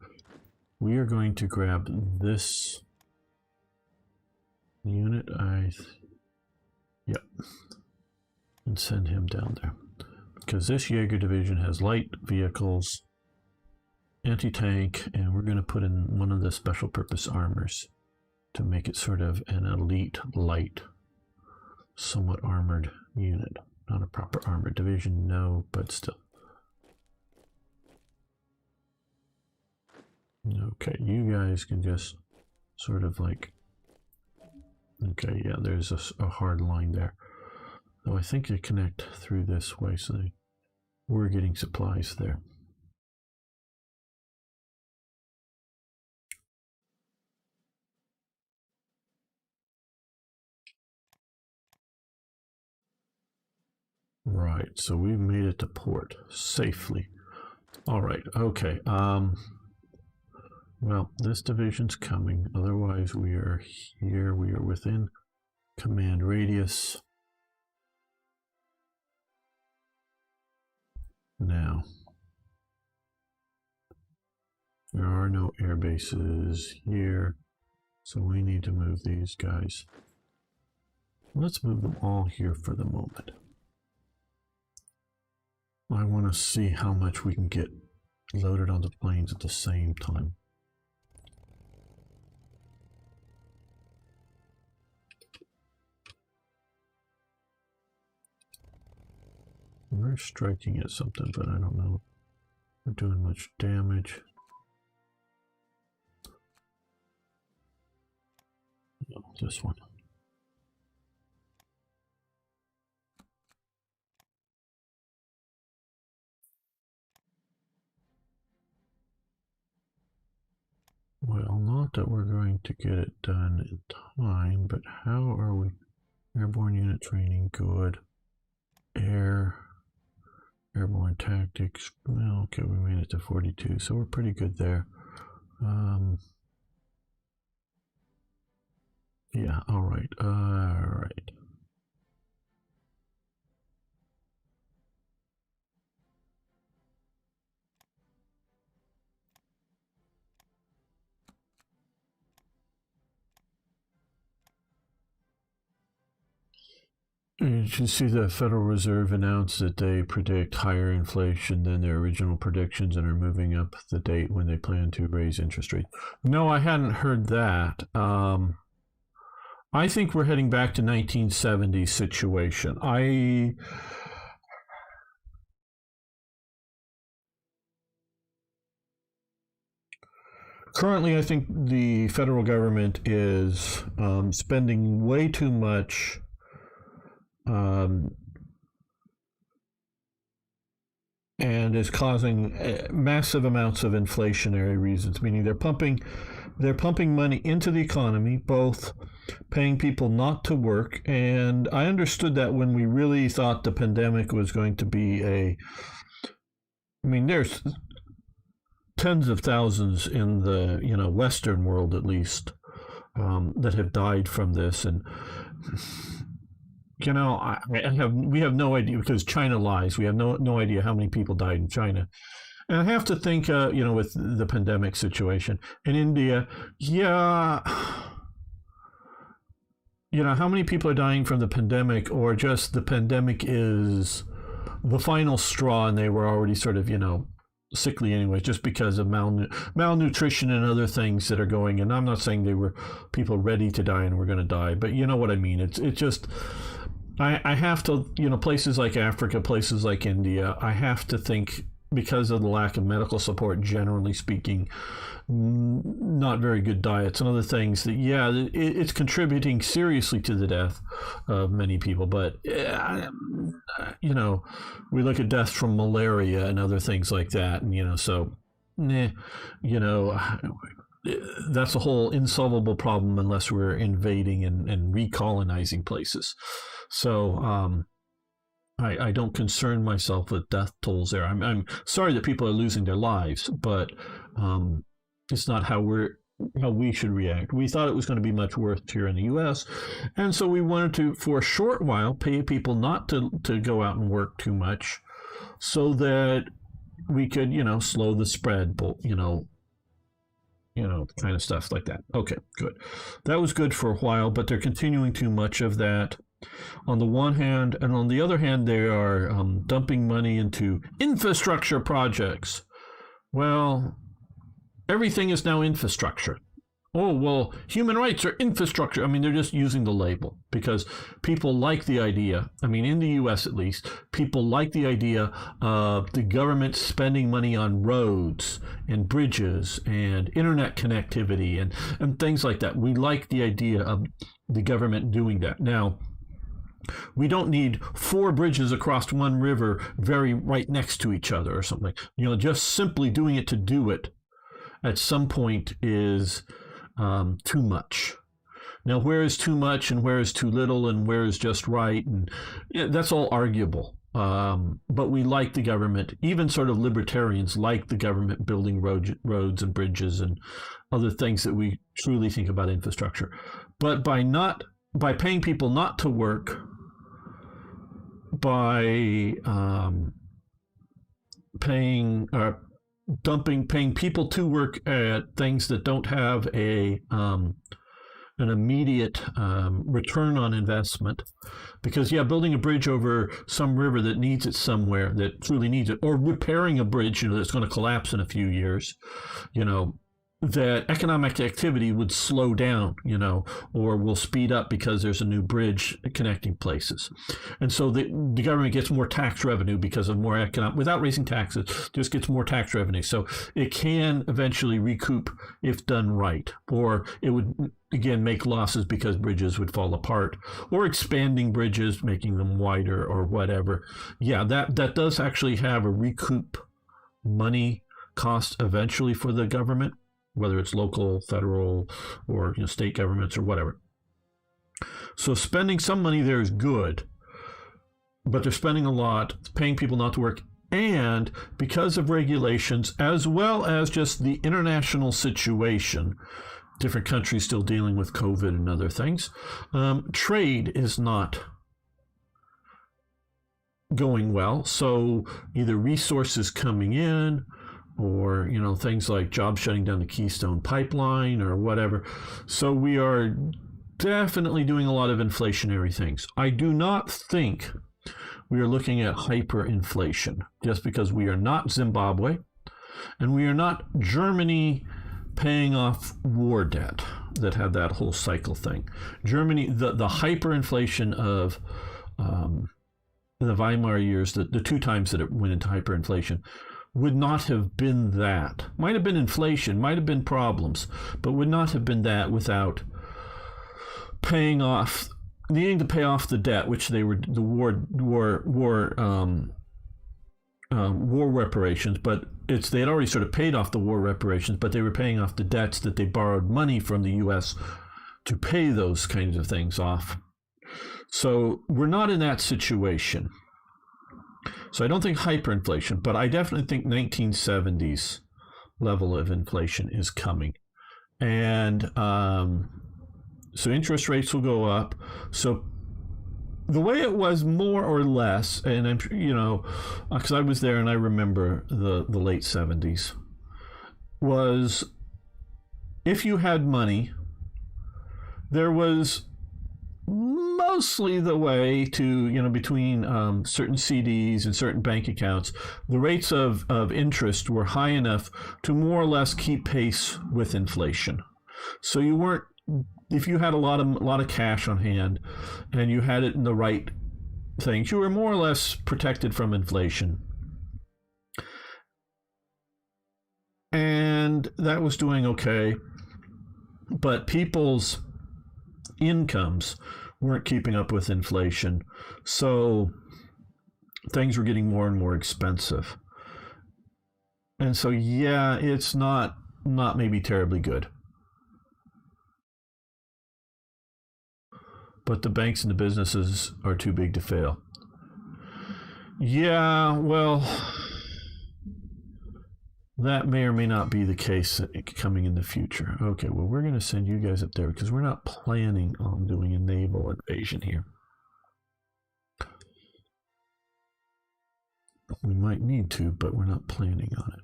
We are going to grab this unit, yep, and send him down there. Because this Jaeger division has light vehicles, anti-tank, and we're going to put in one of the special purpose armors to make it sort of an elite light, somewhat armored unit. Not a proper armored division, no, but still. Okay, you guys can just sort of like, okay, yeah, there's a hard line there. Though I think they connect through this way, so we're getting supplies there. Right, so we've made it to port safely. All right, okay. Well, this division's coming. Otherwise, we are here. We are within command radius. Now, there are no air bases here, so we need to move these guys. Let's move them all here for the moment. I want to see how much we can get loaded onto planes at the same time. We're striking at something, but I don't know if we're doing much damage. No, this one. Well, not that we're going to get it done in time, but how are we? Airborne unit training, good. Airborne tactics, well, okay, we made it to 42, so we're pretty good there. Yeah, all right. Did you see the Federal Reserve announced that they predict higher inflation than their original predictions and are moving up the date when they plan to raise interest rates? No, I hadn't heard that. I think we're heading back to 1970 situation. Currently, I think the federal government is spending way too much um, and is causing massive amounts of inflationary reasons, meaning they're pumping money into the economy, both paying people not to work. And I understood that when we really thought the pandemic was going to be there's tens of thousands in the Western world at least that have died from this, and we have no idea because China lies. We have no idea how many people died in China. And I have to think, with the pandemic situation in India, yeah, how many people are dying from the pandemic, or just the pandemic is the final straw and they were already sort of, sickly anyway, just because of malnutrition and other things that are going. And I'm not saying they were people ready to die and were going to die, but you know what I mean. It's just, I have to, places like Africa, places like India, I have to think because of the lack of medical support, generally speaking, not very good diets and other things that, yeah, it's contributing seriously to the death of many people. But, we look at deaths from malaria and other things like that. And, so, that's a whole insolvable problem unless we're invading and recolonizing places. So, I don't concern myself with death tolls there. I'm sorry that people are losing their lives, but it's not how we should react. We thought it was going to be much worse here in the U.S., and so we wanted to, for a short while, pay people not to go out and work too much, so that we could, slow the spread, kind of stuff like that. Okay, good. That was good for a while, but they're continuing too much of that on the one hand, and on the other hand, they are dumping money into infrastructure projects. Well, everything is now infrastructure. Oh, well, human rights are infrastructure. They're just using the label because people like the idea. In the U.S. at least, people like the idea of the government spending money on roads and bridges and internet connectivity and things like that. We like the idea of the government doing that. Now, we don't need 4 bridges across one river very right next to each other or something. Just simply doing it to do it at some point is too much. Now, where is too much and where is too little and where is just right? And that's all arguable. But we like the government, even sort of libertarians like the government building roads and bridges and other things that we truly think about infrastructure. But by paying people not to work, by paying people to work at things that don't have an immediate return on investment, because building a bridge over some river that needs it somewhere, that truly needs it, or repairing a bridge that's going to collapse in a few years, that economic activity would slow down, or will speed up because there's a new bridge connecting places. And so the government gets more tax revenue because of more without raising taxes, just gets more tax revenue. So it can eventually recoup if done right, or it would, again, make losses because bridges would fall apart, or expanding bridges, making them wider or whatever. Yeah, that does actually have a recoup money cost eventually for the government, whether it's local, federal, or state governments or whatever. So spending some money there is good, but they're spending a lot, paying people not to work, and because of regulations, as well as just the international situation, different countries still dealing with COVID and other things, trade is not going well. So either resources coming in, or things like jobs shutting down the Keystone Pipeline or whatever. So we are definitely doing a lot of inflationary things. I do not think we are looking at hyperinflation just because we are not Zimbabwe and we are not Germany paying off war debt that had that whole cycle thing. Germany, the hyperinflation of the Weimar years, the two times that it went into hyperinflation, would not have been that. Might have been inflation, might have been problems, but would not have been that without needing to pay off the debt, which they were the war reparations. But they had already sort of paid off the war reparations, but they were paying off the debts that they borrowed money from the U.S. to pay those kinds of things off. So we're not in that situation. So I don't think hyperinflation, but I definitely think 1970s level of inflation is coming. And so interest rates will go up. So the way it was more or less, and I'm, because I was there and I remember the late 70s, was if you had money, there was mostly the way to, between certain CDs and certain bank accounts, the rates of interest were high enough to more or less keep pace with inflation. So you weren't, if you had a lot of cash on hand and you had it in the right things, you were more or less protected from inflation. And that was doing okay. But people's incomes weren't keeping up with inflation, so things were getting more and more expensive. And so it's not maybe terribly good, but the banks and the businesses are too big to fail. Well, that may or may not be the case coming in the future. Okay, well, we're going to send you guys up there because we're not planning on doing a naval invasion here. We might need to, but we're not planning on it.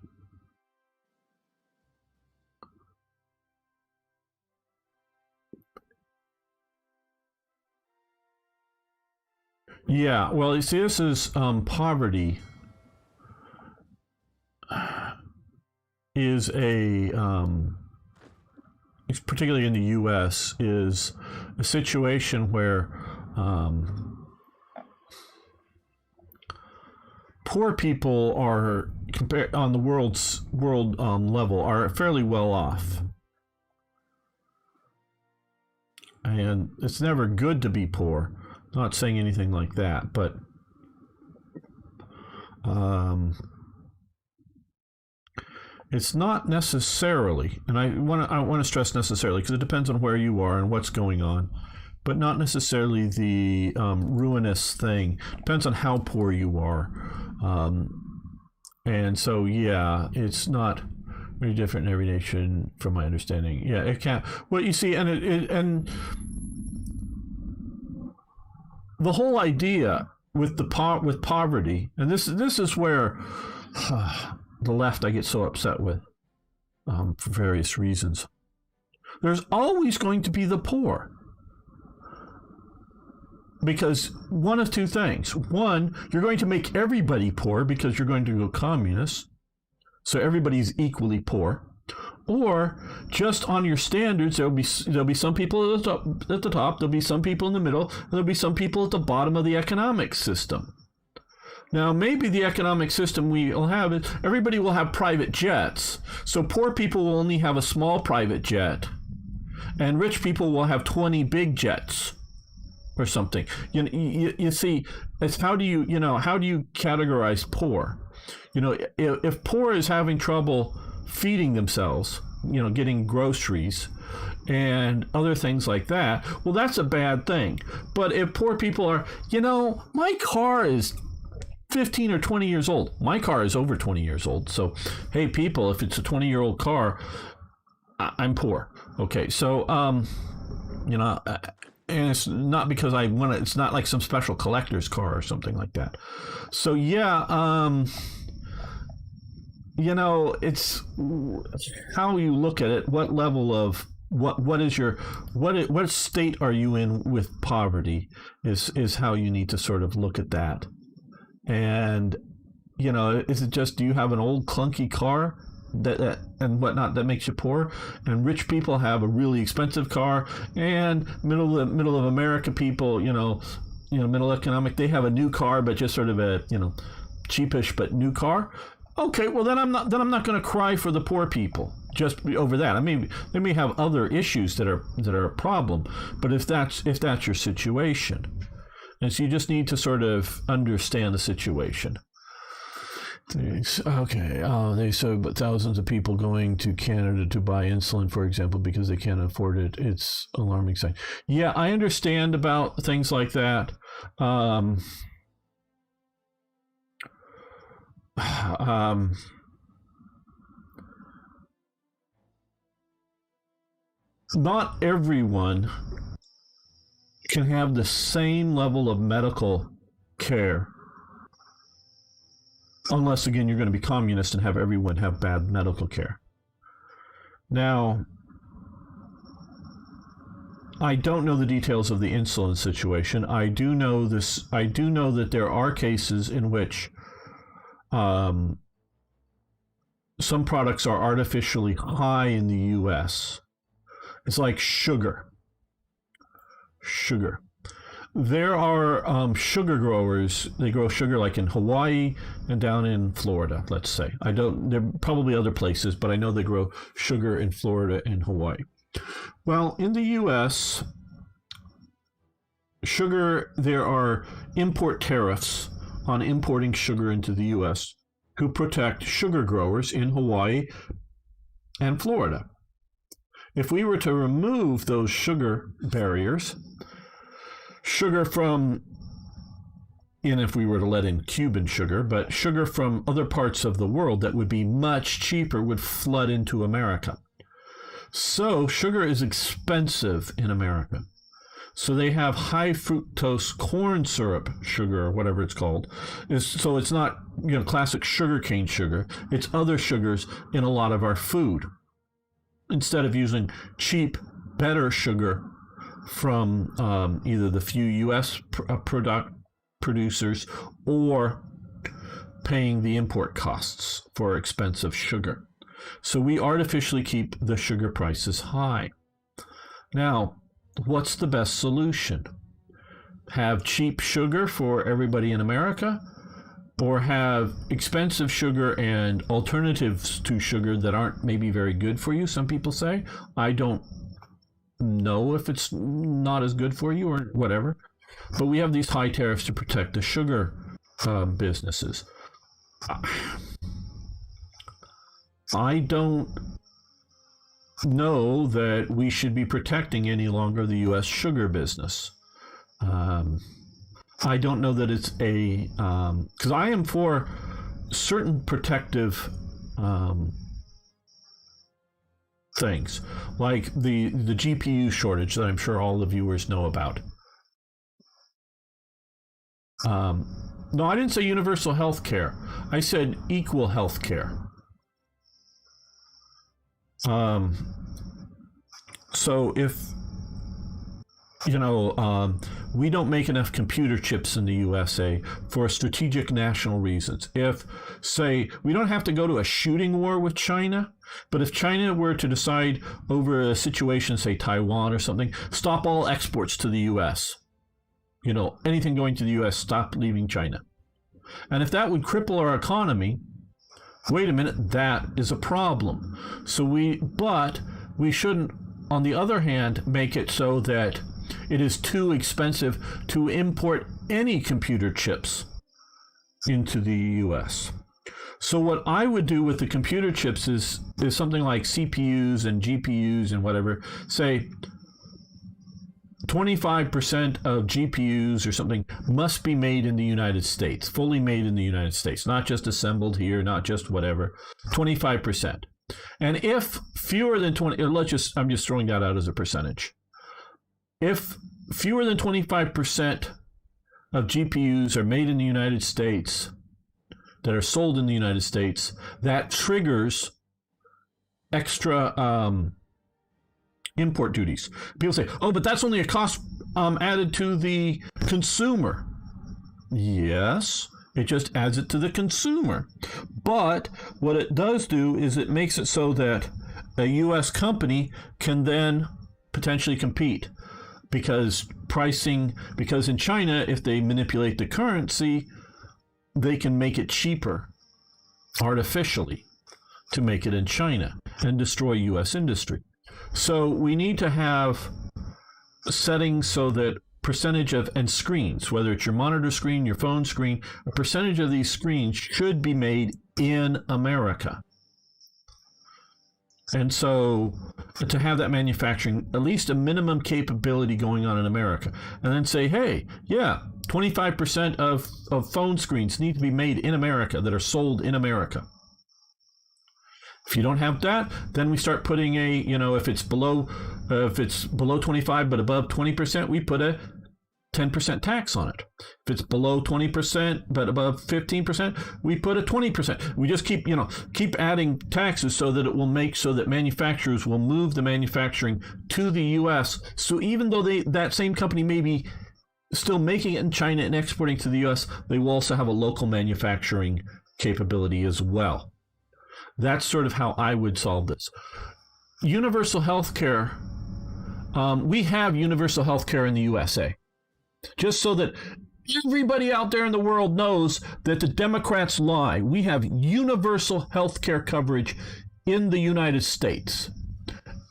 Yeah, well, you see, this is poverty is particularly in the U.S., is a situation where poor people are, compared on the world level, are fairly well off. And it's never good to be poor. Not saying anything like that, but it's not necessarily, and I want to stress necessarily, because it depends on where you are and what's going on, but not necessarily the ruinous thing. Depends on how poor you are, and so it's not very different in every nation, from my understanding. Yeah, it can't. Well, you see, and the whole idea with poverty, and this is where the left I get so upset with, for various reasons. There's always going to be the poor, because one of two things. One, you're going to make everybody poor because you're going to go communist, so everybody's equally poor. Or just on your standards, there'll be some people at the top, there'll be some people in the middle, and there'll be some people at the bottom of the economic system. Now, maybe the economic system we'll have is everybody will have private jets, so poor people will only have a small private jet, and rich people will have 20 big jets or something. You see, it's how do you categorize poor? If poor is having trouble feeding themselves, getting groceries and other things like that, well, that's a bad thing. But if poor people are, my car is 15 or 20 years old. My car is over 20 years old. So, hey, people, if it's a 20-year-old car, I'm poor. Okay, so, and it's not because I want to, it's not like some special collector's car or something like that. So, it's how you look at it, what level of what is your what state are you in with poverty is how you need to sort of look at that. And is it just, do you have an old clunky car that and whatnot that makes you poor, and rich people have a really expensive car, and middle of America people, middle economic, they have a new car but just sort of a cheapish but new car? Okay, well then I'm not going to cry for the poor people just over that. I mean, they may have other issues that are a problem, but if that's your situation, and so you just need to sort of understand the situation. Okay. They said, but thousands of people going to Canada to buy insulin, for example, because they can't afford it. It's alarming sign. Yeah, I understand about things like that. Not everyone can have the same level of medical care, unless, again, you're going to be communist and have everyone have bad medical care. Now, I don't know the details of the insulin situation. I do know that there are cases in which some products are artificially high in the U.S. It's like sugar. There are sugar growers. They grow sugar like in Hawaii and down in Florida, let's say. There are probably other places, but I know they grow sugar in Florida and Hawaii. Well, in the U.S., sugar, there are import tariffs on importing sugar into the U.S. who protect sugar growers in Hawaii and Florida. If we were to remove those sugar barriers, sugar from, and if we were to let in Cuban sugar, but sugar from other parts of the world that would be much cheaper would flood into America. So sugar is expensive in America. So they have high fructose corn syrup sugar, or whatever it's called. So it's not classic sugarcane sugar. It's other sugars in a lot of our food, instead of using cheap, better sugar from either the few U.S. producers or paying the import costs for expensive sugar. So we artificially keep the sugar prices high. Now, what's the best solution? Have cheap sugar for everybody in America, or have expensive sugar and alternatives to sugar that aren't maybe very good for you, some people say? I don't know if it's not as good for you or whatever, but we have these high tariffs to protect the sugar businesses. I don't know that we should be protecting any longer the U.S. sugar business. I don't know that it's because I am for certain protective things, like the GPU shortage that I'm sure all the viewers know about. No, I didn't say universal health care. I said equal health care. So if we don't make enough computer chips in the USA for strategic national reasons. If, say, we don't have to go to a shooting war with China, but if China were to decide over a situation, say Taiwan or something, stop all exports to the US, anything going to the US, stop leaving China. And if that would cripple our economy, wait a minute, that is a problem. But we shouldn't, on the other hand, make it so that it is too expensive to import any computer chips into the U.S. So what I would do with the computer chips is something like CPUs and GPUs and whatever. Say 25% of GPUs or something must be made in the United States, fully made in the United States, not just assembled here, not just whatever, 25%. And if fewer than 20, I'm just throwing that out as a percentage. If fewer than 25% of GPUs are made in the United States, that are sold in the United States, that triggers extra import duties. People say, oh, but that's only a cost added to the consumer. Yes, it just adds it to the consumer. But what it does do is it makes it so that a U.S. company can then potentially compete. Because in China, if they manipulate the currency, they can make it cheaper artificially to make it in China and destroy U.S. industry. So we need to have settings so that percentage of, and screens, whether it's your monitor screen, your phone screen, a percentage of these screens should be made in America. And so to have that manufacturing, at least a minimum capability going on in America, and then say, hey, yeah, 25% of phone screens need to be made in America that are sold in America. If you don't have that, then we start putting if it's below 25 but above 20%, we put a 10% tax on it. If it's below 20% but above 15%, we put a 20%. We just keep adding taxes so that it will make so that manufacturers will move the manufacturing to the U.S. So even though that same company may be still making it in China and exporting to the U.S., they will also have a local manufacturing capability as well. That's sort of how I would solve this. Universal health care. We have universal health care in the USA. Just so that everybody out there in the world knows that the Democrats lie. We have universal health care coverage in the United States.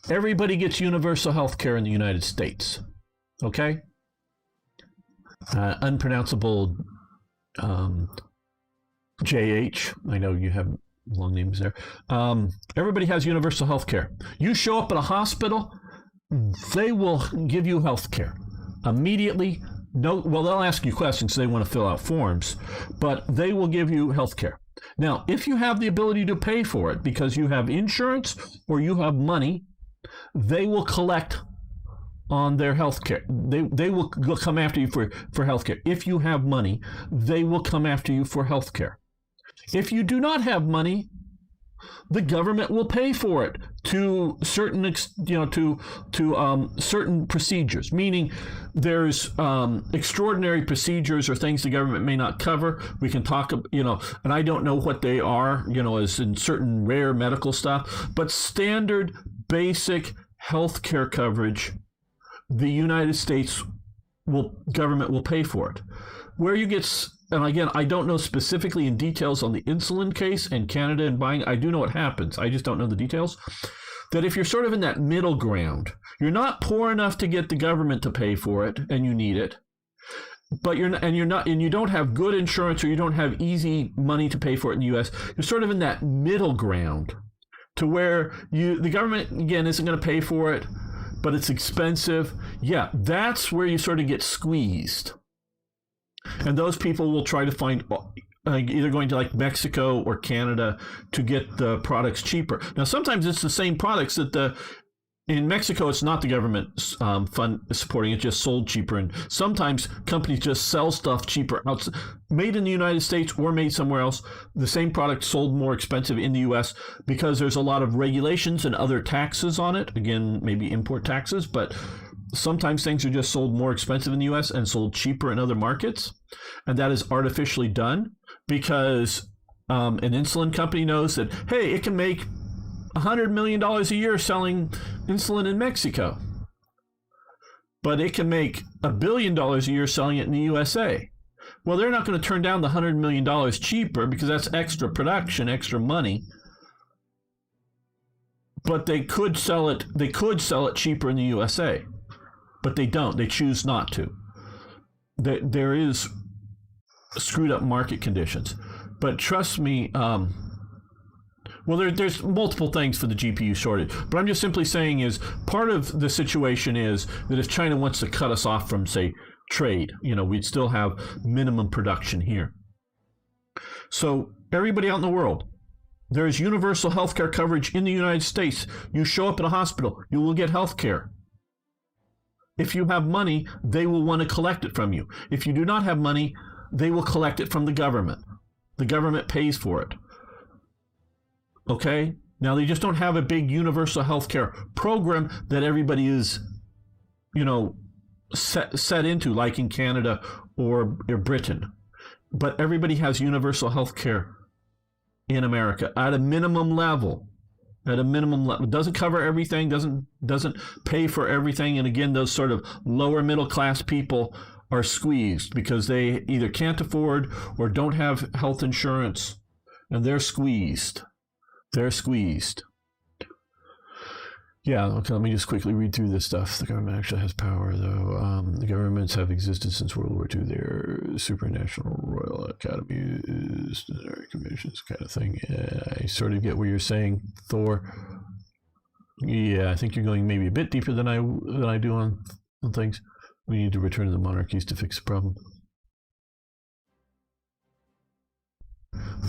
Everybody gets universal health care in the United States. Okay? Unpronounceable JH. I know you have long names there. Everybody has universal health care. You show up at a hospital, they will give you health care immediately. They'll ask you questions, so they want to fill out forms, but they will give you health care. Now, if you have the ability to pay for it because you have insurance or you have money, they will collect on their health care. They will come after you for health care. If you have money, they will come after you for health care. If you do not have money, the government will pay for it to certain, certain procedures. Meaning, there's extraordinary procedures or things the government may not cover. We can talk, and I don't know what they are, as in certain rare medical stuff. But standard, basic health care coverage, the United States government will pay for it. Where you get, and again, I don't know specifically in details on the insulin case and Canada and buying. I do know what happens. I just don't know the details. That if you're sort of in that middle ground, you're not poor enough to get the government to pay for it, and you need it, but you don't have good insurance, or you don't have easy money to pay for it in the U.S. You're sort of in that middle ground, to where the government again isn't going to pay for it, but it's expensive. Yeah, that's where you sort of get squeezed. And those people will try to find either going to like Mexico or Canada to get the products cheaper. Now, sometimes it's the same products that in Mexico, it's not the government fund supporting it, just sold cheaper. And sometimes companies just sell stuff cheaper, made in the United States or made somewhere else. The same product sold more expensive in the U.S. because there's a lot of regulations and other taxes on it. Again, maybe import taxes, but sometimes things are just sold more expensive in the U.S. and sold cheaper in other markets. And that is artificially done because an insulin company knows that, hey, it can make $100 million a year selling insulin in Mexico, but it can make $1 billion a year selling it in the USA. Well, they're not going to turn down the $100 million cheaper because that's extra production, extra money. But they could sell it. They could sell it cheaper in the USA, but they don't. They choose not to. There is screwed up market conditions. But trust me. Well, there's multiple things for the GPU shortage, but I'm just simply saying is part of the situation is that if China wants to cut us off from, say, trade, we'd still have minimum production here. So everybody out in the world, there's universal healthcare coverage in the United States. You show up at a hospital, you will get healthcare. If you have money, they will want to collect it from you. If you do not have money, they will collect it from the government. The government pays for it. Okay? Now, they just don't have a big universal healthcare program that everybody is, set into, like in Canada or Britain. But everybody has universal healthcare in America at a minimum level. At a minimum level, it doesn't cover everything, doesn't pay for everything, and again, those sort of lower middle class people are squeezed because they either can't afford or don't have health insurance, and they're squeezed. They're squeezed. Yeah, okay, let me just quickly read through this stuff. The government actually has power, though. The governments have existed since World War II. They're supranational royal academies, commissions kind of thing. I sort of get what you're saying, Thor. Yeah, I think you're going maybe a bit deeper than I do on things. We need to return to the monarchies to fix the problem.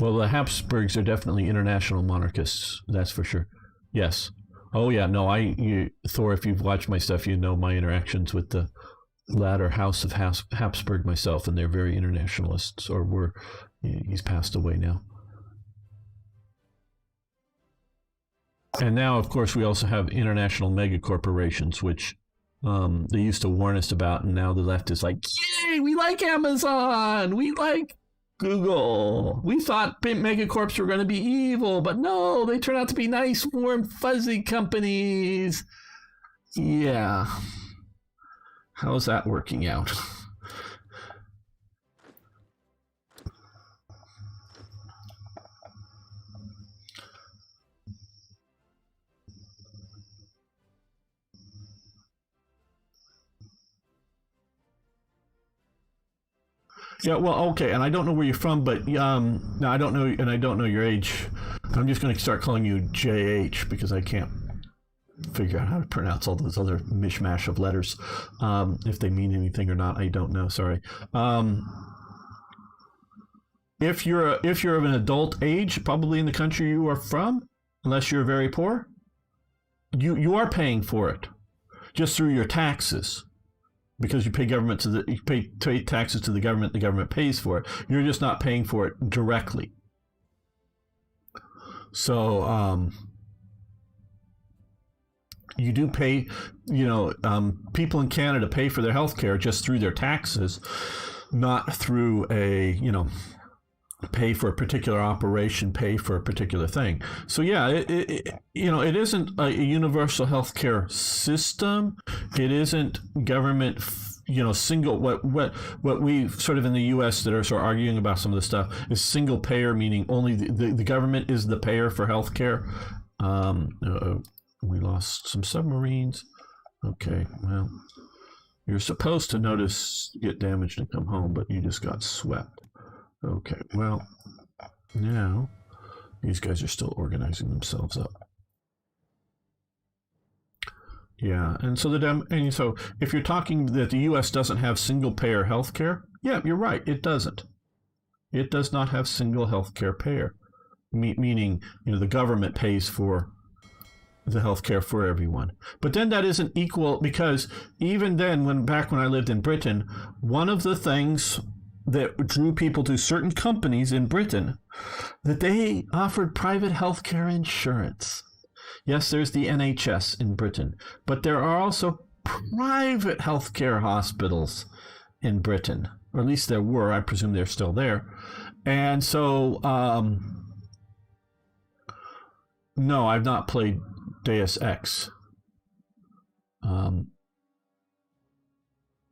Well, the Habsburgs are definitely international monarchists. That's for sure. Yes. Oh yeah, no, Thor, if you've watched my stuff, you know my interactions with the latter house of Habsburg myself, and they're very internationalists, or were. He's passed away now. And now, of course, we also have international mega corporations, which they used to warn us about, and now the left is like, yay, we like Amazon, we like Google. We thought megacorps were going to be evil, but no, they turn out to be nice, warm, fuzzy companies. Yeah. How's that working out? Yeah, well, okay, and I don't know where you're from, but no, I don't know, and I don't know your age. I'm just going to start calling you JH because I can't figure out how to pronounce all those other mishmash of letters. If they mean anything or not, I don't know. Sorry. If you're of an adult age, probably in the country you are from, unless you're very poor, you are paying for it just through your taxes. Because you pay pay taxes to the government pays for it. You're just not paying for it directly. So you do pay, people in Canada pay for their health care just through their taxes, not through pay for a particular operation, pay for a particular thing. So yeah, it isn't a universal healthcare system. It isn't government, single. What we sort of in the U.S. that are sort of arguing about some of this stuff is single payer, meaning only the government is the payer for healthcare. We lost some submarines. Okay, well, you're supposed to get damaged and come home, but you just got swept. Okay, well, now these guys are still organizing themselves up. Yeah, and so so if you're talking that the U.S. doesn't have single-payer health care, yeah, you're right, it doesn't. It does not have single health care payer, meaning the government pays for the health care for everyone. But then that isn't equal, because even then, back when I lived in Britain, one of the things that drew people to certain companies in Britain, that they offered private healthcare insurance. Yes, there's the NHS in Britain, but there are also private healthcare hospitals in Britain, or at least there were. I presume they're still there. And so, no, I've not played Deus Ex.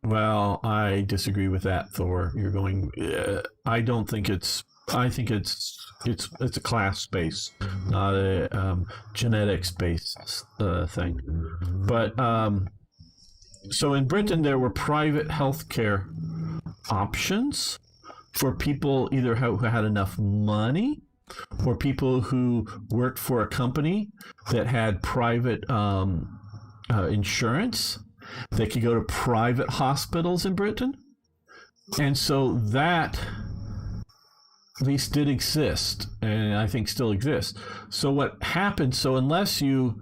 Well, I disagree with that, Thor. You're going. I don't think it's. I think it's a class based, not a genetics based thing. But so in Britain, there were private healthcare options for people either who had enough money, or people who worked for a company that had private insurance. They could go to private hospitals in Britain. And so that at least did exist, and I think still exists. So what happened, unless you...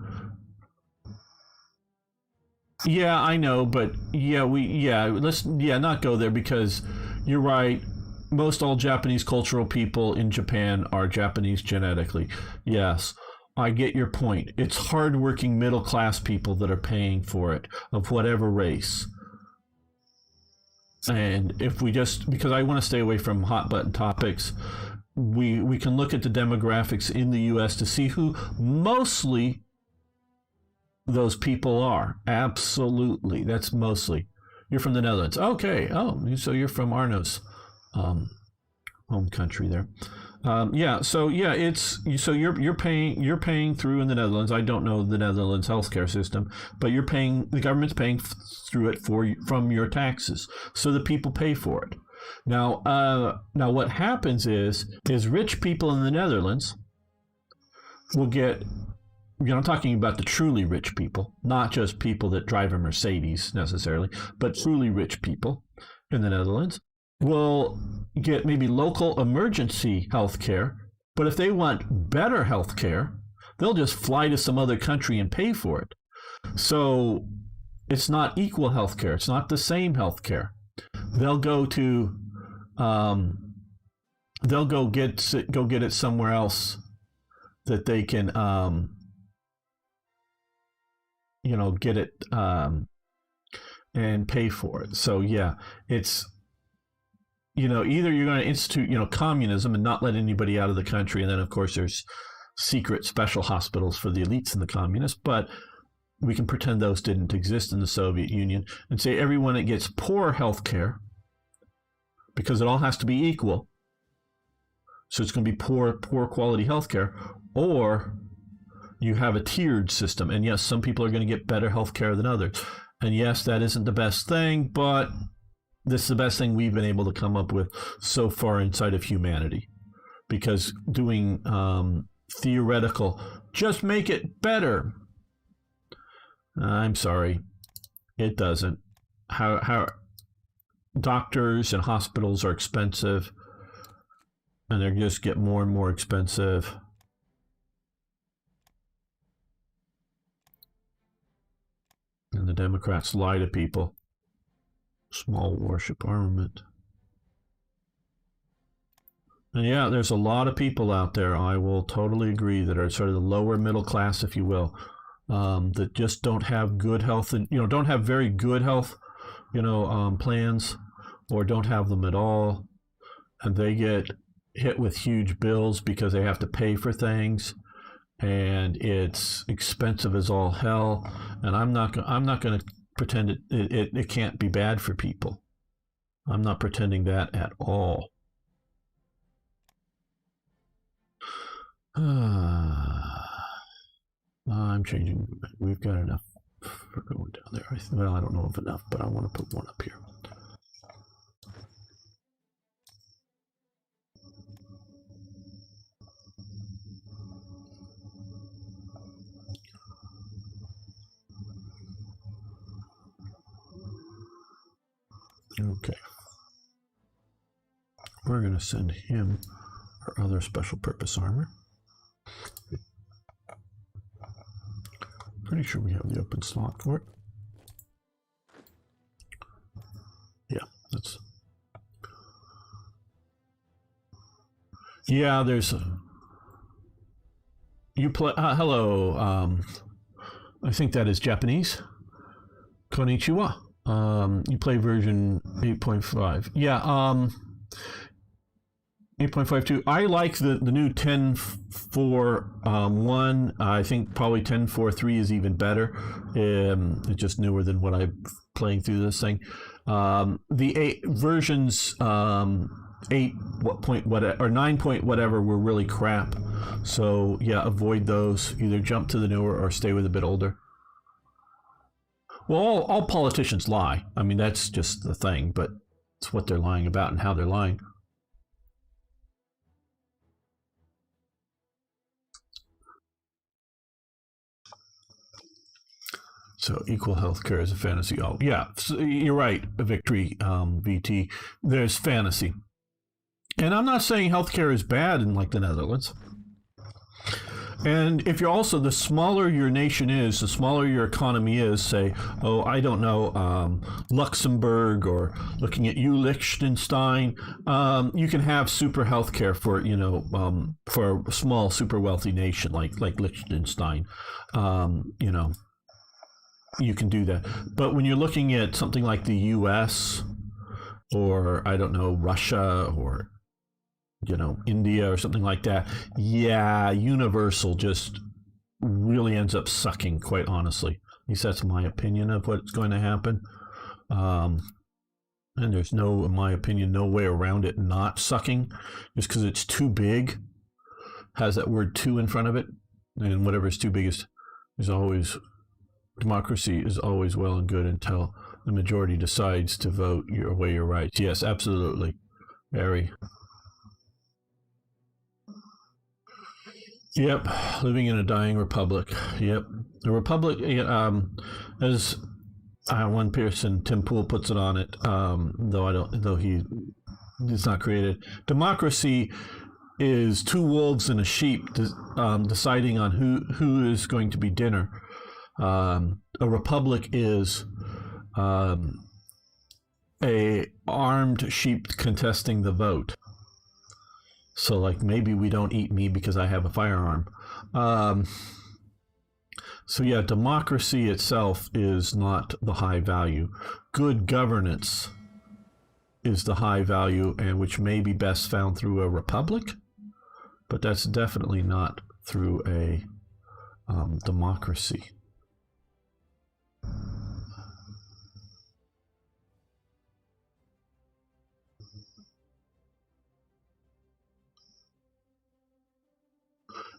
Yeah, I know, but let's not go there, because you're right. Most all Japanese cultural people in Japan are Japanese genetically. Yes. I get your point. It's hardworking middle class people that are paying for it, of whatever race. And if we just, because I want to stay away from hot button topics, we can look at the demographics in the U.S. to see who mostly those people are. Absolutely. That's mostly. You're from the Netherlands. Okay. Oh, so you're from Arno's home country there. You're paying through in the Netherlands. I don't know the Netherlands healthcare system, but the government's paying through it from your taxes, so the people pay for it. Now what happens is rich people in the Netherlands will get. I'm talking about the truly rich people, not just people that drive a Mercedes necessarily, but truly rich people in the Netherlands will get maybe local emergency health care. But if they want better health care, they'll just fly to some other country and pay for it. So it's not equal health care. It's not the same health care. They'll go to, they'll go get it somewhere else that they can, get it and pay for it. So yeah, it's, either you're going to institute, communism and not let anybody out of the country. And then of course there's secret special hospitals for the elites and the communists, but we can pretend those didn't exist in the Soviet Union and say everyone that gets poor health care, because it all has to be equal. So it's going to be poor quality health care, or you have a tiered system. And yes, some people are going to get better health care than others. And yes, that isn't the best thing, but this is the best thing we've been able to come up with so far inside of humanity. Because doing theoretical, just make it better. I'm sorry, it doesn't. How doctors and hospitals are expensive, and they just get more and more expensive. And the Democrats lie to people. Small worship armament. And yeah, there's a lot of people out there, I will totally agree, that are sort of the lower middle class, if you will, that just don't have good health, and don't have very good health, plans, or don't have them at all, and they get hit with huge bills because they have to pay for things, and it's expensive as all hell. And I'm not going to pretend it can't be bad for people. I'm not pretending that at all. I'm changing. We've got enough for going down there. Well, I don't know if enough, but I want to put one up here. Okay. We're going to send him our other special purpose armor. Pretty sure we have the open slot for it. Yeah, that's. Yeah, there's a. You play. Hello. I think that is Japanese. Konnichiwa. You play version 8.5. Yeah. 8.52. I like the new 10.4.1. I think probably 10.4.3 is even better. It's just newer than what I'm playing through this thing. The 8 versions 8 point whatever or 9 point whatever were really crap. So yeah, avoid those. Either jump to the newer or stay with a bit older. Well, all politicians lie. I mean, that's just the thing, but it's what they're lying about and how they're lying. So equal health care is a fantasy. Oh, yeah, so you're right, Victory, VT. There's fantasy. And I'm not saying healthcare is bad in like the Netherlands. And if you're also, the smaller your nation is, the smaller your economy is, say, oh, I don't know, Luxembourg, or looking at you, Liechtenstein, you can have super healthcare for, for a small, super wealthy nation like Liechtenstein. You can do that. But when you're looking at something like the U.S., or I don't know, Russia, or India or something like that, yeah, universal just really ends up sucking, quite honestly. At least that's my opinion of what's going to happen. And there's in my opinion, no way around it not sucking, just because it's too big, has that word "too" in front of it, and whatever is too big is always, democracy is always well and good until the majority decides to vote away your rights. Yes, absolutely. Very. Yep, living in a dying republic. Yep, the republic, as one person, Tim Pool, puts it on it. Though he is not created. Democracy is two wolves and a sheep deciding on who is going to be dinner. A republic is a armed sheep contesting the vote. So, like, maybe we don't eat me because I have a firearm. So, yeah, democracy itself is not the high value. Good governance is the high value, and which may be best found through a republic, but that's definitely not through a democracy.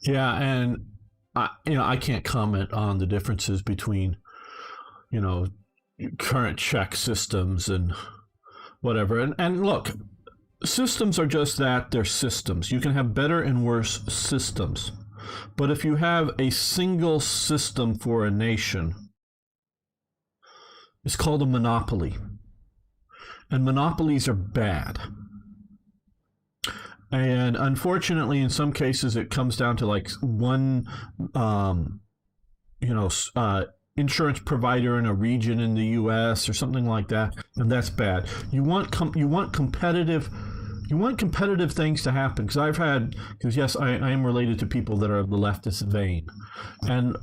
Yeah, and I can't comment on the differences between, current check systems and whatever. And look, systems are just that, they're systems. You can have better and worse systems. But if you have a single system for a nation, it's called a monopoly. And monopolies are bad. And unfortunately, in some cases, it comes down to like one, insurance provider in a region in the U.S. or something like that, and that's bad. You want competitive things to happen. Because yes, I am related to people that are of the leftist vein, and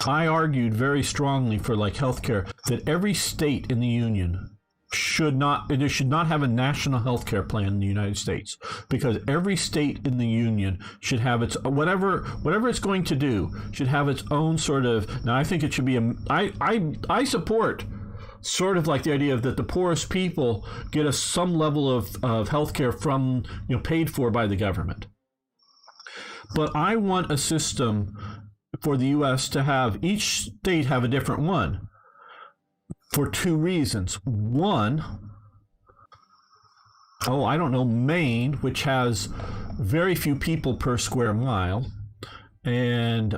I argued very strongly for like healthcare, that every state in the union should not have a national healthcare plan in the United States, because every state in the union should have its whatever it's going to do should have its own sort of. Now, I think it should be I support sort of like the idea of that the poorest people get some level of healthcare from paid for by the government. But I want a system for the U.S. to have each state have a different one. For two reasons. One, Maine, which has very few people per square mile, and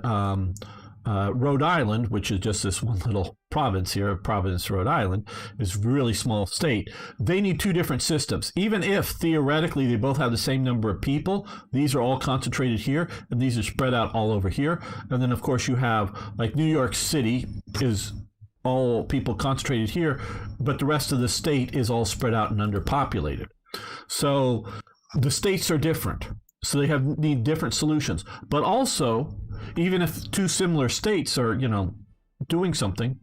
Rhode Island, which is just this one little province here, Providence, Rhode Island, is a really small state. They need two different systems. Even if theoretically they both have the same number of people, these are all concentrated here, and these are spread out all over here. And then, of course, you have, like, New York City is all people concentrated here, but the rest of the state is all spread out and underpopulated. So the states are different. So they need different solutions. But also, even if two similar states are, doing something,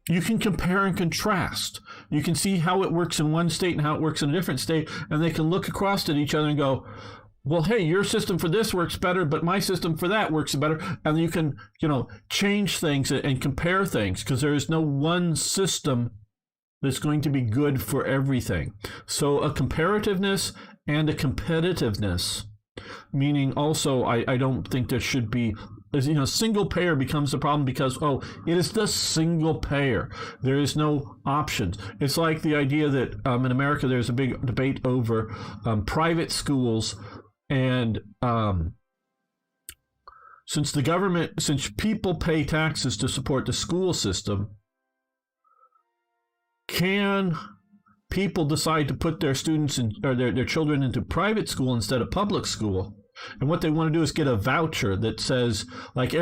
you can compare and contrast. You can see how it works in one state and how it works in a different state, and they can look across at each other and go, well, hey, your system for this works better, but my system for that works better. And you can, change things and compare things, because there is no one system that's going to be good for everything. So a comparativeness and a competitiveness, meaning also I don't think there should be, single payer becomes the problem because, it is the single payer. There is no options. It's like the idea that in America there's a big debate over private schools. And since people pay taxes to support the school system, can people decide to put their students or their children into private school instead of public school? And what they want to do is get a voucher that says, like, for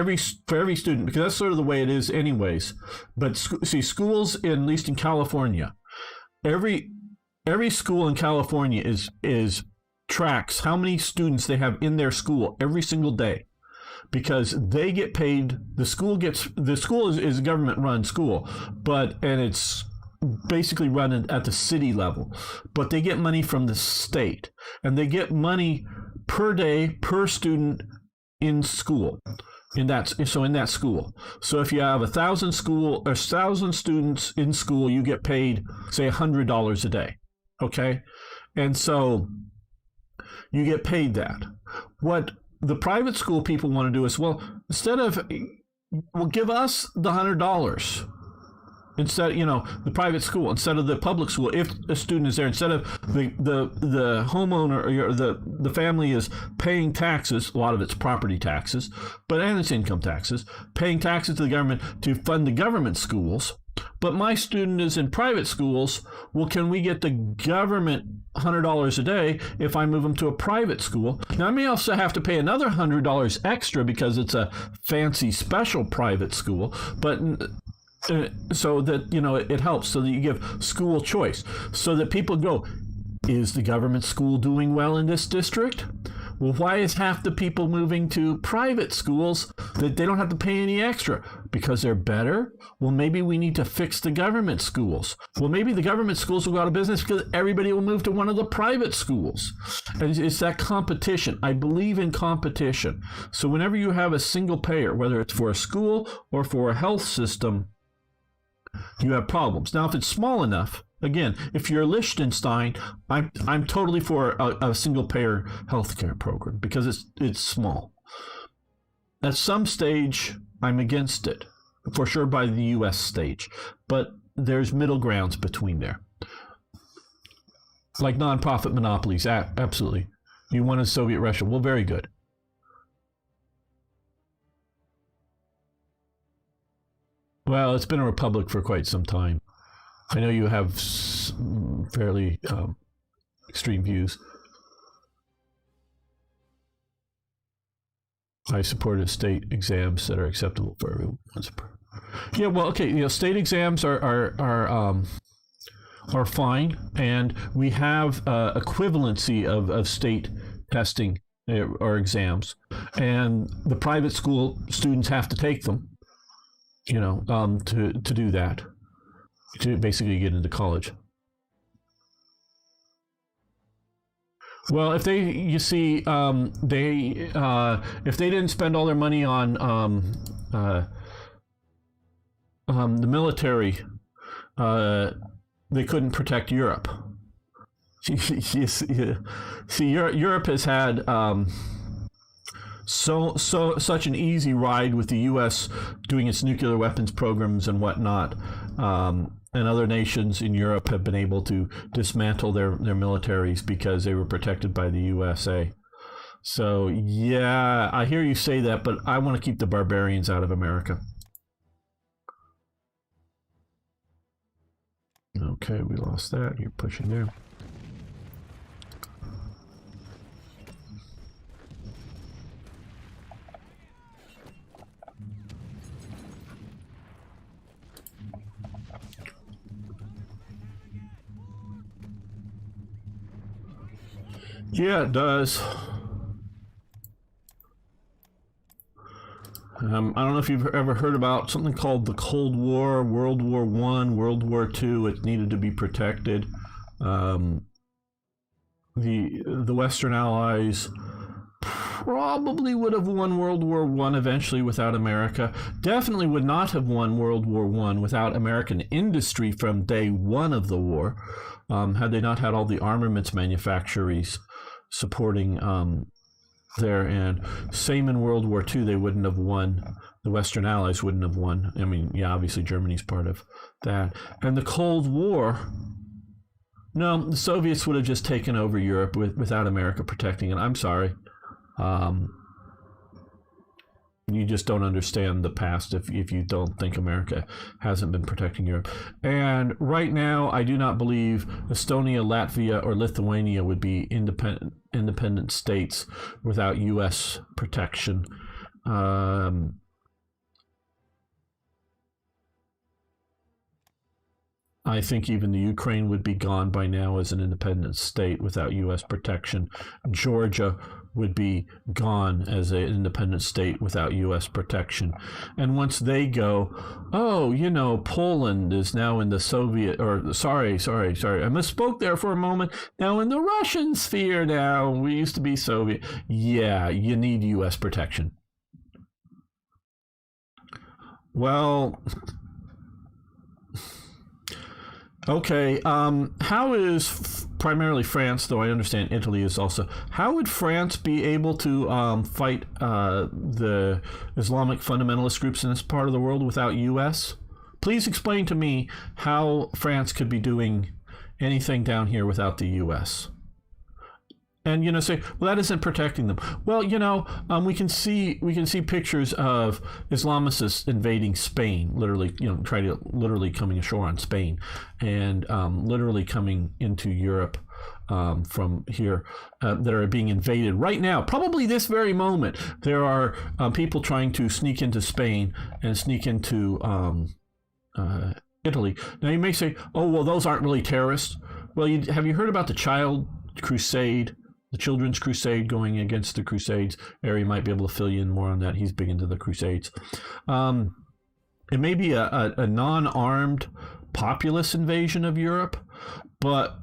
every student, because that's sort of the way it is anyways. But see, schools, at least in California, every school in California is tracks how many students they have in their school every single day, because they get paid. The school is a government run school, and it's basically run at the city level, but they get money from the state, and they get money per day per student in school. In that school. So if you have 1,000 students in school, you get paid, say, $100 a day. Okay? And so you get paid that. What the private school people want to do is, give us the $100 instead, the private school instead of the public school. If a student is there, instead of the homeowner or the family is paying taxes, a lot of it's property taxes, and it's income taxes, paying taxes to the government to fund the government schools. But my student is in private schools. Well, can we get the government $100 a day if I move them to a private school? Now, I may also have to pay another $100 extra because it's a fancy special private school, but so that, it helps, so that you give school choice, so that people go, is the government school doing well in this district? Well, why is half the people moving to private schools that they don't have to pay any extra? Because they're better? Well, maybe we need to fix the government schools. Well, maybe the government schools will go out of business because everybody will move to one of the private schools. And it's that competition. I believe in competition. So whenever you have a single payer, whether it's for a school or for a health system, you have problems. Now, if it's small enough, again, if you're Liechtenstein, I'm totally for a single payer healthcare program because it's small. At some stage, I'm against it, for sure, by the U.S. stage, but there's middle grounds between there, like nonprofit monopolies. Absolutely, you wanted Soviet Russia. Well, very good. Well, it's been a republic for quite some time. I know you have fairly extreme views. I supported state exams that are acceptable for everyone. Yeah, well, okay. State exams are fine, and we have equivalency of state testing or exams, and the private school students have to take them. To do that, to basically get into college. Well, if they didn't spend all their money on the military, they couldn't protect Europe. See, Europe has had such an easy ride with the U.S. doing its nuclear weapons programs and whatnot, and other nations in Europe have been able to dismantle their militaries because they were protected by the USA. So yeah, I hear you say that, but I want to keep the barbarians out of America. Okay, we lost that. You're pushing there. Yeah, it does. I don't know if you've ever heard about something called the Cold War, World War I, World War II. It needed to be protected. The Western Allies probably would have won World War I eventually without America. Definitely would not have won World War I without American industry from day one of the war, had they not had all the armaments manufacturers supporting there. And same in World War II, they wouldn't have won. The Western Allies wouldn't have won. I mean, yeah, obviously Germany's part of that. And the Cold War, no, the Soviets would have just taken over Europe without America protecting it. I'm sorry. You just don't understand the past if you don't think America hasn't been protecting Europe. And right now, I do not believe Estonia, Latvia, or Lithuania would be independent states without U.S. protection. I think even the Ukraine would be gone by now as an independent state without U.S. protection. Georgia would be gone as an independent state without U.S. protection. And once they go, oh, you know, Poland is now in the Soviet, or sorry, I misspoke there for a moment. Now in the Russian sphere now. We used to be Soviet. Yeah, you need U.S. protection. Well... Okay, how is primarily France, though I understand Italy is also, how would France be able to fight the Islamic fundamentalist groups in this part of the world without U.S.? Please explain to me how France could be doing anything down here without the U.S. And, you know, say, well, that isn't protecting them. Well, you know, we can see pictures of Islamists invading Spain, literally, you know, literally coming ashore on Spain, and literally coming into Europe from here that are being invaded right now. Probably this very moment, there are people trying to sneak into Spain and sneak into Italy. Now, you may say, oh, well, those aren't really terrorists. Well, have you heard about the Child Crusade? The Children's Crusade going against the Crusades. Ari might be able to fill you in more on that. He's big into the Crusades. It may be a non-armed populist invasion of Europe, but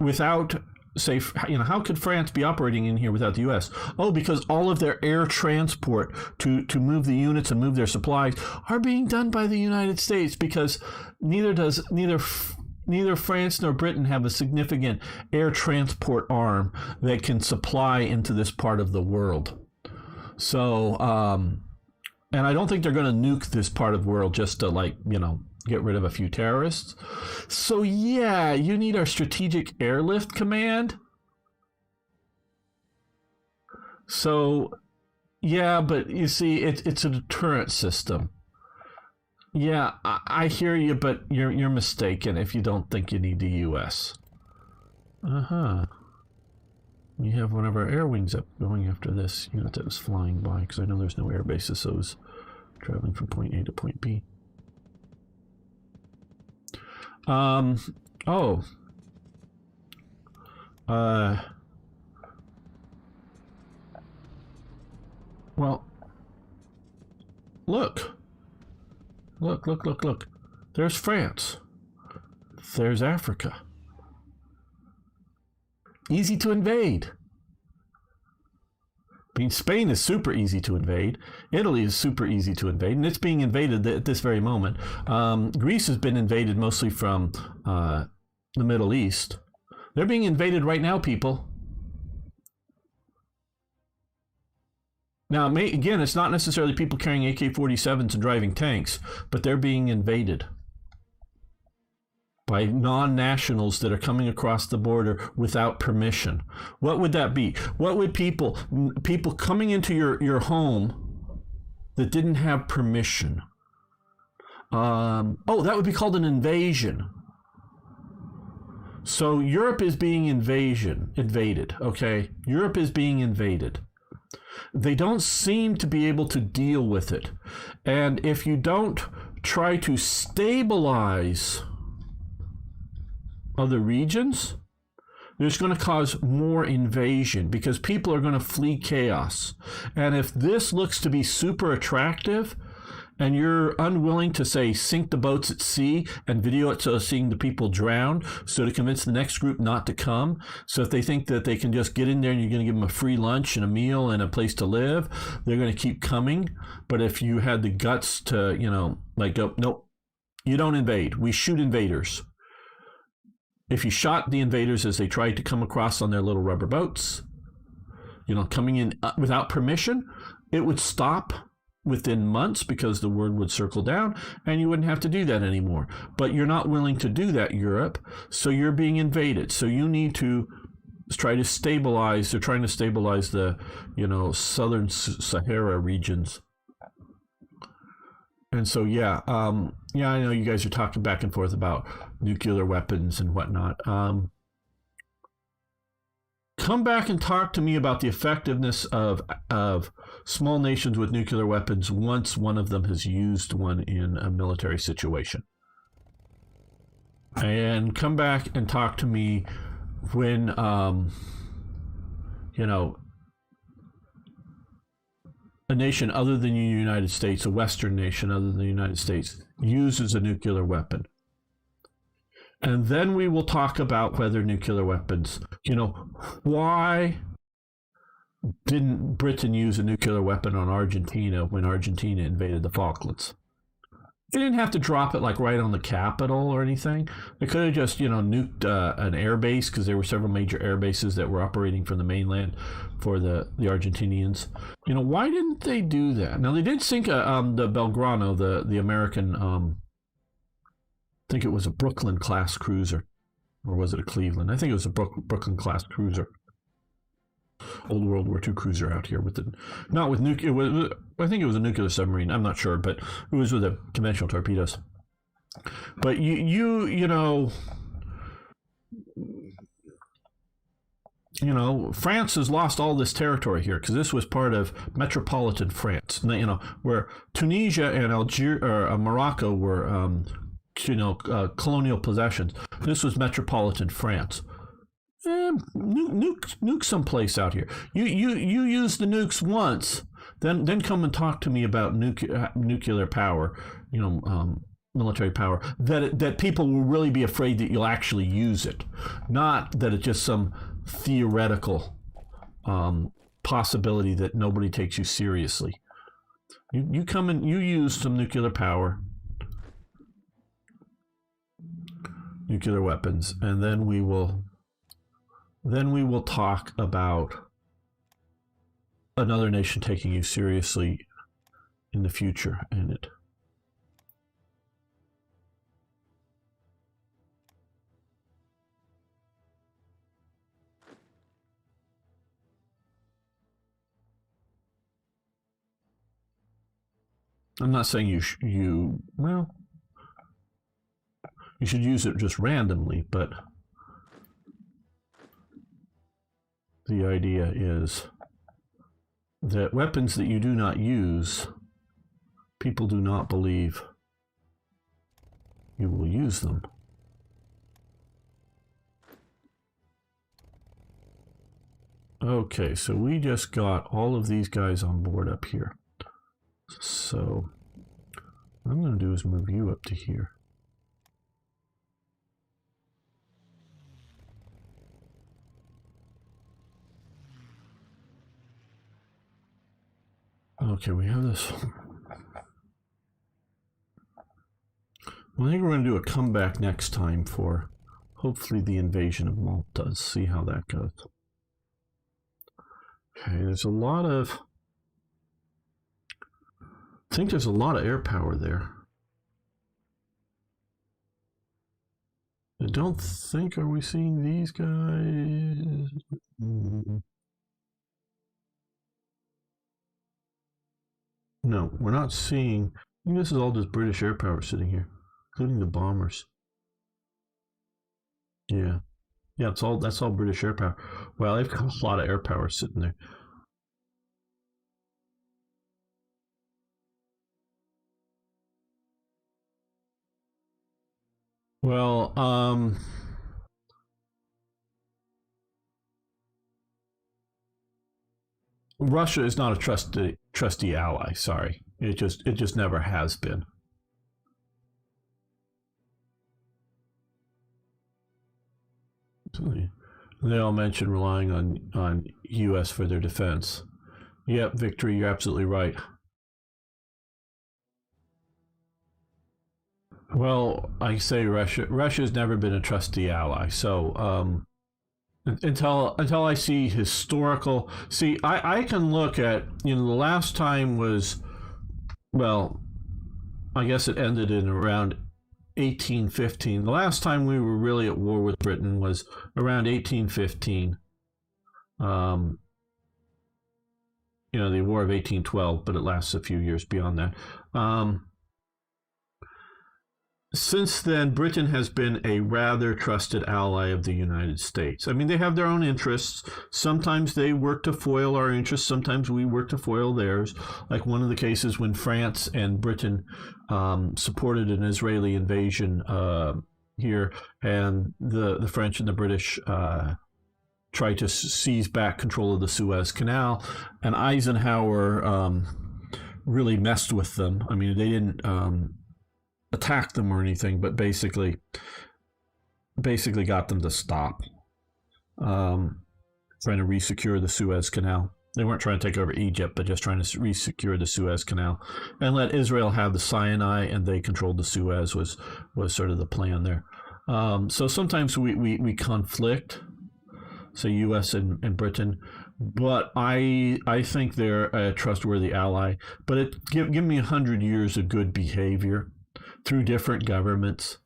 without, say, you know, how could France be operating in here without the U.S.? Oh, because all of their air transport to move the units and move their supplies are being done by the United States, because neither France nor Britain have a significant air transport arm that can supply into this part of the world. So, and I don't think they're going to nuke this part of the world just to, like, you know, get rid of a few terrorists. So, yeah, you need our Strategic Airlift Command. So, yeah, but you see, it's a deterrent system. Yeah, I hear you, but you're mistaken if you don't think you need the U.S. We have one of our air wings up going after this unit that was flying by, because I know there's no air bases, so it was traveling from point A to point B. Well, look. Look. There's France. There's Africa. Easy to invade. I mean, Spain is super easy to invade. Italy is super easy to invade, and it's being invaded at this very moment. Greece has been invaded mostly from the Middle East. They're being invaded right now, people. Now, again, it's not necessarily people carrying AK-47s and driving tanks, but they're being invaded by non-nationals that are coming across the border without permission. What would that be? What would people coming into your home that didn't have permission? That would be called an invasion. So Europe is being invaded, okay? Europe is being invaded. They don't seem to be able to deal with it. And if you don't try to stabilize other regions, there's going to cause more invasion, because people are going to flee chaos. And if this looks to be super attractive, and you're unwilling to, say, sink the boats at sea and video it so seeing the people drown, so to convince the next group not to come. So if they think that they can just get in there and you're going to give them a free lunch and a meal and a place to live, they're going to keep coming. But if you had the guts to, you know, like, go, nope, you don't invade. We shoot invaders. If you shot the invaders as they tried to come across on their little rubber boats, you know, coming in without permission, it would stop within months, because the word would circle down and you wouldn't have to do that anymore. But you're not willing to do that, Europe, so you're being invaded. So you need to try to stabilize. They're trying to stabilize the, you know, southern Sahara regions. And so, yeah, I know you guys are talking back and forth about nuclear weapons and whatnot. Come back and talk to me about the effectiveness of small nations with nuclear weapons once one of them has used one in a military situation. And come back and talk to me when, you know, a nation other than the United States, a Western nation other than the United States, uses a nuclear weapon. And then we will talk about whether nuclear weapons, why didn't Britain use a nuclear weapon on Argentina when Argentina invaded the Falklands? They didn't have to drop it like right on the capital or anything. They could have just, nuked an air base, because there were several major air bases that were operating from the mainland for the Argentinians. Why didn't they do that? Now, they did sink the Belgrano, the American, I think it was a Brooklyn-class cruiser. Or was it a Cleveland? I think it was a Brooklyn-class cruiser. Old World War II cruiser out here with not with nuclear. I think it was a nuclear submarine. I'm not sure, but it was with the conventional torpedoes. But France has lost all this territory here because this was part of metropolitan France. Where Tunisia and Morocco were, colonial possessions. This was metropolitan France. Nuke someplace out here. You use the nukes once, then come and talk to me about nuclear power, military power. That people will really be afraid that you'll actually use it, not that it's just some theoretical possibility that nobody takes you seriously. You come and you use some nuclear power, nuclear weapons, and then we will talk about another nation taking you seriously in the future. I'm not saying you should use it just randomly, but the idea is that weapons that you do not use, people do not believe you will use them. Okay, so we just got all of these guys on board up here. So what I'm going to do is move you up to here. Okay, we have this. Well, I think we're going to do a comeback next time for hopefully the invasion of Malta. Let's see how that goes. Okay, there's a lot of... I think there's a lot of air power there. I don't think... Are we seeing these guys? No, we're not seeing... I think this is all just British air power sitting here, including the bombers. Yeah. Yeah, that's all British air power. Well, they've got a lot of air power sitting there. Well, Russia is not a trusty ally. Sorry, it just never has been. They all mention relying on U.S. for their defense. Yep, Victory, you're absolutely right. Well, I say Russia's never been a trusty ally. So until I see historical, I can look at, the last time was, well, I guess it ended in around 1815. The last time we were really at war with Britain was around 1815. The War of 1812, but it lasts a few years beyond that. since then, Britain has been a rather trusted ally of the United States. I mean, they have their own interests. Sometimes they work to foil our interests. Sometimes we work to foil theirs. Like one of the cases when France and Britain supported an Israeli invasion here, and the French and the British tried to seize back control of the Suez Canal, and Eisenhower really messed with them. I mean, they didn't attack them or anything, but basically got them to stop trying to resecure the Suez Canal. They weren't trying to take over Egypt, but just trying to resecure the Suez Canal and let Israel have the Sinai, and they controlled the Suez was sort of the plan there. So sometimes we conflict, say U.S. and Britain, but I think they're a trustworthy ally. But give me 100 years of good behavior through different governments,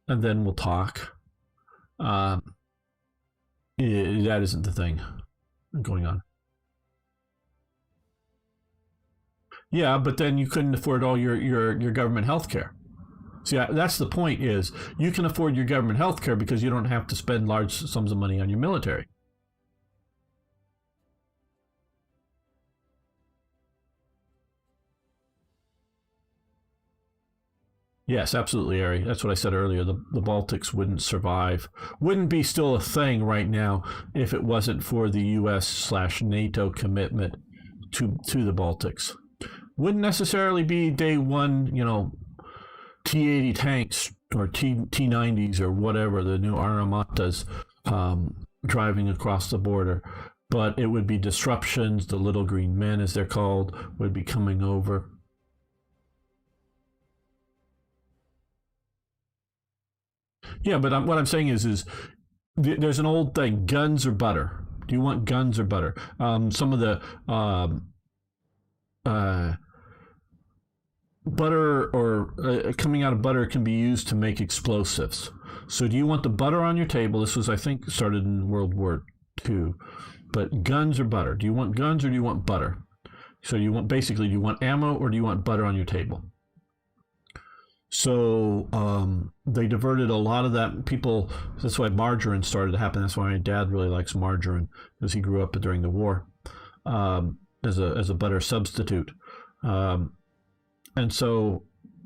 and then we'll talk. That isn't the thing going on. Yeah, but then you couldn't afford all your government health care. See, that's the point, is you can afford your government health care because you don't have to spend large sums of money on your military. Yes, absolutely, Ari. That's what I said earlier. The Baltics wouldn't survive, wouldn't be still a thing right now if it wasn't for the U.S./NATO commitment to the Baltics. Wouldn't necessarily be day one, T-80 tanks or T-90s or whatever, the new Armatas driving across the border. But it would be disruptions. The little green men, as they're called, would be coming over. Yeah, but what I'm saying is there's an old thing: guns or butter. Do you want guns or butter? Some of the butter or coming out of butter can be used to make explosives. So do you want the butter on your table? This was, I think, started in World War II. But guns or butter? Do you want guns or do you want butter? So do you want ammo or do you want butter on your table? So they diverted a lot of that. That's why margarine started to happen. That's why my dad really likes margarine, because he grew up during the war as a butter substitute. And so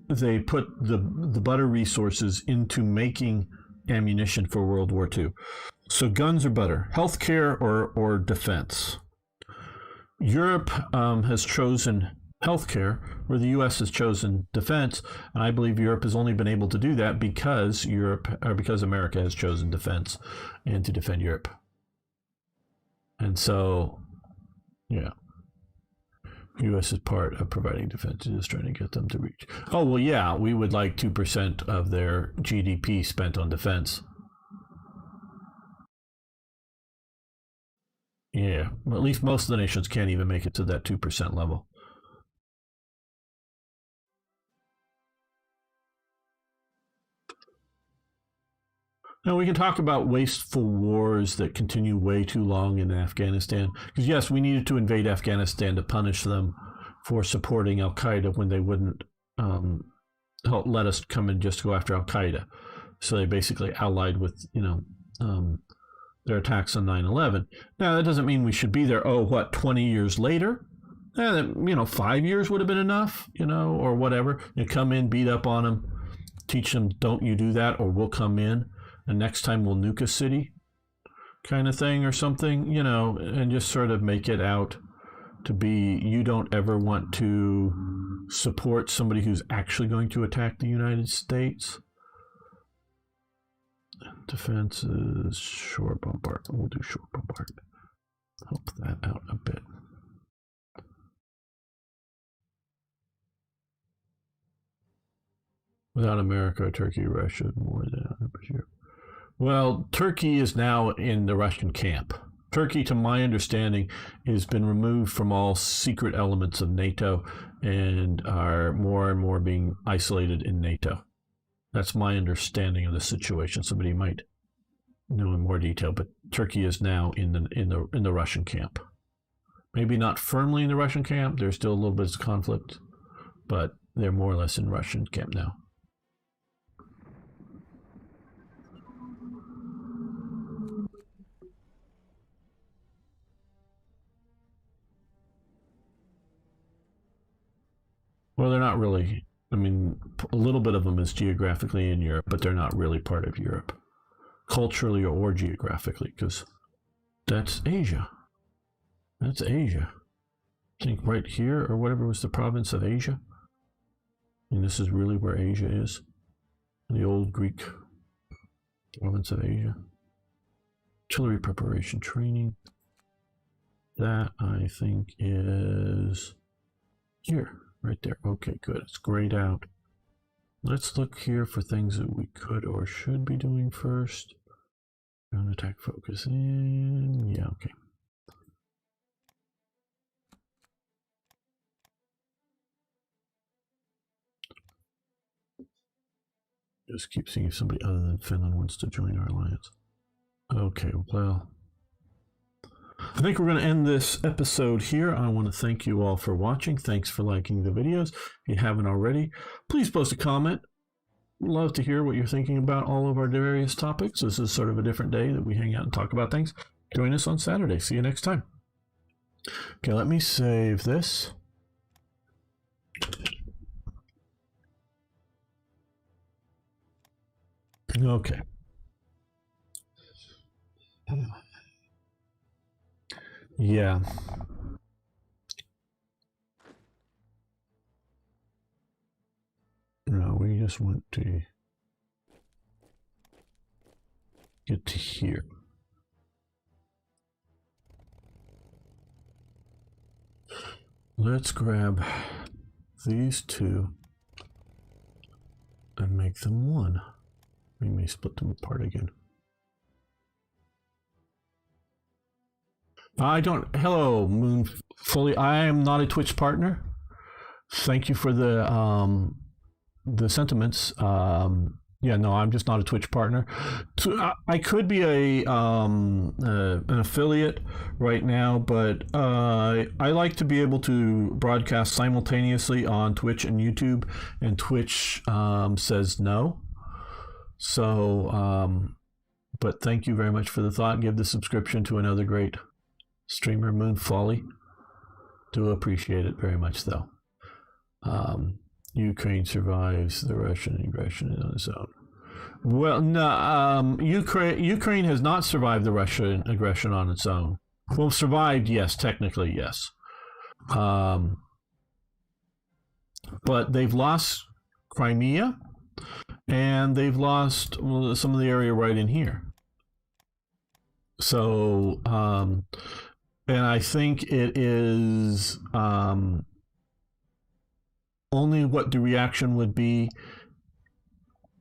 they put the butter resources into making ammunition for World War II. So guns or butter, healthcare or defense. Europe has chosen healthcare, where the U.S. has chosen defense, and I believe Europe has only been able to do that because America has chosen defense and to defend Europe. And so, yeah, U.S. is part of providing defense, just trying to get them to reach. Oh, well, yeah, we would like 2% of their GDP spent on defense. Yeah, well, at least most of the nations can't even make it to that 2% level. Now, we can talk about wasteful wars that continue way too long in Afghanistan. Because, yes, we needed to invade Afghanistan to punish them for supporting Al Qaeda when they wouldn't let us come and just go after Al Qaeda. So they basically allied with, their attacks on 9/11. Now, that doesn't mean we should be there, 20 years later? 5 years would have been enough, or whatever. You come in, beat up on them, teach them, don't you do that, or we'll come in. And next time we'll nuke a city, kind of thing, or something, and just sort of make it out to be, you don't ever want to support somebody who's actually going to attack the United States. Defense is shore bombardment. We'll do shore bombardment. Help that out a bit. Without America, Turkey, Russia, more than Europe. Well, Turkey is now in the Russian camp. Turkey, to my understanding, has been removed from all secret elements of NATO and are more and more being isolated in NATO. That's my understanding of the situation. Somebody might know in more detail, but Turkey is now in the Russian camp. Maybe not firmly in the Russian camp. There's still a little bit of conflict, but they're more or less in Russian camp now. Well, they're not really. I mean, a little bit of them is geographically in Europe, but they're not really part of Europe, culturally or geographically, because that's Asia. That's Asia. I think right here, or whatever was the province of Asia. And this is really where Asia is. The old Greek province of Asia. Artillery preparation training. That, I think, is here. Right there. Okay, good. It's grayed out. Let's look here for things that we could or should be doing first. Ground attack focus in. Yeah, okay. Just keep seeing if somebody other than Finland wants to join our alliance. Okay, well, I think we're going to end this episode here. I want to thank you all for watching. Thanks for liking the videos. If you haven't already, please post a comment. Love to hear what you're thinking about all of our various topics. This is sort of a different day that we hang out and talk about things. Join us on Saturday. See you next time. Okay, let me save this. Okay. Yeah. No, we just want to get to here. Let's grab these two and make them one. We may split them apart again. Hello, Moon Fully. I am not a Twitch partner. Thank you for the sentiments. Yeah, no, I'm just not a Twitch partner. I could be an affiliate right now, but I like to be able to broadcast simultaneously on Twitch and YouTube, and Twitch says no. So, but thank you very much for the thought. Give the subscription to another great streamer, Moon Folly. Do appreciate it very much, though. Ukraine survives the Russian aggression on its own. Well, no, Ukraine has not survived the Russian aggression on its own. Well, survived, yes, technically, yes. But they've lost Crimea, and they've lost some of the area right in here. So, and I think it is only what the reaction would be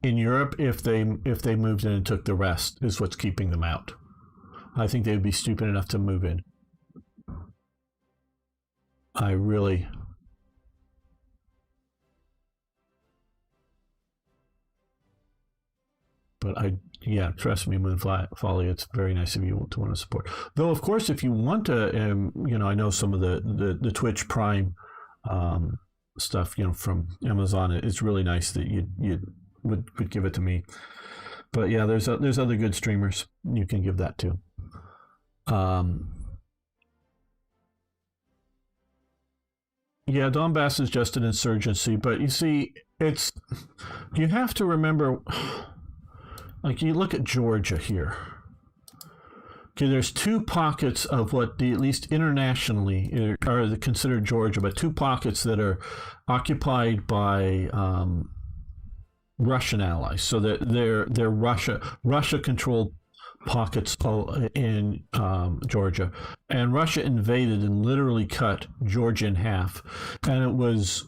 in Europe if they moved in and took the rest is what's keeping them out. I think they would be stupid enough to move in. I really. But yeah, trust me, Moon Folly, it's very nice of you to want to support. Though, of course, if you want to, I know some of the Twitch Prime stuff, from Amazon. It's really nice that you would give it to me. But yeah, there's other good streamers you can give that to. Yeah, Donbass is just an insurgency, but you see, you have to remember. Like, you look at Georgia here. Okay, there's two pockets of what, at least internationally, are considered Georgia, but two pockets that are occupied by Russian allies. So that they're Russia-controlled pockets in Georgia. And Russia invaded and literally cut Georgia in half. And it was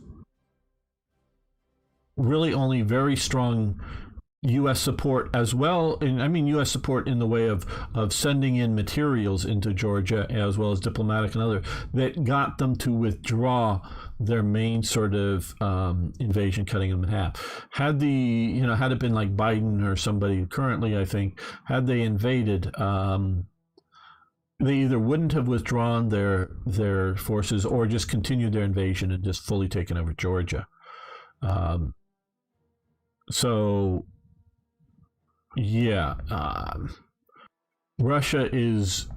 really only very strong U.S. support as well, and I mean U.S. support in the way of sending in materials into Georgia, as well as diplomatic and other, that got them to withdraw their main sort of invasion, cutting them in half. Had it been like Biden or somebody currently, I think, had they invaded, they either wouldn't have withdrawn their forces or just continued their invasion and just fully taken over Georgia. So. Yeah, Russia is,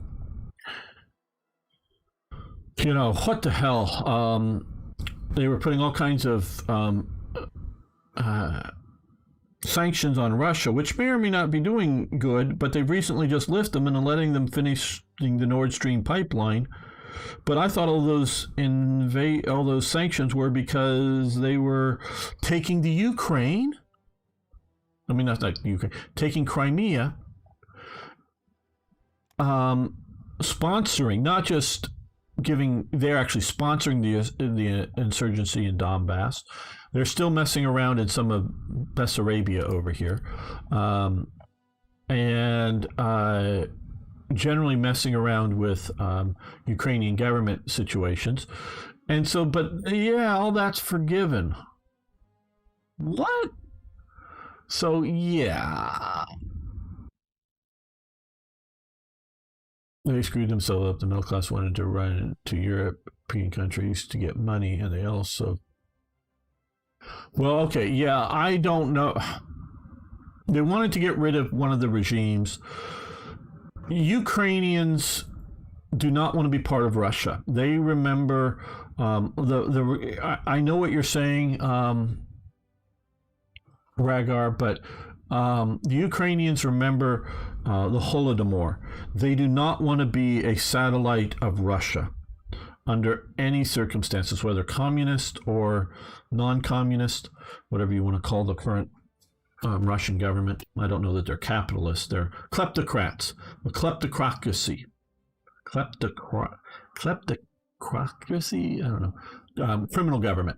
what the hell? they were putting all kinds of sanctions on Russia, which may or may not be doing good, but they've recently just lifted them and letting them finish the Nord Stream pipeline. But I thought all those sanctions were because they were taking the Ukraine. I mean, not Ukraine, taking Crimea, sponsoring, not just giving. They're actually sponsoring the insurgency in Donbass. They're still messing around in some of Bessarabia over here, and generally messing around with Ukrainian government situations. And so, but yeah, all that's forgiven. What? So, yeah. They screwed themselves up. The middle class wanted to run to European countries to get money, and they also... Well, okay, yeah, I don't know. They wanted to get rid of one of the regimes. Ukrainians do not want to be part of Russia. They remember I know what you're saying, Ragar, but the Ukrainians remember the Holodomor. They do not want to be a satellite of Russia under any circumstances, whether communist or non-communist, whatever you want to call the current Russian government. I don't know that they're capitalists. They're kleptocrats. A kleptocracy. Kleptocracy? I don't know. Criminal government.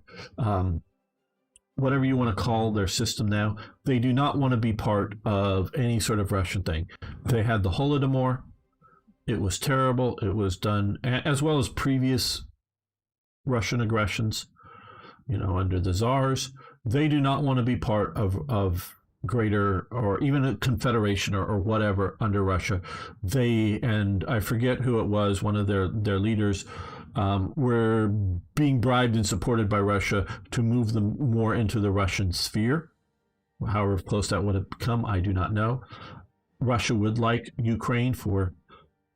Whatever you want to call their system now. They do not want to be part of any sort of Russian thing. They had the Holodomor. It was terrible. It was done, as well as previous Russian aggressions, under the Tsars. They do not want to be part of greater, or even a confederation or whatever under Russia. They, and I forget who it was, one of their leaders, were being bribed and supported by Russia to move them more into the Russian sphere. However close that would have come, I do not know. Russia would like Ukraine for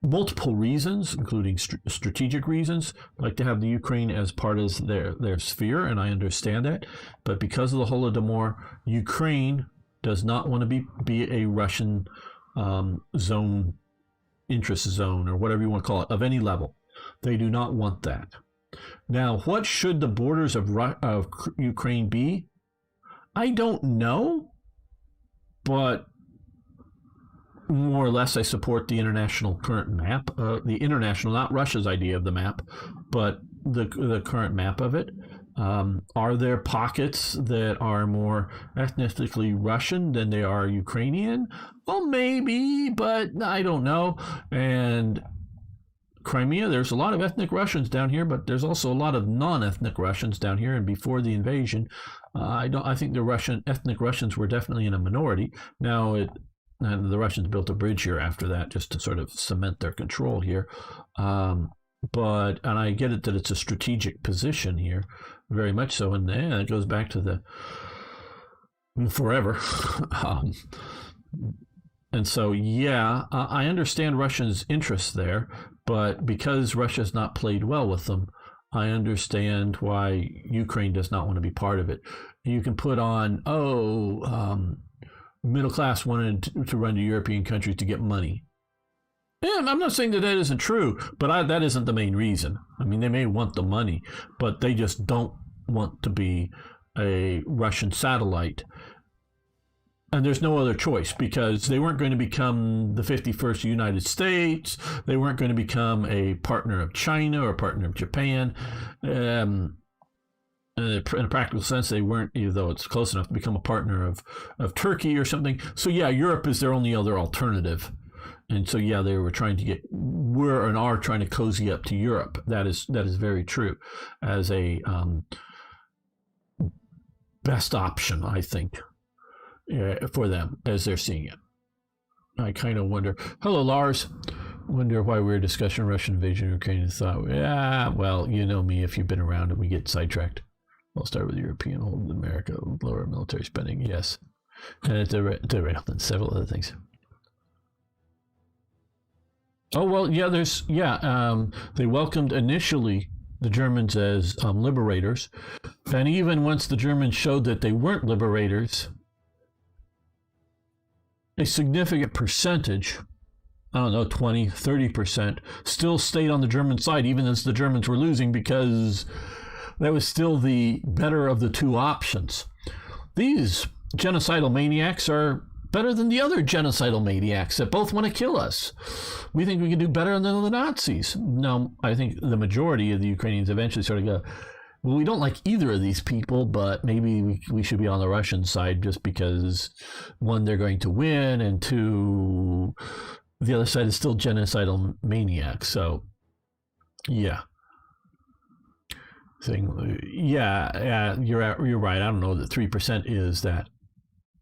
multiple reasons, including strategic reasons, like to have the Ukraine as part of their sphere, and I understand that. But because of the Holodomor, Ukraine does not want to be a Russian zone, interest zone, or whatever you want to call it, of any level. They do not want that. Now, what should the borders of Ukraine be? I don't know, but more or less I support the international current map, the international, not Russia's idea of the map, but the current map of it. Are there pockets that are more ethnically Russian than they are Ukrainian? Well, maybe, but I don't know. And Crimea, there's a lot of ethnic Russians down here, but there's also a lot of non-ethnic Russians down here. And before the invasion, I think the ethnic Russians were definitely in a minority. Now, and the Russians built a bridge here after that just to sort of cement their control here. And I get it that it's a strategic position here, very much so. And it goes back to the forever. And so, yeah, I understand Russia's interests there, but because Russia's not played well with them, I understand why Ukraine does not want to be part of it. You can put on, middle class wanted to run to European countries to get money. And I'm not saying that isn't true, but that isn't the main reason. I mean, they may want the money, but they just don't want to be a Russian satellite. And there's no other choice, because they weren't going to become the 51st United States. They weren't going to become a partner of China or a partner of Japan. In a practical sense, they weren't, even though it's close enough to become a partner of Turkey or something. So yeah, Europe is their only other alternative. And so yeah, they were trying to are trying to cozy up to Europe. That is very true, as a best option, I think, for them as they're seeing it. I kind of wonder. Hello, Lars. Wonder why we're discussing Russian invasion of Ukraine and thought, yeah, well, you know me, if you've been around and we get sidetracked. I'll start with European hold America, lower military spending, yes. And derailed and several other things. Oh, well, yeah, they welcomed initially the Germans as liberators. And even once the Germans showed that they weren't liberators, a significant percentage, I don't know, 20, 30%, still stayed on the German side, even as the Germans were losing, because that was still the better of the two options. These genocidal maniacs are better than the other genocidal maniacs that both want to kill us. We think we can do better than the Nazis. Now, I think the majority of the Ukrainians eventually sort of go, well, we don't like either of these people, but maybe we should be on the Russian side just because, one, they're going to win, and two, the other side is still genocidal maniacs. So, yeah. You're right. I don't know that 3% is that.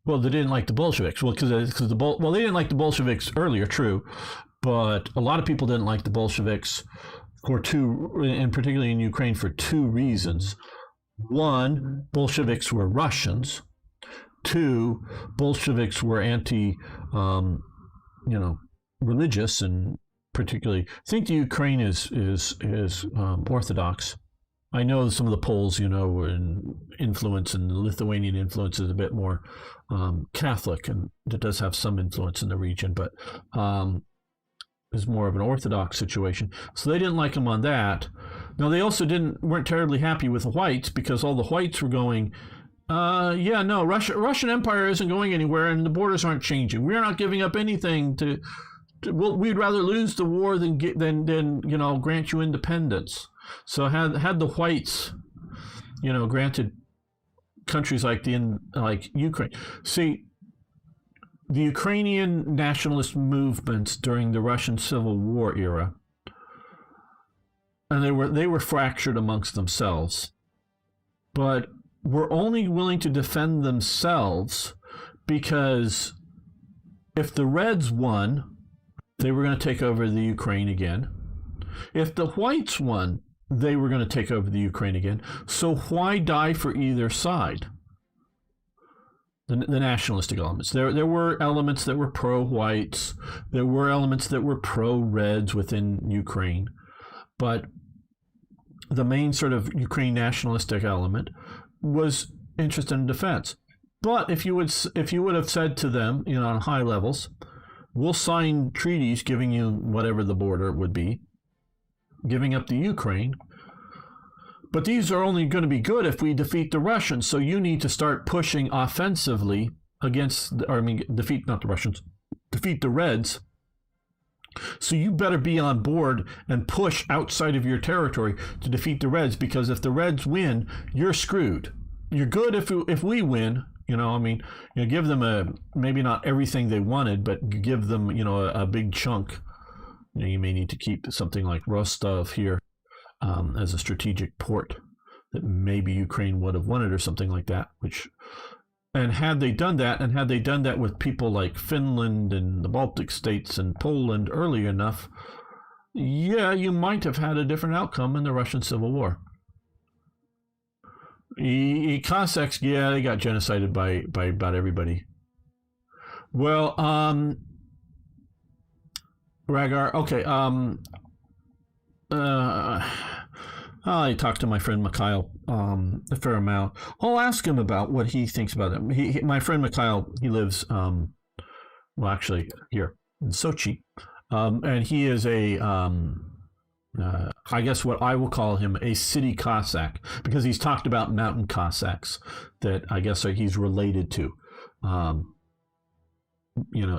Well, they didn't like the Bolsheviks. Well, because they didn't like the Bolsheviks earlier, true, but a lot of people didn't like the Bolsheviks for two, and particularly in Ukraine, for two reasons. One, Bolsheviks were Russians. Two, Bolsheviks were religious, and particularly, I think the Ukraine is Orthodox. I know some of the Poles, were in influence, and the Lithuanian influence is a bit more Catholic, and it does have some influence in the region, but is more of an Orthodox situation. So they didn't like him on that. Now, they also weren't terribly happy with the whites, because all the whites were going, Russian Empire isn't going anywhere, and the borders aren't changing. We're not giving up anything we'd rather lose the war than grant you independence. So had the whites, granted countries like Ukraine. See, the Ukrainian nationalist movements during the Russian Civil War era, and they were fractured amongst themselves, but were only willing to defend themselves because if the Reds won, they were going to take over the Ukraine again. If the whites won, they were going to take over the Ukraine again. So why die for either side? The nationalistic elements. There were elements that were pro-whites. There were elements that were pro-reds within Ukraine. But the main sort of Ukraine nationalistic element was interested in defense. But if you would have said to them, on high levels, we'll sign treaties giving you whatever the border would be, giving up the Ukraine, but these are only going to be good if we defeat the Russians, so you need to start pushing offensively defeat the Reds, so you better be on board and push outside of your territory to defeat the Reds, because if the Reds win, you're screwed. You're good if we win, give them maybe not everything they wanted, but give them, a big chunk. You may need to keep something like Rostov here as a strategic port that maybe Ukraine would have wanted, or something like that. And had they done that with people like Finland and the Baltic states and Poland early enough, you might have had a different outcome in the Russian Civil War. Cossacks, they got genocided by about everybody. Well, Ragar, okay. I talked to my friend Mikhail a fair amount. I'll ask him about what he thinks about it. My friend Mikhail, he lives, actually here in Sochi, and he is I guess what I will call him a city Cossack, because he's talked about mountain Cossacks that I guess he's related to.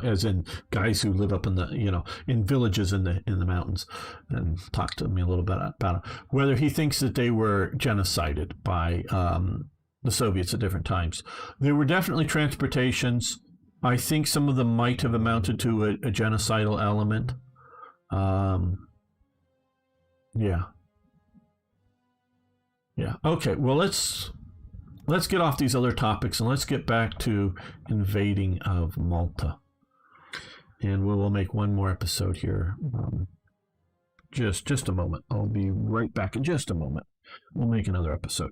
As in guys who live up in the, in villages in the mountains, and talk to me a little bit about whether he thinks that they were genocided by the Soviets at different times. There were definitely transportations. I think some of them might have amounted to a genocidal element. Yeah. Okay. Well, let's get off these other topics and let's get back to invading of Malta. And we will make one more episode here. Just a moment. I'll be right back in just a moment. We'll make another episode.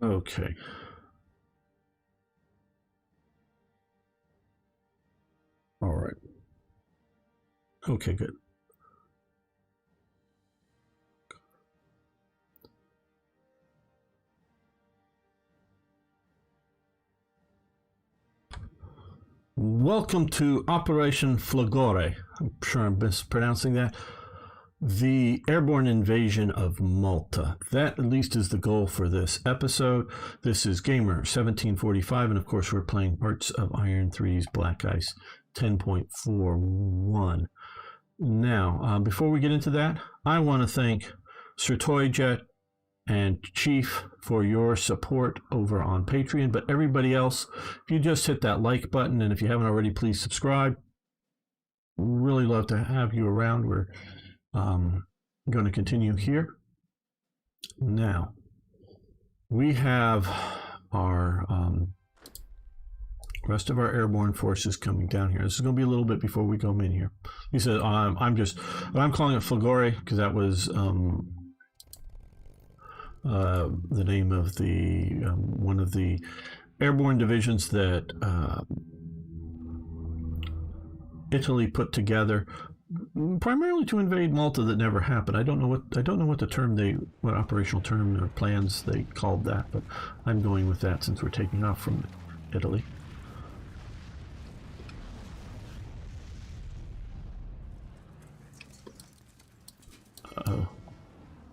Okay. All right. Okay, good. Welcome to Operation Flagore. I'm sure I'm mispronouncing that. The airborne invasion of Malta. That, at least, is the goal for this episode. This is Gamer 1745, and of course, we're playing Hearts of Iron 3's Black Ice 10.41. Now, before we get into that, I want to thank Sir Toyjet and Chief for your support over on Patreon. But everybody else, if you just hit that like button, and if you haven't already, please subscribe. Really love to have you around. We're going to continue here. Now, we have our rest of our airborne forces coming down here. This is going to be a little bit before we go in here. He said, I'm calling it Flagore because that was the name of the one of the airborne divisions that Italy put together primarily to invade Malta. That never happened. I don't know what operational term or plans they called that, but I'm going with that since we're taking off from Italy.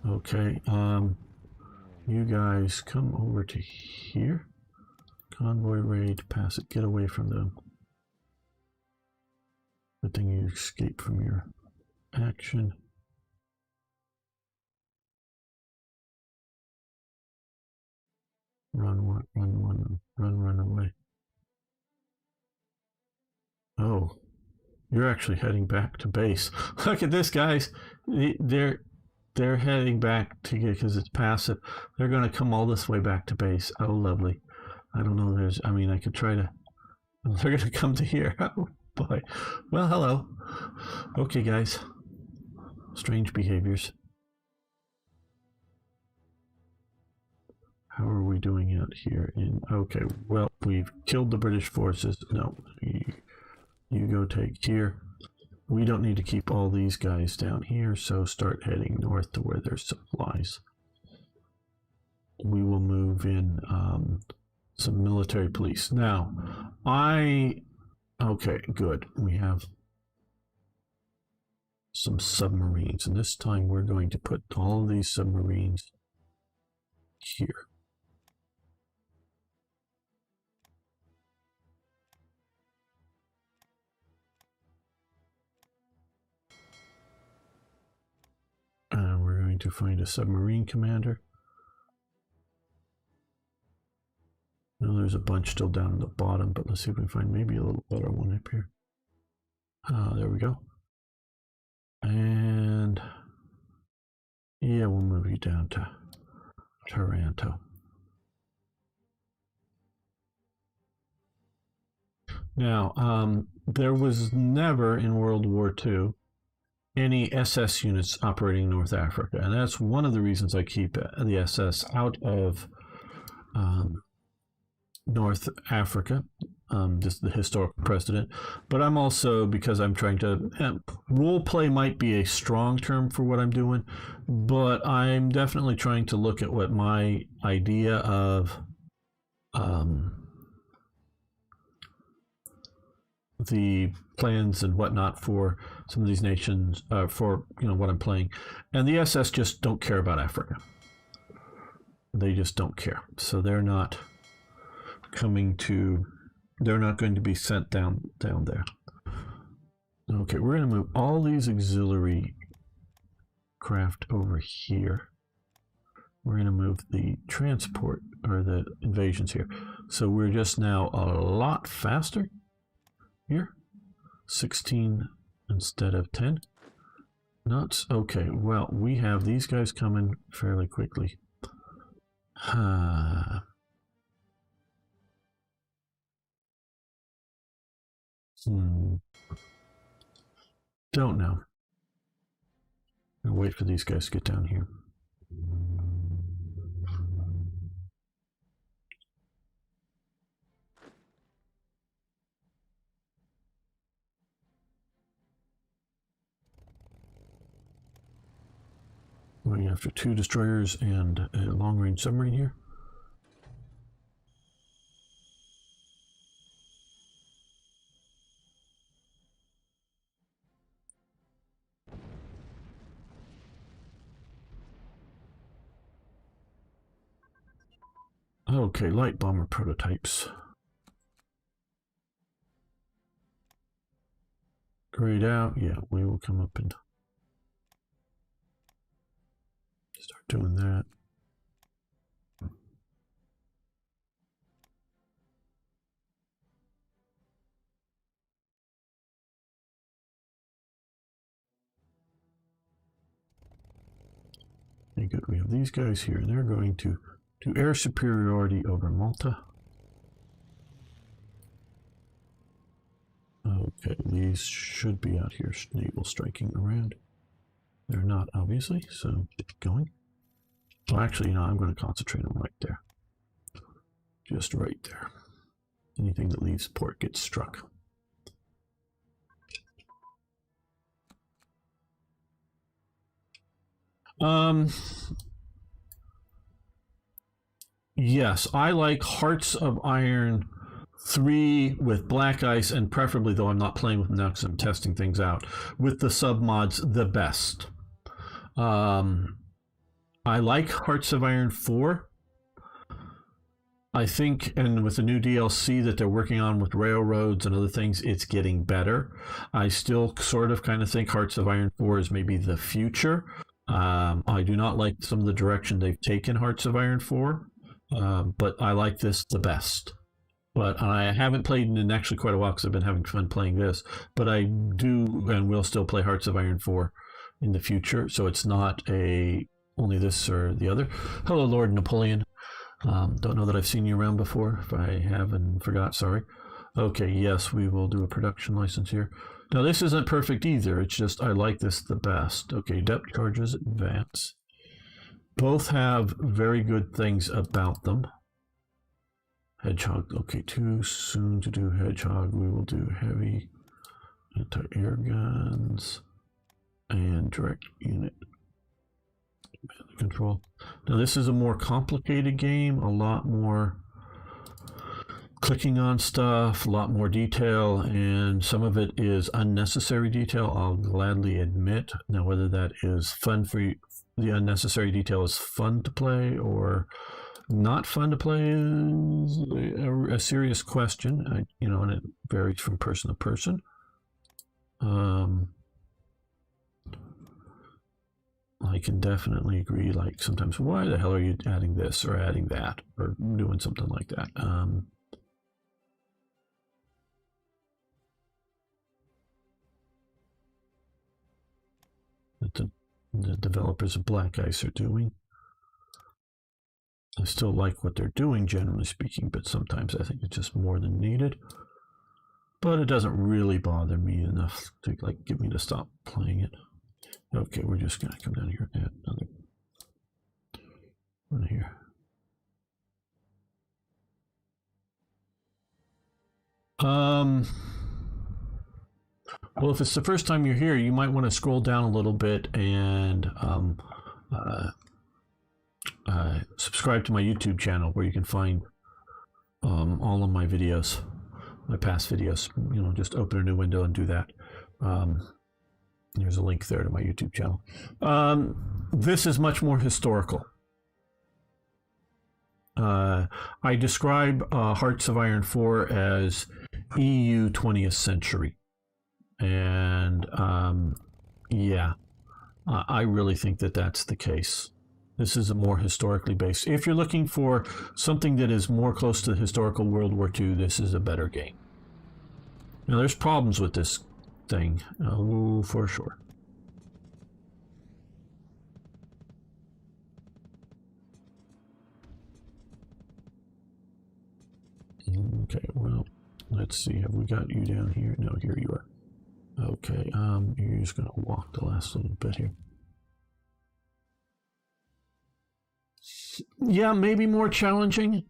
Okay. You guys come over to here. Convoy raid, pass it, get away from them. Good thing you escape from your action. Run away. Oh, you're actually heading back to base. Look at this, guys. They're heading back to get, because it's passive. They're going to come all this way back to base. Oh, lovely. I don't know. I could try to. They're going to come to here. Oh, boy. Well, hello. Okay, guys. Strange behaviors. How are we doing out here? Okay, well, we've killed the British forces. No, you go take here. We don't need to keep all these guys down here, so start heading north to where there's supplies. We will move in some military police. Now, okay, good. We have some submarines, and this time we're going to put all of these submarines here. And we're going to find a submarine commander. Now there's a bunch still down at the bottom, but let's see if we can find maybe a little better one up here. There we go. And yeah, we'll move you down to Taranto. Now, there was never in World War II any SS units operating in North Africa, and that's one of the reasons I keep the SS out of North Africa, just the historical precedent. But I'm also, because I'm trying to role play might be a strong term for what I'm doing, but I'm definitely trying to look at what my idea of the plans and whatnot for some of these nations, for what I'm playing, and the SS just don't care about Africa. They just don't care, so they're not going to be sent down there. Okay, we're going to move all these auxiliary craft over here. We're going to move the transport or the invasions here, so we're just now a lot faster. Here, 16 instead of 10 knots. Okay, well, we have these guys coming fairly quickly. Don't know. I'll wait for these guys to get down here. Going after 2 destroyers and a long-range submarine here. Okay, light bomber prototypes. Grayed out. Yeah, we will come up and start doing that. Okay, good. We have these guys here, and they're going to do air superiority over Malta. Okay, these should be out here naval striking around. They're not, obviously, so get going. Well, actually, you know, I'm going to concentrate them right there. Just right there. Anything that leaves port gets struck. Yes, I like Hearts of Iron 3 with black ice, and preferably, though I'm not playing with them now because I'm testing things out, with the submods the best. I like Hearts of Iron 4. I think, and with the new DLC that they're working on with railroads and other things, it's getting better. I still sort of kind of think Hearts of Iron 4 is maybe the future. I do not like some of the direction they've taken Hearts of Iron 4, but I like this the best. But I haven't played in actually quite a while because I've been having fun playing this. But I do and will still play Hearts of Iron 4 in the future. So it's not a only this or the other. Hello, Lord Napoleon. Don't know that I've seen you around before. If I have and forgot, sorry. Okay, yes, we will do a production license here. Now, this isn't perfect either. It's just I like this the best. Okay, depth charges advance. Both have very good things about them. Hedgehog, okay, too soon to do Hedgehog. We will do heavy anti-air guns and direct unit control. Now this is a more complicated game, a lot more clicking on stuff, a lot more detail, and some of it is unnecessary detail, I'll gladly admit. Now whether that is fun for you, the unnecessary detail is fun to play or not fun to play is a serious question. You know, and it varies from person to person. I can definitely agree, like sometimes, why the hell are you adding this or adding that or doing something like that? That the developers of Black Ice are doing. I still like what they're doing, generally speaking, but sometimes I think it's just more than needed. But it doesn't really bother me enough to like get me to stop playing it. Okay, we're just gonna come down here and add another one here. Well, if it's the first time you're here, you might want to scroll down a little bit and subscribe to my YouTube channel, where you can find all of my videos, my past videos. You know, just open a new window and do that. There's a link there to my YouTube channel. This is much more historical. I describe Hearts of Iron 4 as EU 20th century. And yeah, I really think that that's the case. This is a more historically based. If you're looking for something that is more close to the historical World War II, this is a better game. Now, there's problems with this thing, for sure. Okay, well, let's see. Have we got you down here? No, here you are. Okay, you're just going to walk the last little bit here. Yeah, maybe more challenging.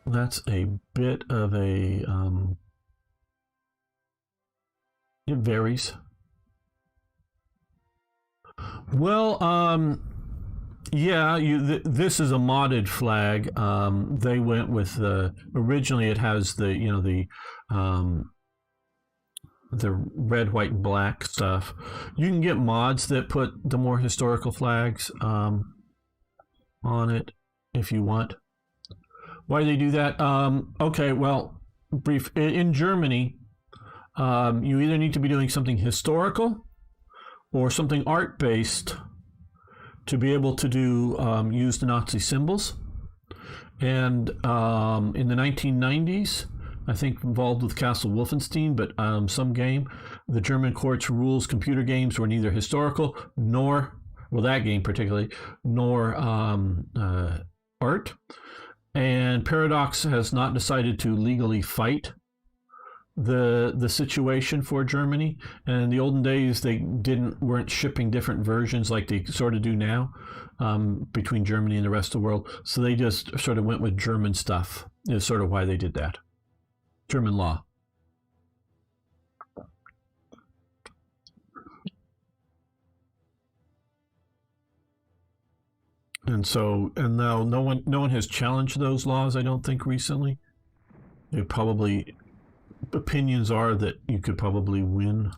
That's a bit of a, it varies. Well, yeah, this is a modded flag. They went with originally it has um, the red, white, and black stuff. You can get mods that put the more historical flags on it if you want. Why do they do that? Okay, well, brief. In Germany, you either need to be doing something historical or something art-based to be able to use the Nazi symbols. And in the 1990s, I think involved with Castle Wolfenstein, but some game, the German courts rules computer games were neither historical nor, well, that game particularly, nor art. And Paradox has not decided to legally fight the situation for Germany. And in the olden days, they weren't shipping different versions like they sort of do now between Germany and the rest of the world. So they just sort of went with German stuff. Is sort of why they did that. German law. And now no one has challenged those laws, I don't think, recently. Opinions are that you could probably win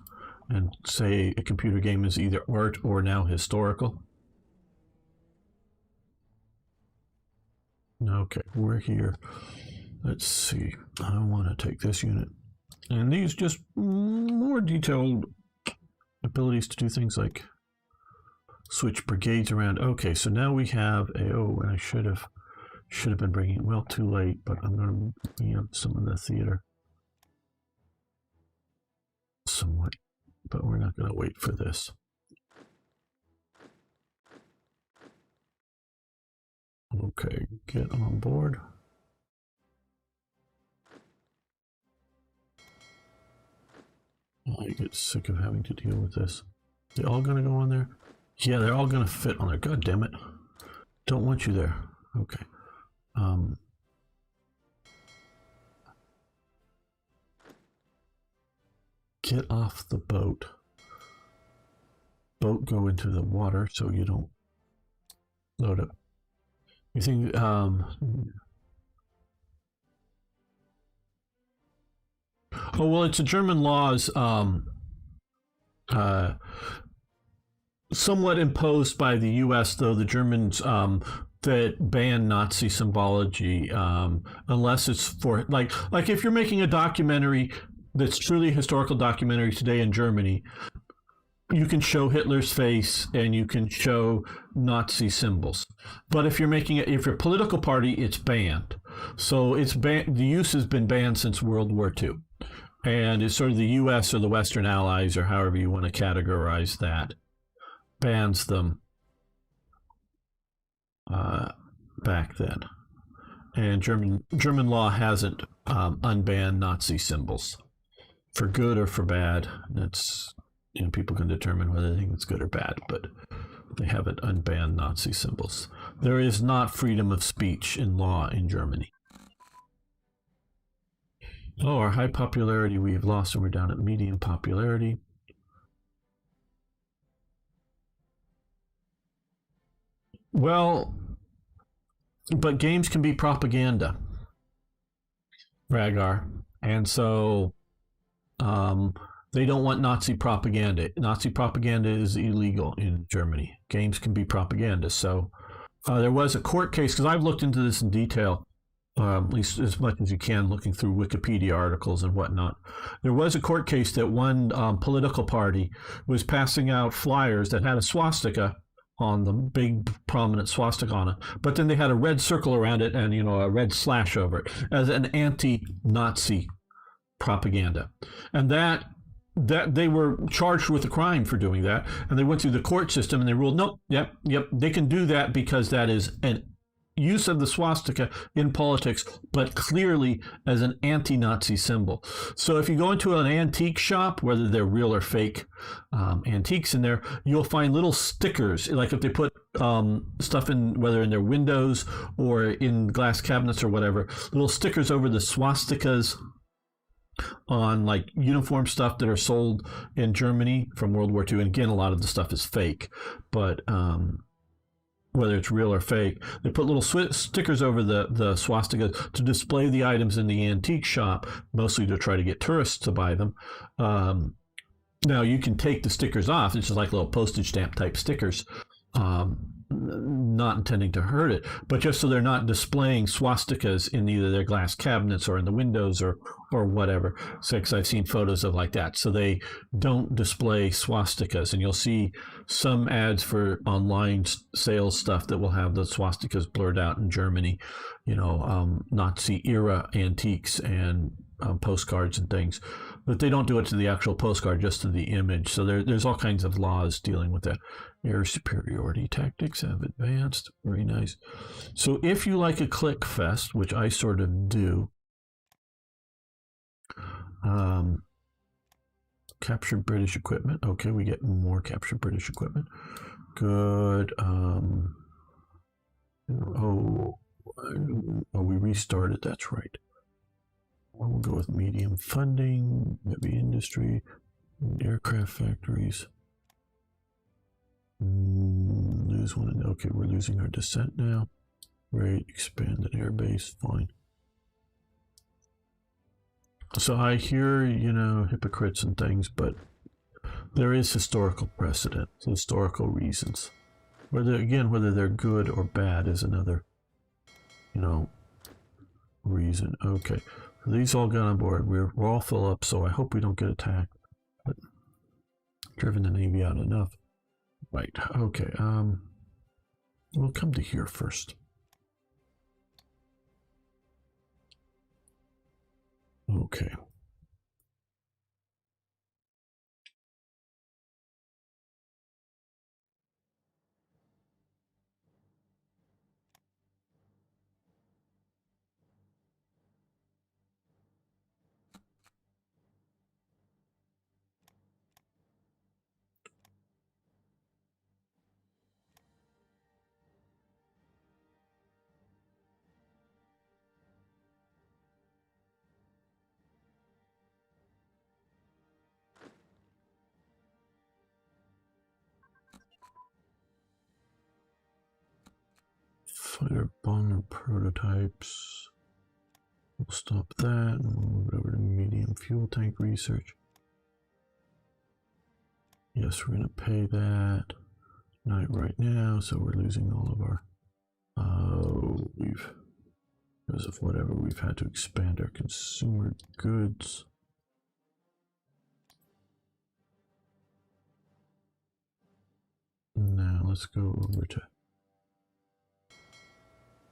and say a computer game is either art or now historical. Okay, we're here. Let's see. I want to take this unit. And these just more detailed abilities to do things like switch brigades around. Okay, so now we have I should have been bringing, well, too late, but I'm going to bring up some of the theater somewhat, but we're not going to wait for this. Okay, get on board. I get sick of having to deal with this. They all going to go on there? Yeah, they're all going to fit on there. God damn it. Don't want you there. Okay. Get off the boat. Boat go into the water so you don't load up. You think, oh, well, it's a German laws, somewhat imposed by the U.S., though the Germans that ban Nazi symbology, unless it's for like if you're making a documentary that's truly a historical documentary today in Germany, you can show Hitler's face and you can show Nazi symbols. But if you're if you're a political party, it's banned. So it's banned. The use has been banned since World War II. And it's sort of the U.S. or the Western Allies, or however you want to categorize that, bans them back then. And German law hasn't unbanned Nazi symbols, for good or for bad. That's, people can determine whether they think it's good or bad, but they haven't unbanned Nazi symbols. There is not freedom of speech in law in Germany. Oh, our high popularity we've lost, and we're down at medium popularity. Well, but games can be propaganda, Ragar. And so they don't want Nazi propaganda. Nazi propaganda is illegal in Germany. Games can be propaganda. So there was a court case, because I've looked into this in detail, at least as much as you can, looking through Wikipedia articles and whatnot. There was a court case that one political party was passing out flyers that had a swastika on the big prominent swastika on it, but then they had a red circle around it and a red slash over it as an anti-Nazi propaganda. And that they were charged with a crime for doing that, and they went through the court system and they ruled, nope, yep, they can do that because that is an use of the swastika in politics, but clearly as an anti-Nazi symbol. So if you go into an antique shop, whether they're real or fake antiques in there, you'll find little stickers, like if they put stuff in, whether in their windows or in glass cabinets or whatever, little stickers over the swastikas on like uniform stuff that are sold in Germany from World War II. And again, a lot of the stuff is fake, but whether it's real or fake, they put little stickers over the swastika to display the items in the antique shop, mostly to try to get tourists to buy them. Now you can take the stickers off. It's just like little postage stamp type stickers. Not intending to hurt it, but just so they're not displaying swastikas in either their glass cabinets or in the windows or whatever. So, because I've seen photos of like that, so they don't display swastikas, and you'll see some ads for online sales stuff that will have the swastikas blurred out in Germany, Nazi era antiques and postcards and things. But they don't do it to the actual postcard, just to the image. So there's all kinds of laws dealing with that. Air superiority tactics have advanced. Very nice. So if you like a click fest, which I sort of do, captured British equipment. Okay, we get more captured British equipment. Good. We restarted. That's right. We'll go with medium funding, heavy industry, aircraft factories. Lose one. Okay, we're losing our descent now. Right, expanded airbase. Fine. So I hear, hypocrites and things, but there is historical precedent, historical reasons. Whether they're good or bad is another, reason. Okay. These all got on board. We're all full up, so I hope we don't get attacked. But driven the Navy out enough. Right. Okay. We'll come to here first. Okay. Fighter bomber prototypes. We'll stop that and we'll move it over to medium fuel tank research. Yes, we're going to pay that. Not right now, so we're losing all of our. Because of whatever, we've had to expand our consumer goods. Now let's go over to.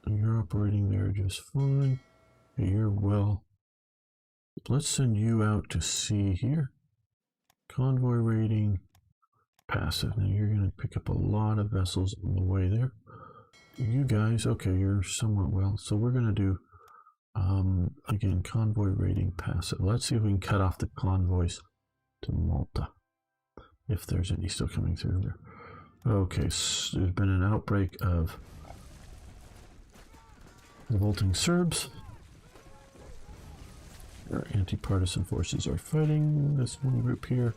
You're operating there just fine. You're well. Let's send you out to sea here. Convoy rating, passive. Now you're going to pick up a lot of vessels on the way there. You guys, okay, you're somewhat well. So we're going to do, again, convoy rating, passive. Let's see if we can cut off the convoys to Malta, if there's any still coming through there. Okay, so there's been an outbreak of revolting Serbs. Our anti-partisan forces are fighting this one group here.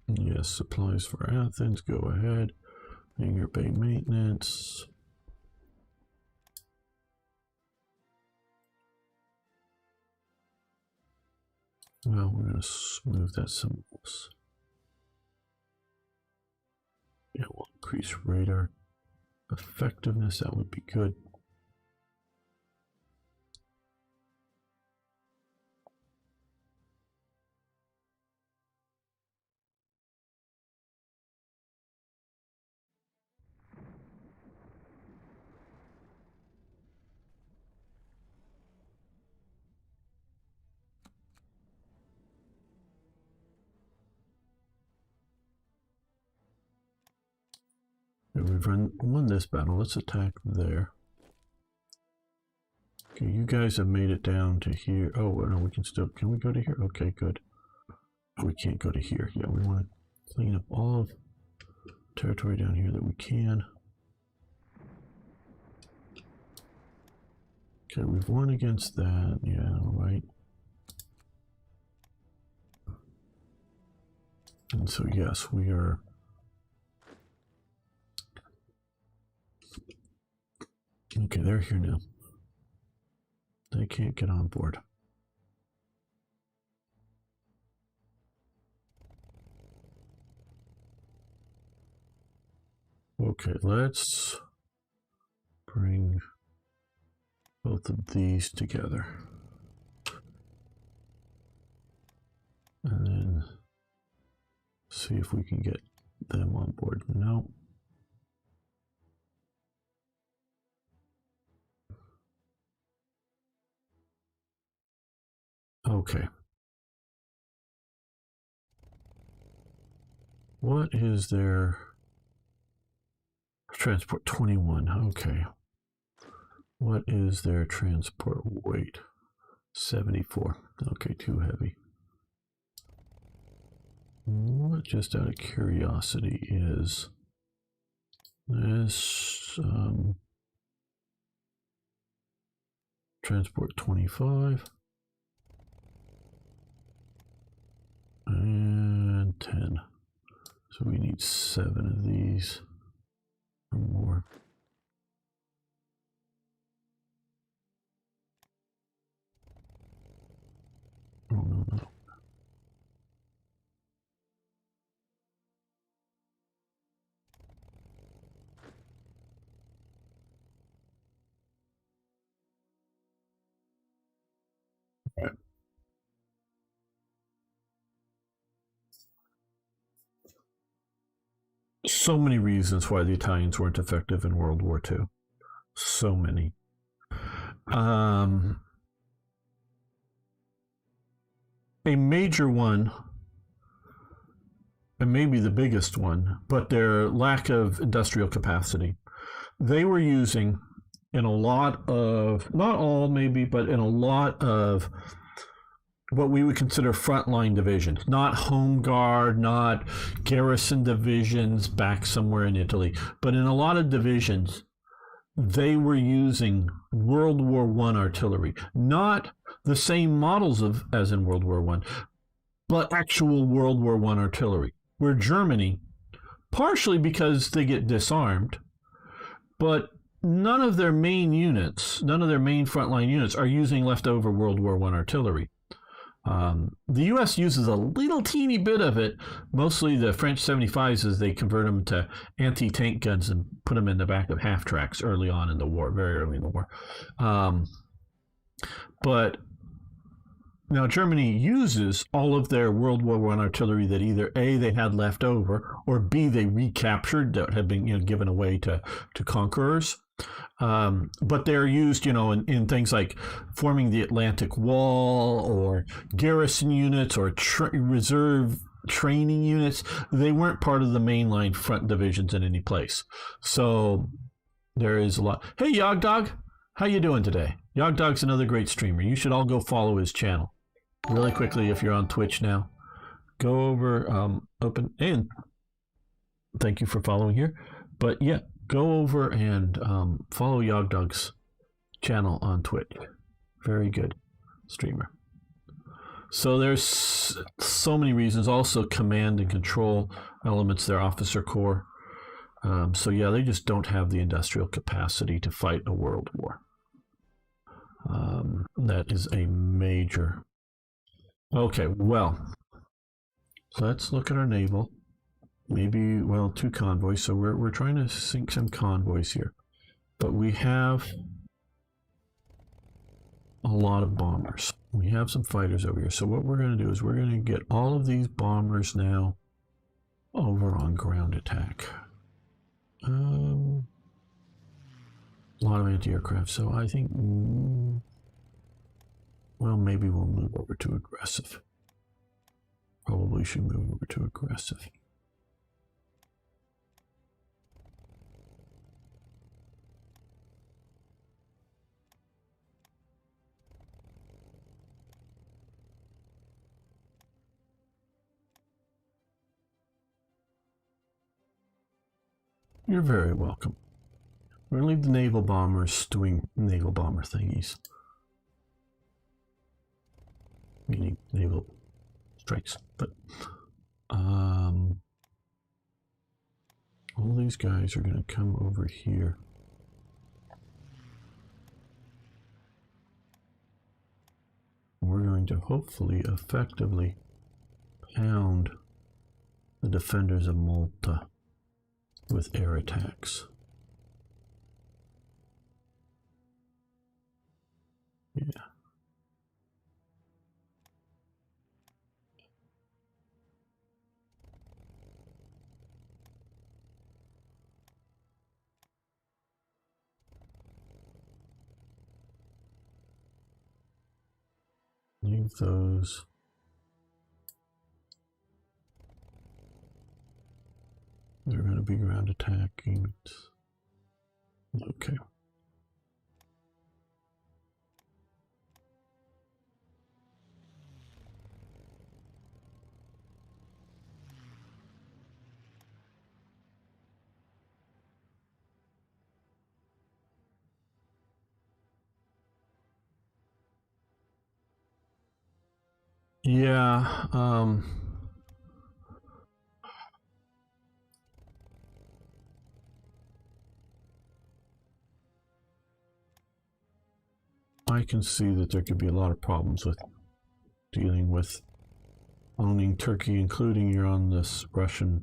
Yes, supplies for Athens, go ahead. Hangar bay maintenance. Well, we're going to smooth that some else. Yeah, we'll increase radar effectiveness. That would be good. We've won this battle. Let's attack there. Okay, you guys have made it down to here. Oh, no, we can still... Can we go to here? Okay, good. We can't go to here. Yeah, we want to clean up all of territory down here that we can. Okay, we've warned against that. Yeah, right. And so, yes, we are. Okay, they're here now. They can't get on board. Okay, let's bring both of these together. And then see if we can get them on board. No. Okay. What is their transport? 21. Okay. What is their transport weight? 74. Okay, too heavy. What, just out of curiosity, is this transport 25 and 10. So we need 7 of these or more. Oh, no, no. All right. So many reasons why the Italians weren't effective in World War II. So many. A major one, and maybe the biggest one, but their lack of industrial capacity. They were using, in a lot of, not all maybe, but in a lot of what we would consider frontline divisions, not home guard, not garrison divisions back somewhere in Italy, but in a lot of divisions, they were using World War I artillery, not the same models as in World War I, but actual World War I artillery. Where Germany, partially because they get disarmed, but none of their main units, none of their main frontline units are using leftover World War I artillery. The U.S. uses a little teeny bit of it, mostly the French 75s, as they convert them to anti-tank guns and put them in the back of half-tracks early on in the war, very early in the war. But now Germany uses all of their World War I artillery that either A, they had left over, or B, they recaptured that had been given away to conquerors. But they're used, in things like forming the Atlantic Wall or garrison units or reserve training units. They weren't part of the mainline front divisions in any place. So there is a lot. Hey, Yog Dog, how you doing today? Yog Dog's another great streamer. You should all go follow his channel. Really quickly, if you're on Twitch now, go over, open, and thank you for following here. But yeah, go over and follow Yog Dog's channel on Twitch. Very good streamer. So there's so many reasons. Also, command and control elements, their officer corps. So yeah, they just don't have the industrial capacity to fight a world war. That is a major. Okay, well, let's look at our naval. Maybe, well, 2 convoys. So we're trying to sink some convoys here. But we have a lot of bombers. We have some fighters over here. So what we're going to do is we're going to get all of these bombers now over on ground attack. A lot of anti-aircraft. So I think, well, maybe we'll move over to aggressive. Probably should move over to aggressive. You're very welcome. We're gonna leave the naval bombers doing naval bomber thingies. Meaning naval strikes. But all these guys are gonna come over here. We're going to hopefully effectively pound the defenders of Malta with air attacks. Yeah. Leave those. They're going to be ground attacking. Okay. Yeah, I can see that there could be a lot of problems with dealing with owning Turkey, including you're on this Russian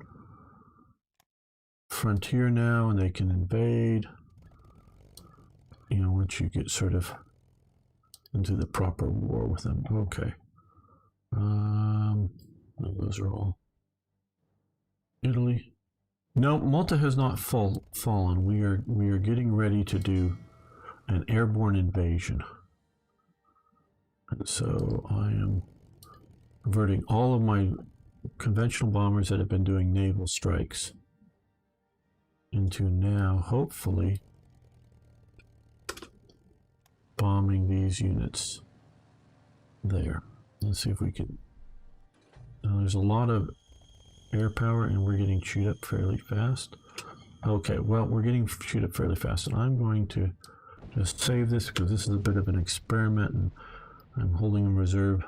frontier now, and they can invade. You know, once you get sort of into the proper war with them. Okay. Those are all. Italy. No, Malta has not fallen. We are getting ready to do an airborne invasion. And so I am converting all of my conventional bombers that have been doing naval strikes into now, hopefully, bombing these units there. Let's see if we can. There's a lot of air power and we're getting chewed up fairly fast. Okay, well, we're getting chewed up fairly fast, and I'm going to just save this because this is a bit of an experiment and I'm holding in reserve.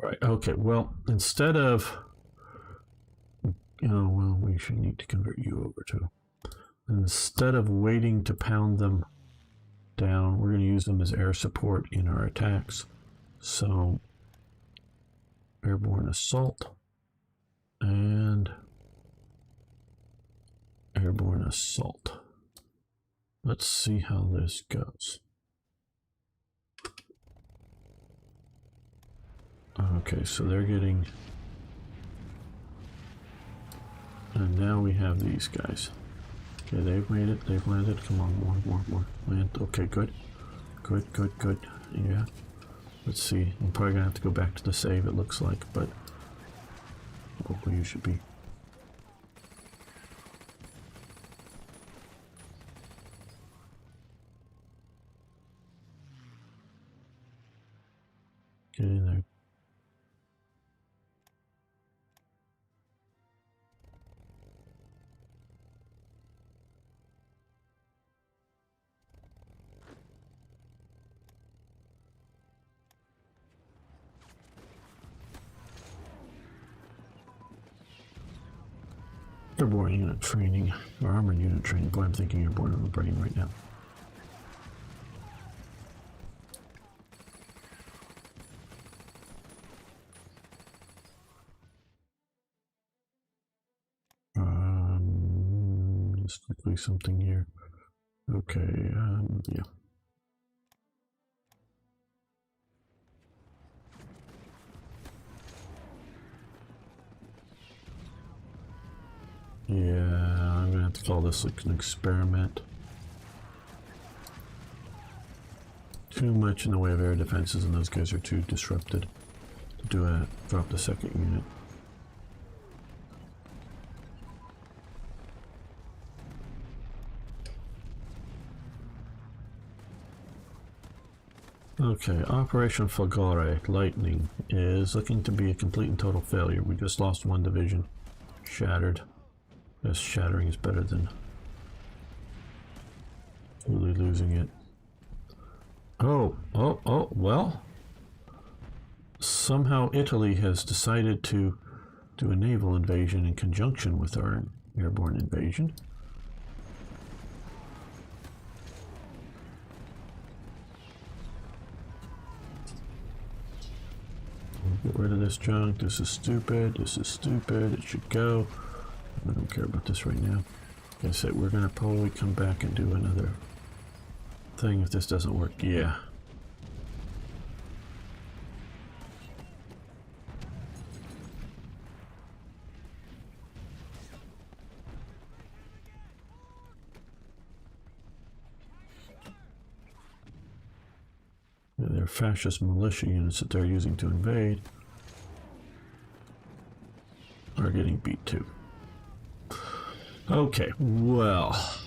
Right, okay, well, instead of, well, we should need to convert you over to. Instead of waiting to pound them down, we're going to use them as air support in our attacks. So, airborne assault and airborne assault. Let's see how this goes. Okay, so they're getting, and now we have these guys. Okay, they've made it, they've landed. Come on, more. Land. Okay, good. Good. Yeah. Let's see. I'm probably gonna have to go back to the save, it looks like, but hopefully you should be. Get in there. Airborne unit training, or armored unit training. Boy, I'm thinking airborne on the brain right now. Just quickly something here. Okay, yeah. Yeah, I'm gonna have to call this like an experiment. Too much in the way of air defenses, and those guys are too disrupted to drop the second unit. Okay, Operation Fulgore, Lightning, is looking to be a complete and total failure. We just lost one division. Shattered. Yes, shattering is better than totally losing it. Oh, well. Somehow Italy has decided to do a naval invasion in conjunction with our airborne invasion. Get rid of this junk. This is stupid. This is stupid. It should go. I don't care about this right now. Like I said, we're going to probably come back and do another thing if this doesn't work. Yeah. They're fascist militia units that they're using to invade are getting beat too. Okay, well,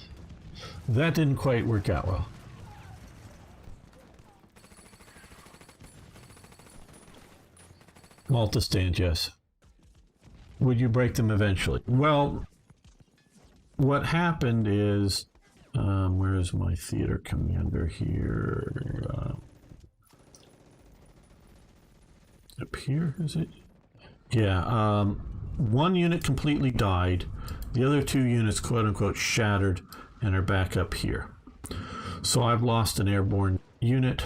that didn't quite work out well. Malta stand, yes. Would you break them eventually? Well, what happened is, where is my theater commander here? Up here, is it? Yeah, one unit completely died. The other two units, quote unquote, shattered and are back up here. So I've lost an airborne unit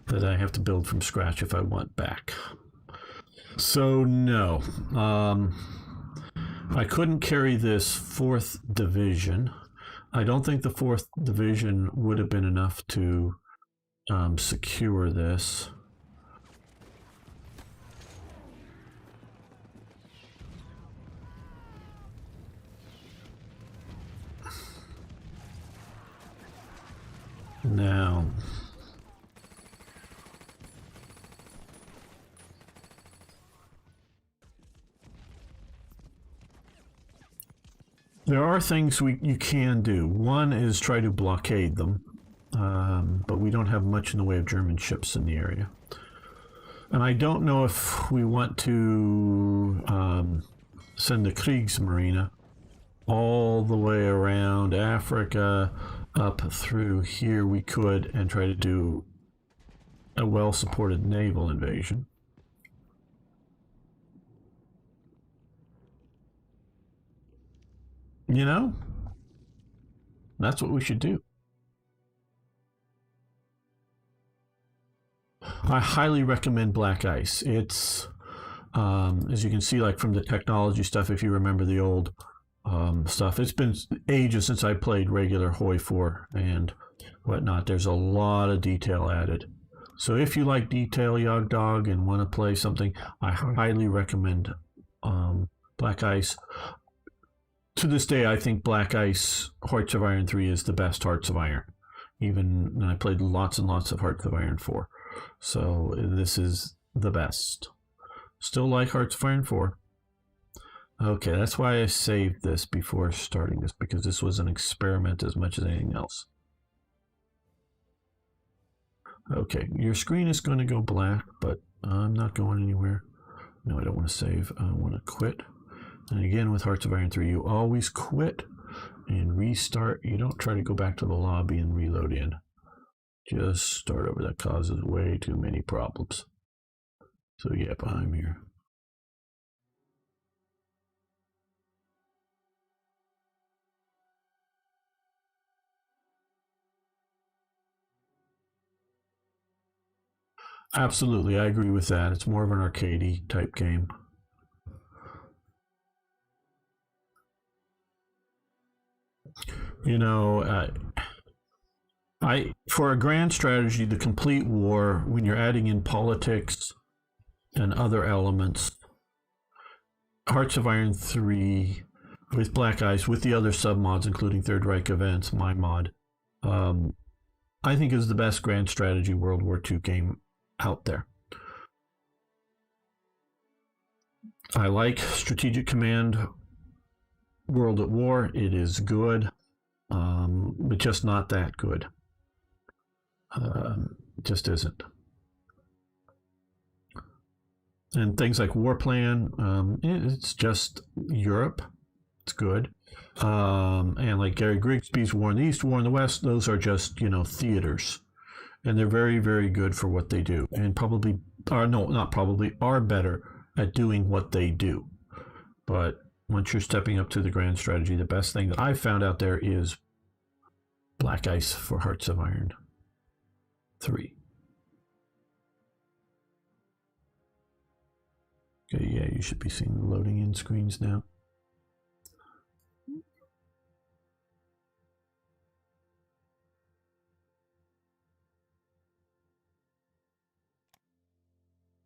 that I have to build from scratch if I want back. So no, I couldn't carry this 4th division. I don't think the 4th division would have been enough to secure this. Now, there are things you can do. One is try to blockade them, but we don't have much in the way of German ships in the area. And I don't know if we want to send the Kriegsmarine all the way around Africa, up through here. We could, and try to do a well-supported naval invasion. You know, that's what we should do. I highly recommend Black Ice. It's, as you can see, like from the technology stuff, if you remember the old stuff. It's been ages since I played regular Hoi 4 and whatnot. There's a lot of detail added. So if you like detail, Yog Dog, and want to play something, I highly recommend Black Ice. To this day, I think Black Ice Hearts of Iron 3 is the best Hearts of Iron. Even I played lots and lots of Hearts of Iron 4. So this is the best. Still like Hearts of Iron 4. Okay, that's why I saved this before starting this, because this was an experiment as much as anything else. Okay, your screen is going to go black, but I'm not going anywhere. No, I don't want to save. I want to quit. And again, with Hearts of Iron 3, you always quit and restart. You don't try to go back to the lobby and reload in. Just start over. That causes way too many problems. So, yep, I'm here. Absolutely, I agree with that. It's more of an arcadey type game. You know, for a grand strategy, the complete war, when you're adding in politics and other elements, Hearts of Iron 3 with Black Ice, with the other submods, including Third Reich events, my mod, I think is the best grand strategy World War II game out there. I like Strategic Command World at War. It is good, but just not that good. It just isn't. And things like War Plan, it's just Europe It's good. And like Gary Grigsby's War in the East, War in the West, those are just, theaters. And they're very, very good for what they do. And probably, or no, not probably, are better at doing what they do. But once you're stepping up to the grand strategy, the best thing that I've found out there is Black Ice for Hearts of Iron 3. Okay, yeah, you should be seeing the loading in screens now.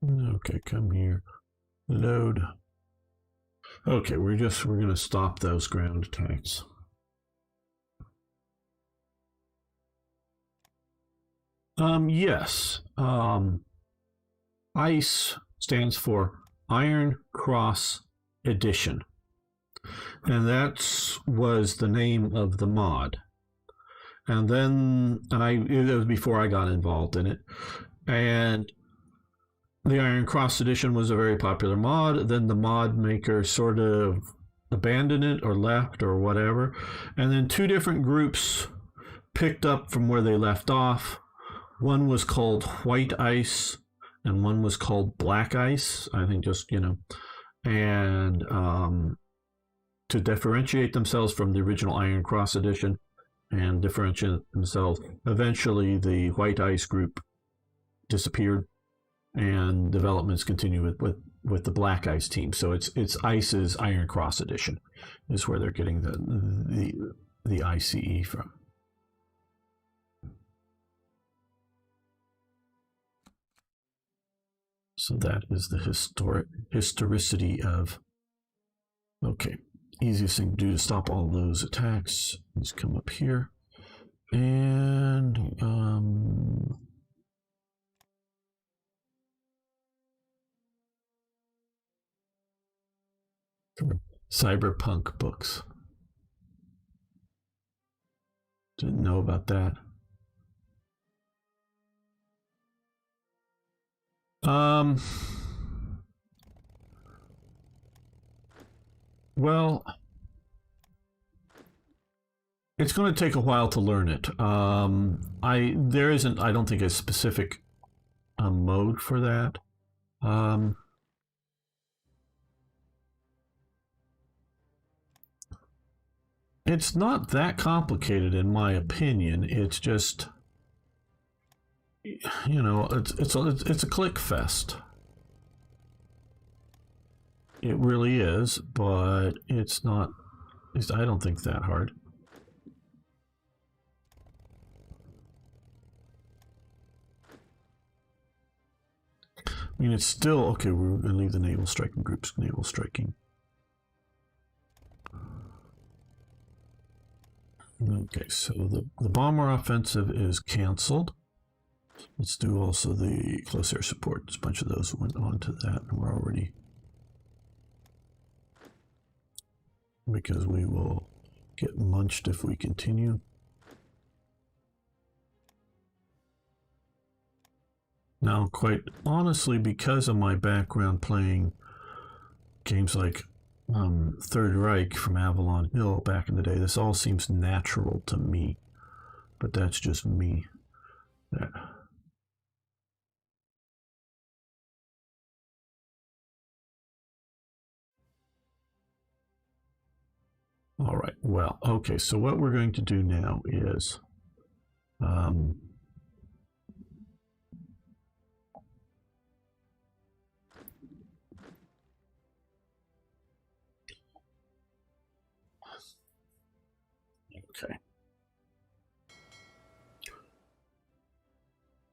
Okay, come here. Load. Okay, we're going to stop those ground attacks. Yes. ICE stands for Iron Cross Edition. And that was the name of the mod. And then, it was before I got involved in it. And the Iron Cross Edition was a very popular mod. Then the mod maker sort of abandoned it or left or whatever. And then two different groups picked up from where they left off. One was called White Ice and one was called Black Ice. I think just, and to differentiate themselves from the original Iron Cross Edition and differentiate themselves, eventually the White Ice group disappeared. And developments continue with the Black Ice team. So it's ICE's Iron Cross Edition is where they're getting the ICE from. So that is the historicity of. Okay, easiest thing to do to stop all those attacks is come up here and cyberpunk books. Didn't know about that. Well, it's going to take a while to learn it. There isn't, I don't think, a specific mode for that. It's not that complicated, in my opinion. It's just, it's a click fest. It really is, but it's not. I don't think that hard. I mean, it's still okay. We're going to leave the naval striking groups. Naval striking. Okay, so the bomber offensive is canceled. Let's do also the close air support. There's a bunch of those went on to that, and we're already, because we will get munched if we continue. Now, quite honestly, because of my background playing games like Third Reich from Avalon Hill back in the day, this all seems natural to me, but that's just me. Yeah. All right, well, okay, so what we're going to do now is okay.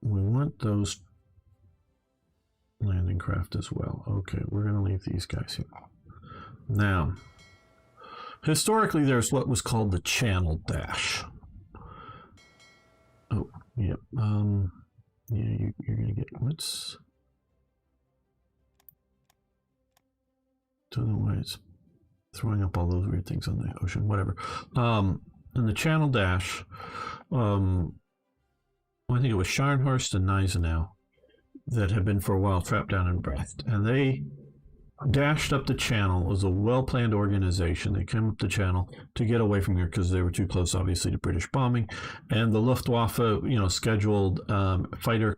We want those landing craft as well. Okay, we're going to leave these guys here. Now, historically, there's what was called the channel dash. Oh, yep. Yeah, you're going to get, what's, don't know why it's throwing up all those weird things on the ocean, whatever. In the channel dash, I think it was Scharnhorst and Gneisenau that had been for a while trapped down in Brest, and they dashed up the channel. It was a well-planned organization. They came up the channel to get away from here because they were too close, obviously, to British bombing. And the Luftwaffe, scheduled fighter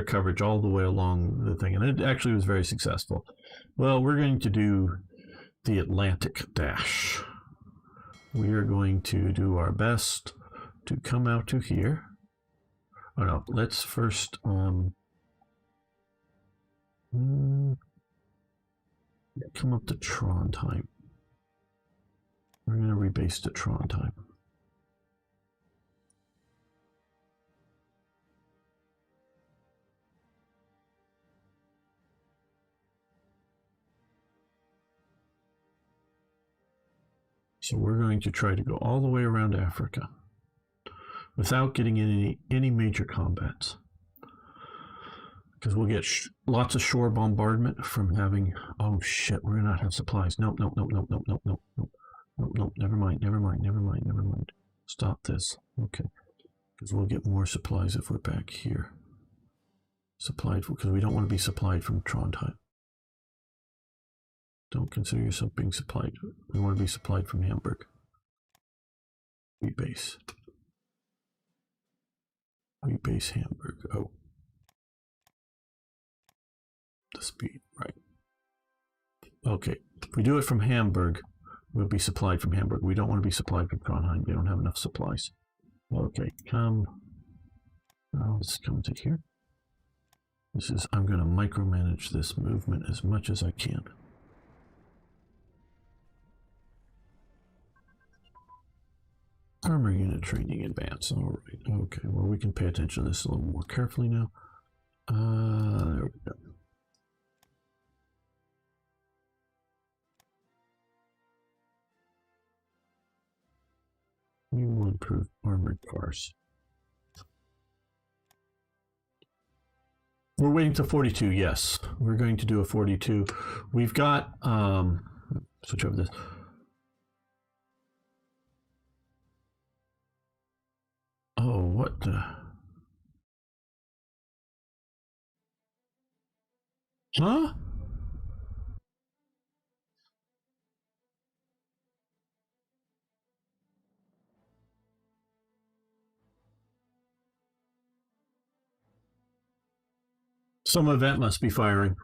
coverage all the way along the thing. And it actually was very successful. Well, we're going to do the Atlantic dash. We are going to do our best to come out to here. Oh no, let's first come up to Trondheim. We're going to rebase to Trondheim. So we're going to try to go all the way around Africa without getting in any major combats. Because we'll get lots of shore bombardment from having... Oh shit, we're going to not have supplies. Nope. Never mind. Stop this. Okay. Because we'll get more supplies if we're back here. Supplied, because we don't want to be supplied from Trondheim. Don't consider yourself being supplied. We want to be supplied from Hamburg. Rebase. Rebase Hamburg. Oh. The speed, right. Okay. If we do it from Hamburg, we'll be supplied from Hamburg. We don't want to be supplied from Trondheim. We don't have enough supplies. Okay, let's come to here. I'm going to micromanage this movement as much as I can. Armor unit training advance. All right. Okay. Well, we can pay attention to this a little more carefully now. There we go. You will improve armored cars. We're waiting to 42. Yes, we're going to do a 42. We've got switch over this. Oh, what the? Huh? Some event must be firing.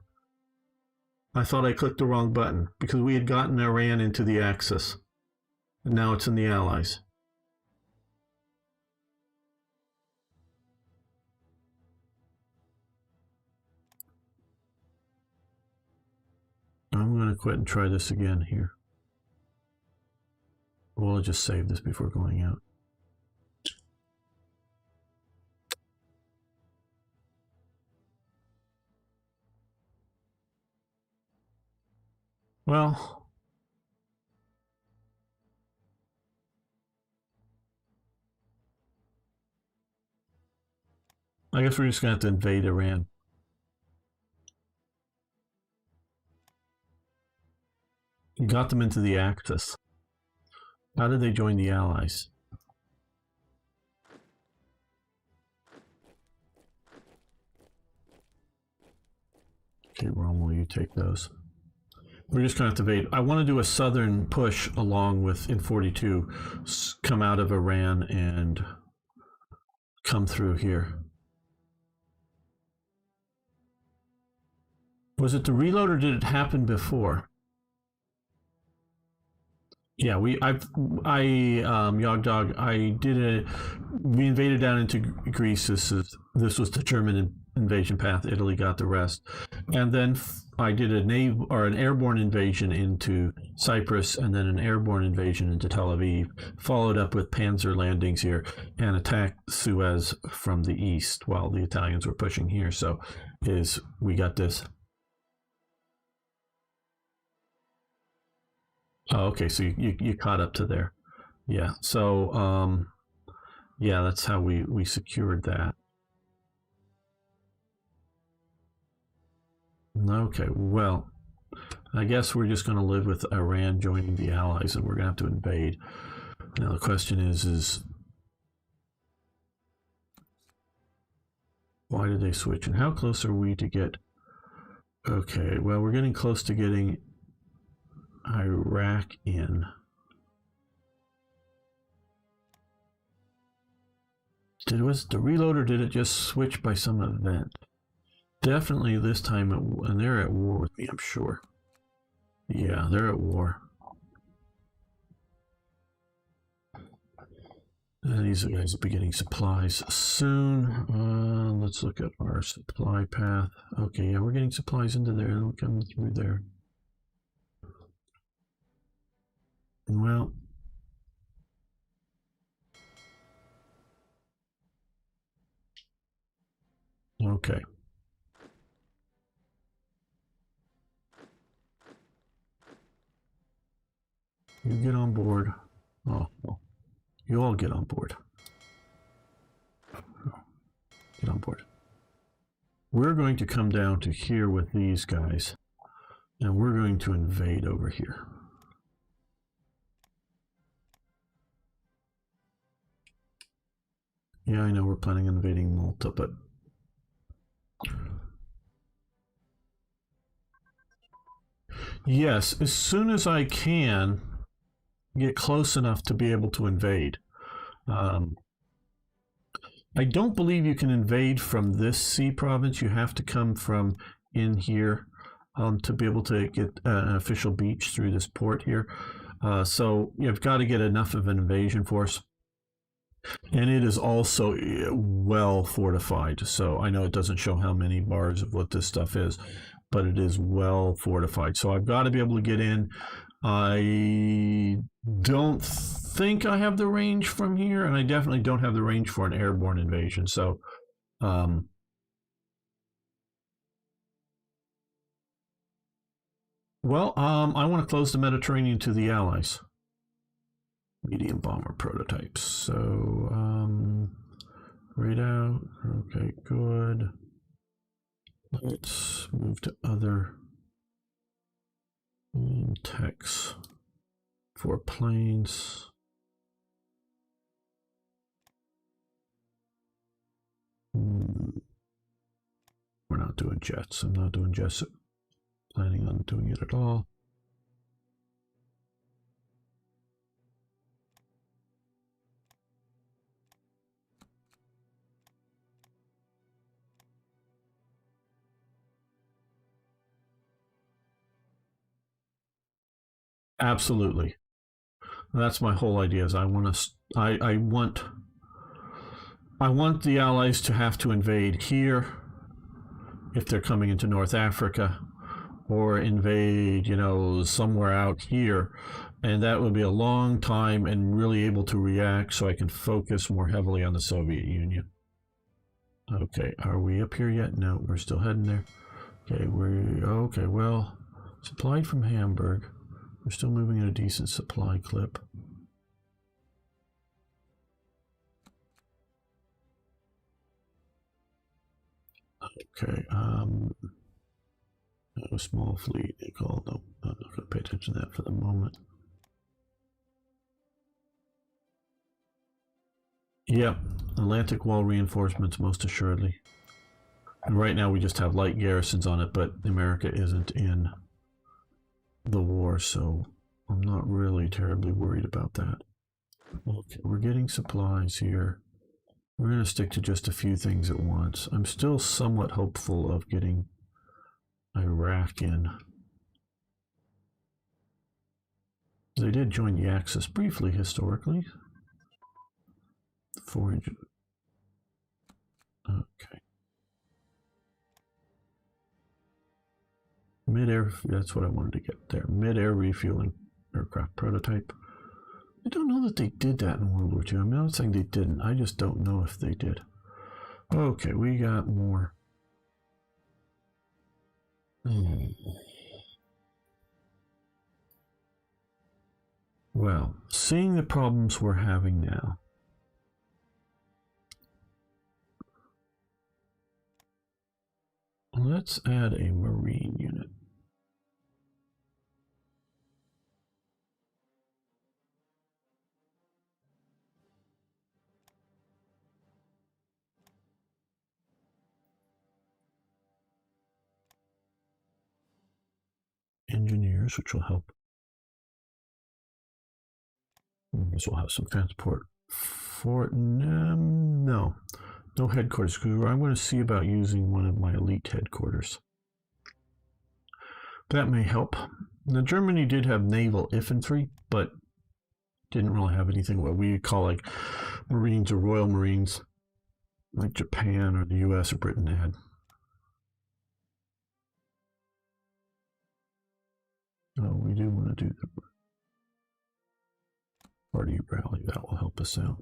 I thought I clicked the wrong button because we had gotten Iran into the Axis. And now it's in the Allies. I'm going to quit and try this again here. We'll just save this before going out. Well, I guess we're just going to have to invade Iran. You got them into the Axis. How did they join the Allies? Okay, Rommel, you take those. We're just going to have to invade. I want to do a southern push along with, in 42, come out of Iran and come through here. Was it the reload or did it happen before? Yeah, Yogdog, we invaded down into Greece. This was the German invasion path. Italy got the rest. And then I did an airborne invasion into Cyprus and then an airborne invasion into Tel Aviv, followed up with panzer landings here and attacked Suez from the east while the Italians were pushing here. So we got this. Oh, okay, so you caught up to there. Yeah, so yeah, that's how we secured that. Okay, well, I guess we're just going to live with Iran joining the Allies and we're going to have to invade. Now the question is why did they switch and how close are we to get Okay, well, we're getting close to getting Iraq in. Was it the reload, or did it just switch by some event? Definitely this time, and they're at war with me, I'm sure. Yeah, they're at war. And these guys will be getting supplies soon. Let's look at our supply path. Okay, yeah, we're getting supplies into there. They'll come through there. Well, okay. You get on board. Oh, well, you all get on board. Get on board. We're going to come down to here with these guys, and we're going to invade over here. Yeah, I know we're planning on invading Malta, but yes, as soon as I can get close enough to be able to invade. I don't believe you can invade from this sea province. You have to come from in here to be able to get an official beach through this port here. So you've got to get enough of an invasion force. And it is also well fortified. So I know it doesn't show how many bars of what this stuff is, but it is well fortified. So I've got to be able to get in. I don't think I have the range from here, and I definitely don't have the range for an airborne invasion. So, I want to close the Mediterranean to the Allies. Medium bomber prototypes. So, right out. Okay, good. Let's move to other techs for planes. We're not doing jets. I'm not doing jets. Planning on doing it at all. Absolutely. That's my whole idea. Is I want to. I want the Allies to have to invade here if they're coming into North Africa, or invade, somewhere out here. And that would be a long time and really able to react, so I can focus more heavily on the Soviet Union. Okay, are we up here yet? No, we're still heading there. Okay, well, supplied from Hamburg. We're still moving at a decent supply clip. Okay, no small fleet, Nicole. No, I'm not going to pay attention to that for the moment. Yep, Atlantic Wall reinforcements, most assuredly. And right now we just have light garrisons on it, but America isn't in the war, so I'm not really terribly worried about that. Okay, we're getting supplies here. We're going to stick to just a few things at once. I'm still somewhat hopeful of getting Iraq in. They did join the Axis briefly historically. 400. Okay. Mid-air, that's what I wanted to get there. Mid-air refueling aircraft prototype. I don't know that they did that in World War II. I'm not saying they didn't. I just don't know if they did. Okay, we got more. Well, seeing the problems we're having now, let's add a Marine unit. engineers, which will help. This will have some transport for no headquarters, because I'm going to see about using one of my elite headquarters. That may help. Now, Germany did have naval infantry, but didn't really have anything what we call like Marines or Royal Marines, like Japan or the US or Britain had. Oh, we do want to do the party rally. That will help us out.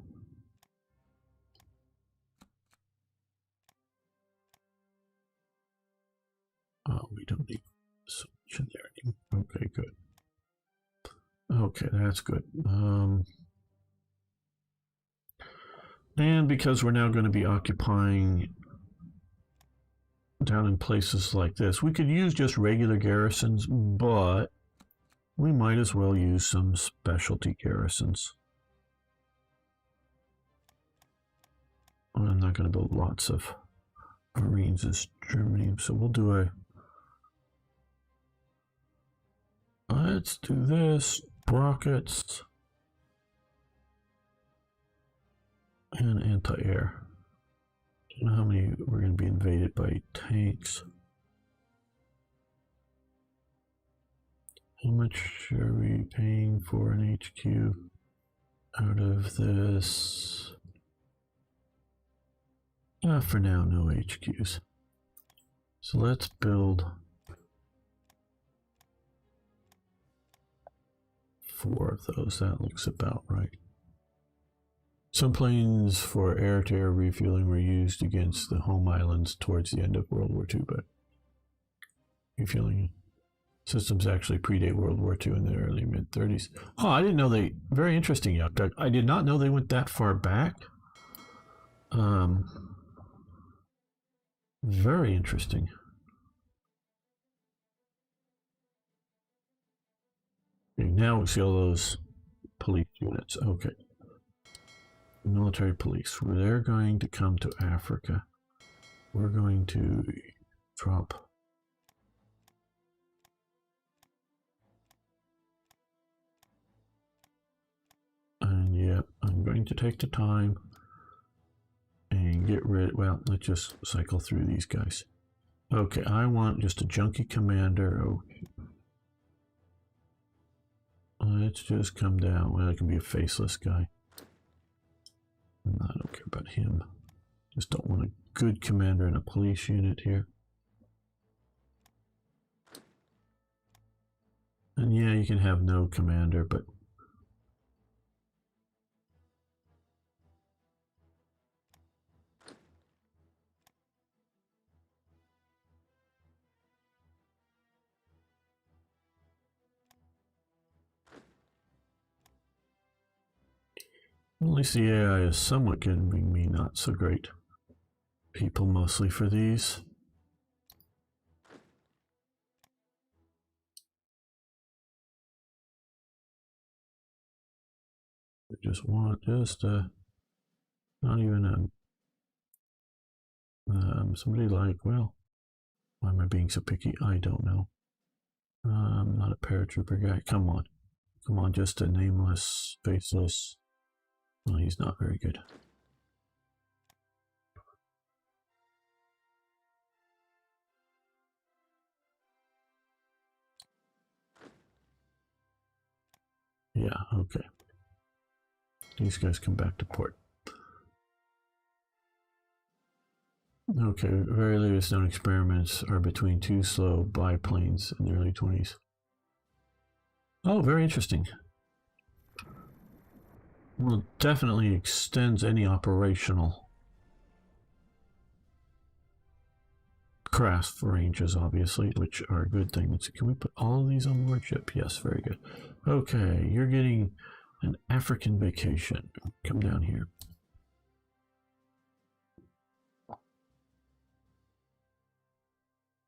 Oh, we don't need so much in there anymore. Okay, good. Okay, that's good. And because we're now going to be occupying down in places like this, we could use just regular garrisons, but we might as well use some specialty garrisons. I'm not going to build lots of Marines as Germany, so we'll do a... Let's do this. Rockets. And anti-air. Don't know how many we're going to be invaded by tanks. How much are we paying for an HQ out of this? For now, no HQs. So let's build 4 of those. That looks about right. Some planes for air-to-air refueling were used against the home islands towards the end of World War II, but refueling systems actually predate World War II in the early mid-30s. Oh, I didn't know they... Very interesting, Yuck Duck. I did not know they went that far back. Very interesting. Okay, now we see all those police units. Okay. Military police. They're going to come to Africa. We're going to drop and yeah, I'm going to take the time and get rid, well, let's just cycle through these guys. Okay, I want just a junkie commander. Okay. Let's just come down. Well, it can be a faceless guy. I don't care about him. Just don't want a good commander in a police unit here. And yeah, you can have no commander, but at least the AI is somewhat giving me not so great people mostly for these. I just want not even somebody like, well, why am I being so picky? I don't know. I'm not a paratrooper guy. Come on, just a nameless, faceless. Well, he's not very good. Yeah, okay. These guys come back to port. Okay, very latest known experiments are between 2 slow biplanes in the early 20s. Oh, very interesting. Well, definitely extends any operational craft ranges, obviously, which are a good thing. Let's see, can we put all of these on board ship? Yes, very good. Okay, you're getting an African vacation. Come down here.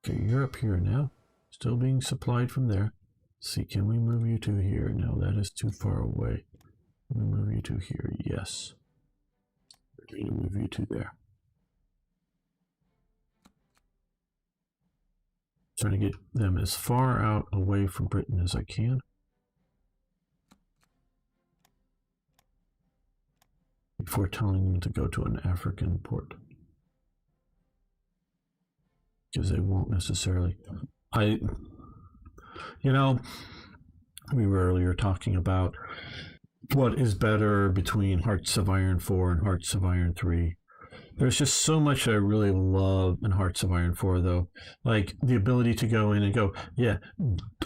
Okay, you're up here now. Still being supplied from there. Let's see, can we move you to here? No, that is too far away. Can we move you to here? Yes. We're going to move you to there. Trying to get them as far out away from Britain as I can. Before telling them to go to an African port. Because they won't necessarily. We were earlier talking about what is better between Hearts of Iron 4 and Hearts of Iron 3. There's just so much I really love in Hearts of Iron 4, though. Like the ability to go in and go, yeah,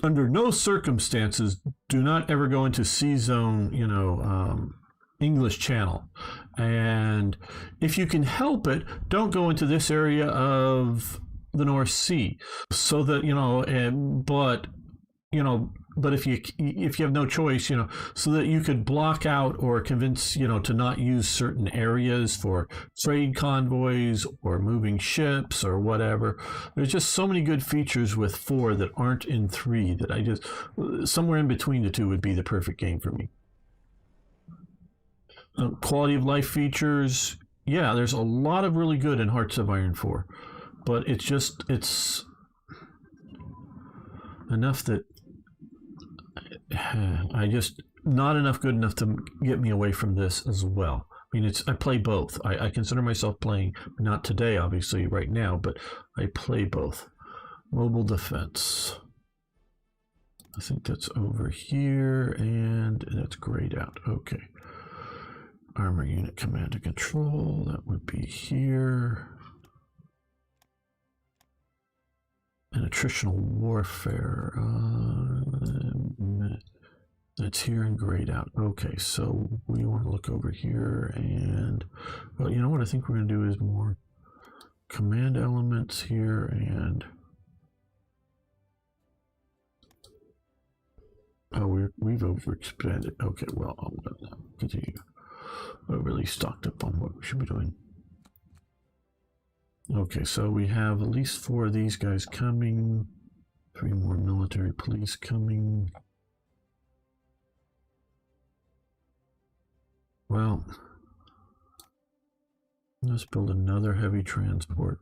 under no circumstances, do not ever go into C zone, English Channel. And if you can help it, don't go into this area of the North Sea. So that, but if you have no choice, so that you could block out or convince, to not use certain areas for trade convoys or moving ships or whatever. There's just so many good features with 4 that aren't in 3 that I just, somewhere in between the two would be the perfect game for me. Quality of life features, yeah, there's a lot of really good in Hearts of Iron 4, but it's enough that not enough good enough to get me away from this as well. I mean, I play both. I consider myself playing, not today, obviously, right now, but I play both. Mobile defense. I think that's over here, and that's grayed out. Okay. Armor unit command and control. That would be here. And attritional warfare. That's here and grayed out. Okay, so we want to look over here and, well, you know what I think we're going to do is more command elements here and, we've overexpanded. Okay, well, I'm going to continue. Overly stocked up on what we should be doing. Okay, so we have at least 4 of these guys coming, 3 more military police coming. Well, let's build another heavy transport.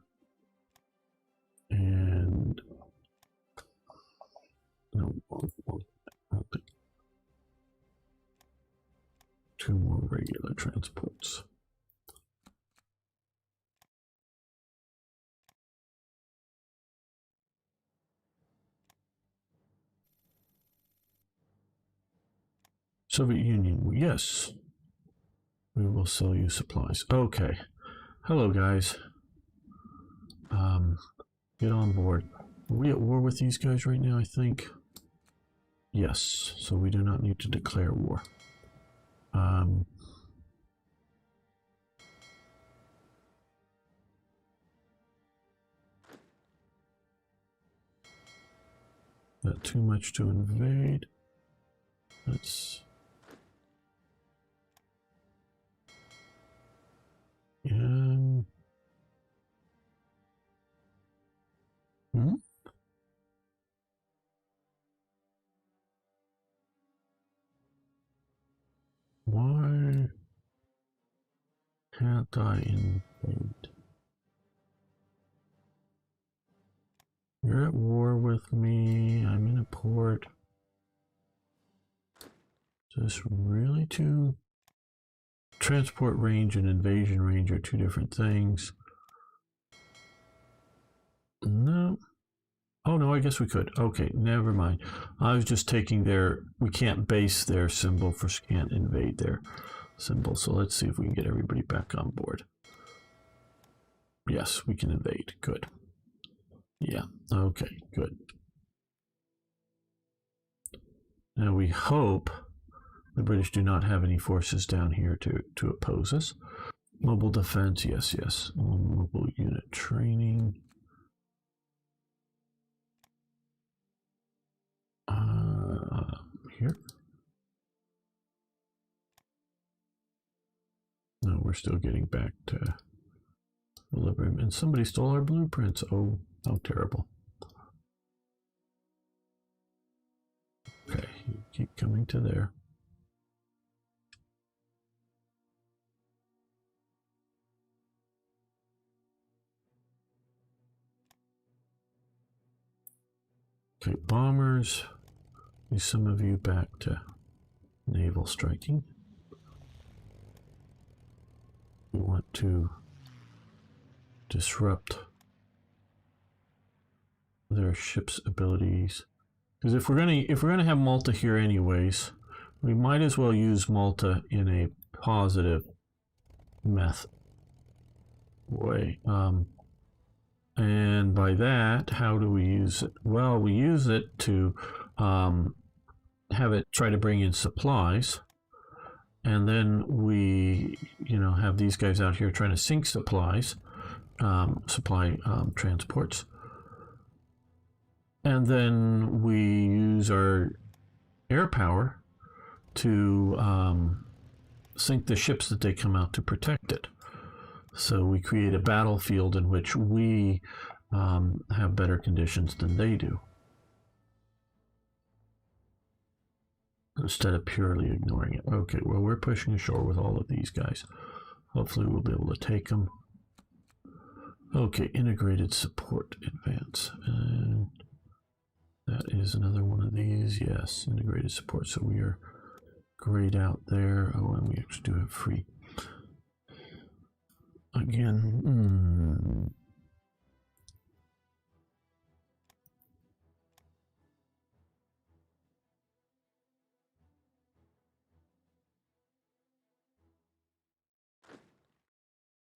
And no, 2 more regular transports. Soviet Union, yes. We will sell you supplies. Okay. Hello, guys. Get on board. Are we at war with these guys right now, I think? Yes. So we do not need to declare war. Not too much to invade. Let's... Why can't I invade? You're at war with me. I'm in a port. Is this really two? Transport range and invasion range are 2 different things. No. Oh no, I guess we could. Okay, never mind. I was just taking we can't base their symbol for can't invade their symbol. So let's see if we can get everybody back on board. Yes, we can invade. Good. Yeah, okay, good. Now we hope the British do not have any forces down here to oppose us. Mobile defense, yes, yes. Mobile unit training. Here. No, we're still getting back to equilibrium. And somebody stole our blueprints. Oh, how terrible. Okay, you keep coming to there. Okay, bombers. Need some of you back to naval striking. We want to disrupt their ship's abilities, because if we're gonna have Malta here anyways, we might as well use Malta in a positive way. And by that, how do we use it? Well, we use it to have it try to bring in supplies, and then we, have these guys out here trying to sink supplies, transports, and then we use our air power to sink the ships that they come out to protect it. So we create a battlefield in which we have better conditions than they do, instead of purely ignoring it. Okay, well, we're pushing ashore with all of these guys. Hopefully we'll be able to take them. Okay, integrated support advance. And that is another one of these. Yes, integrated support. So we are grayed out there. Oh, and we actually do have free. Again,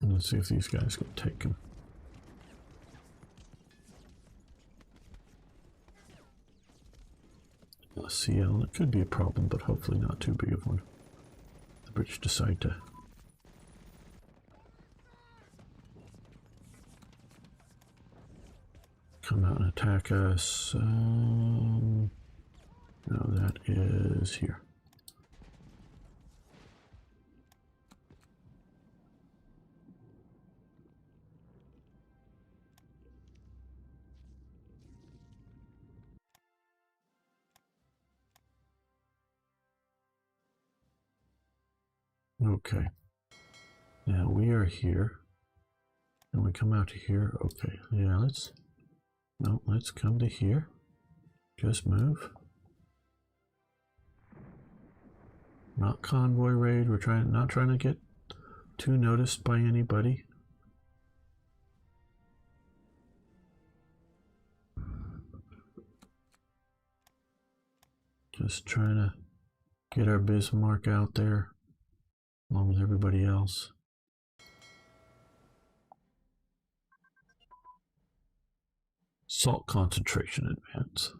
let's see if these guys can take him. CL, it could be a problem, but hopefully not too big of one. The British decide to come out and attack us. No, that is here. Okay. Now we are here. And we come out to here. Okay. Yeah, let's come to here. Just move. Not convoy raid. We're not trying to get too noticed by anybody. Just trying to get our Bismarck out there along with everybody else. Salt concentration advance.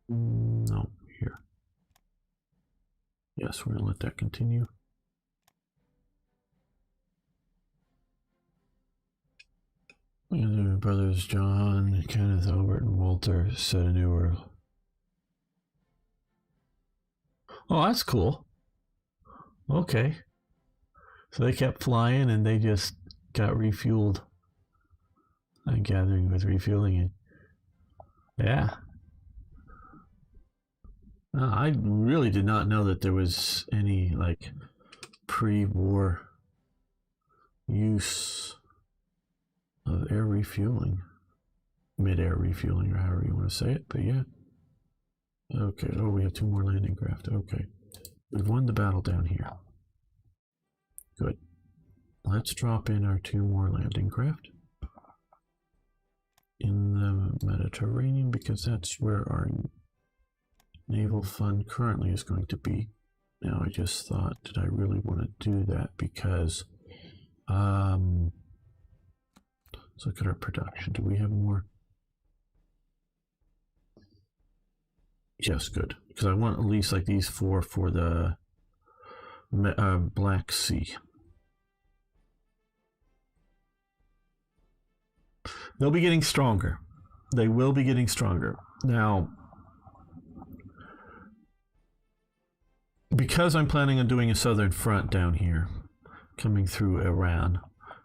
No, here. Yes, we're going to let that continue. And the brothers John, Kenneth, Albert, and Walter set a new world. Oh, that's cool. Okay. So they kept flying and they just got refueled. I'm gathering with refueling it. Yeah. I really did not know that there was any like pre-war use of air refueling, mid-air refueling, or however you want to say it. But yeah. Okay. Oh, we have 2 more landing craft. Okay. We've won the battle down here. Good. Let's drop in our 2 more landing craft in the Mediterranean, because that's where our naval fund currently is going to be. Now, I just thought, did I really want to do that? Because let's look at our production. Do we have more? Yes, good. Because I want at least like these 4 for the Black Sea. They'll be getting stronger. They will be getting stronger. Now, because I'm planning on doing a southern front down here, coming through Iran,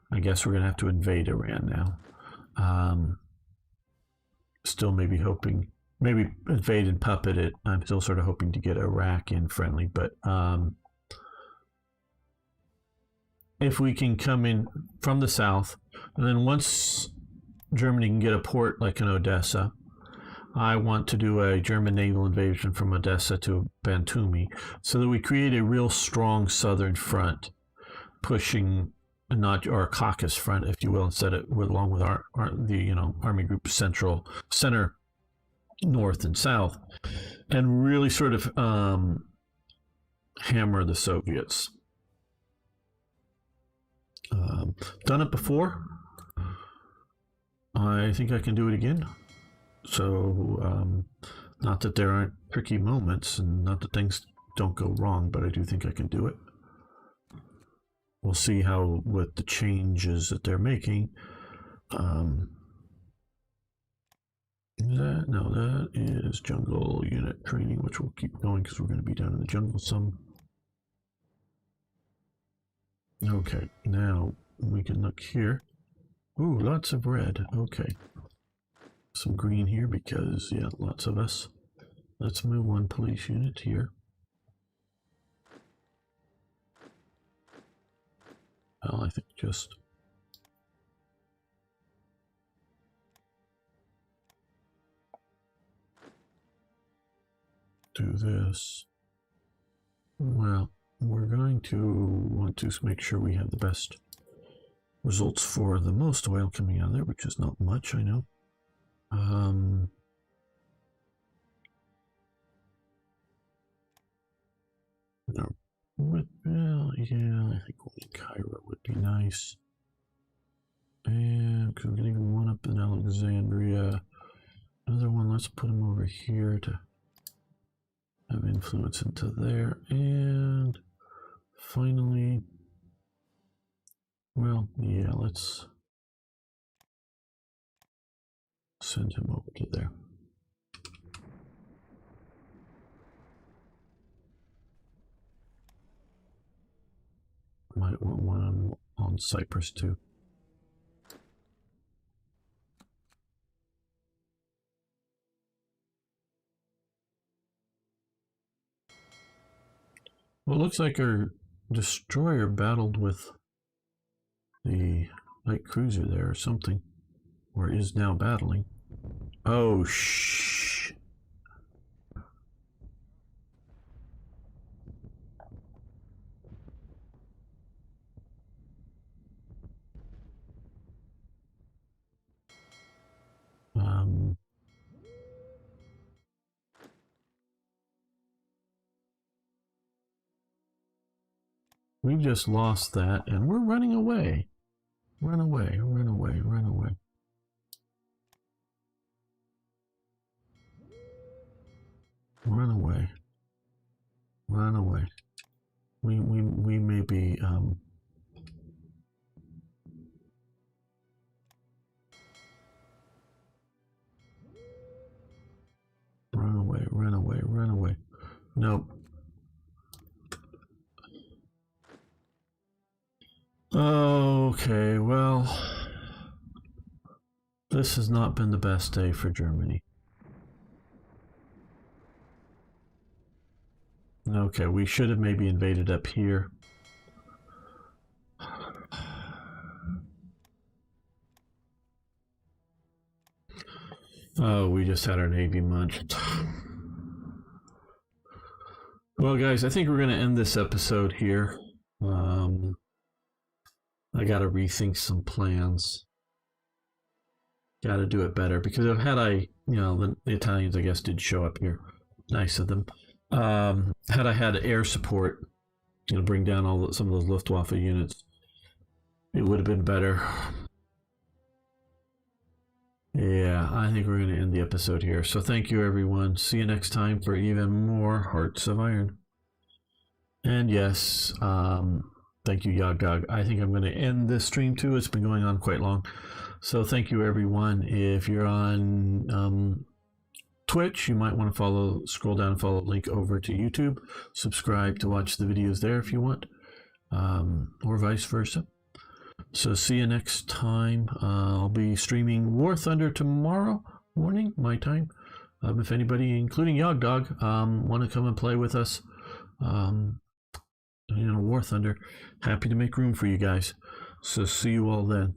I guess we're going to have to invade Iran now. Still maybe hoping, maybe invade and puppet it. I'm still sort of hoping to get Iraq in friendly, but if we can come in from the south, and then once Germany can get a port like in Odessa. I want to do a German naval invasion from Odessa to Batumi, so that we create a real strong southern front, pushing not or a Caucasus front, if you will, instead of along with our Army Group Center, North and South, and really sort of hammer the Soviets. Done it before. I think I can do it again. So, not that there aren't tricky moments and not that things don't go wrong, but I do think I can do it. We'll see how, with the changes that they're making. That is jungle unit training, which we'll keep going because we're going to be down in the jungle some. Okay, now we can look here. Ooh, lots of red. Okay. Some green here because, yeah, lots of us. Let's move one police unit here. Well, I think just do this. Well, we're going to want to make sure we have the best results for the most oil coming out of there, which is not much, I know. No. Well, yeah, I think one in Cairo would be nice. And because we're getting one up in Alexandria, another one, let's put them over here to have influence into there. And finally, well, yeah, let's send him over to there. Might want one on Cyprus too. Well, it looks like our destroyer battled with the light cruiser there or something, or is now battling. Oh, shh. We've just lost that, and we're running away. Run away, run away, run away. Run away. Run away. We may be run away, run away, run away. Nope. Okay, well, this has not been the best day for Germany. Okay, we should have maybe invaded up here. Oh, we just had our Navy munched. Well, guys, I think we're going to end this episode here. I got to rethink some plans. Got to do it better because the Italians, I guess, did show up here. Nice of them. Had I had air support, bring down some of those Luftwaffe units, it would have been better. Yeah, I think we're going to end the episode here. So thank you, everyone. See you next time for even more Hearts of Iron. And yes, thank you, Yogdog. I think I'm going to end this stream too. It's been going on quite long. So thank you, everyone. If you're on Twitch, you might want to scroll down and follow the link over to YouTube. Subscribe to watch the videos there if you want, or vice versa. So see you next time. I'll be streaming War Thunder tomorrow morning, my time. If anybody, including Yogdog, want to come and play with us, War Thunder, happy to make room for you guys. So see you all then.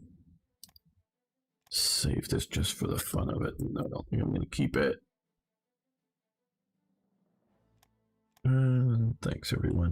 save this just for the fun of it. And I don't think I'm going to keep it. And thanks, everyone.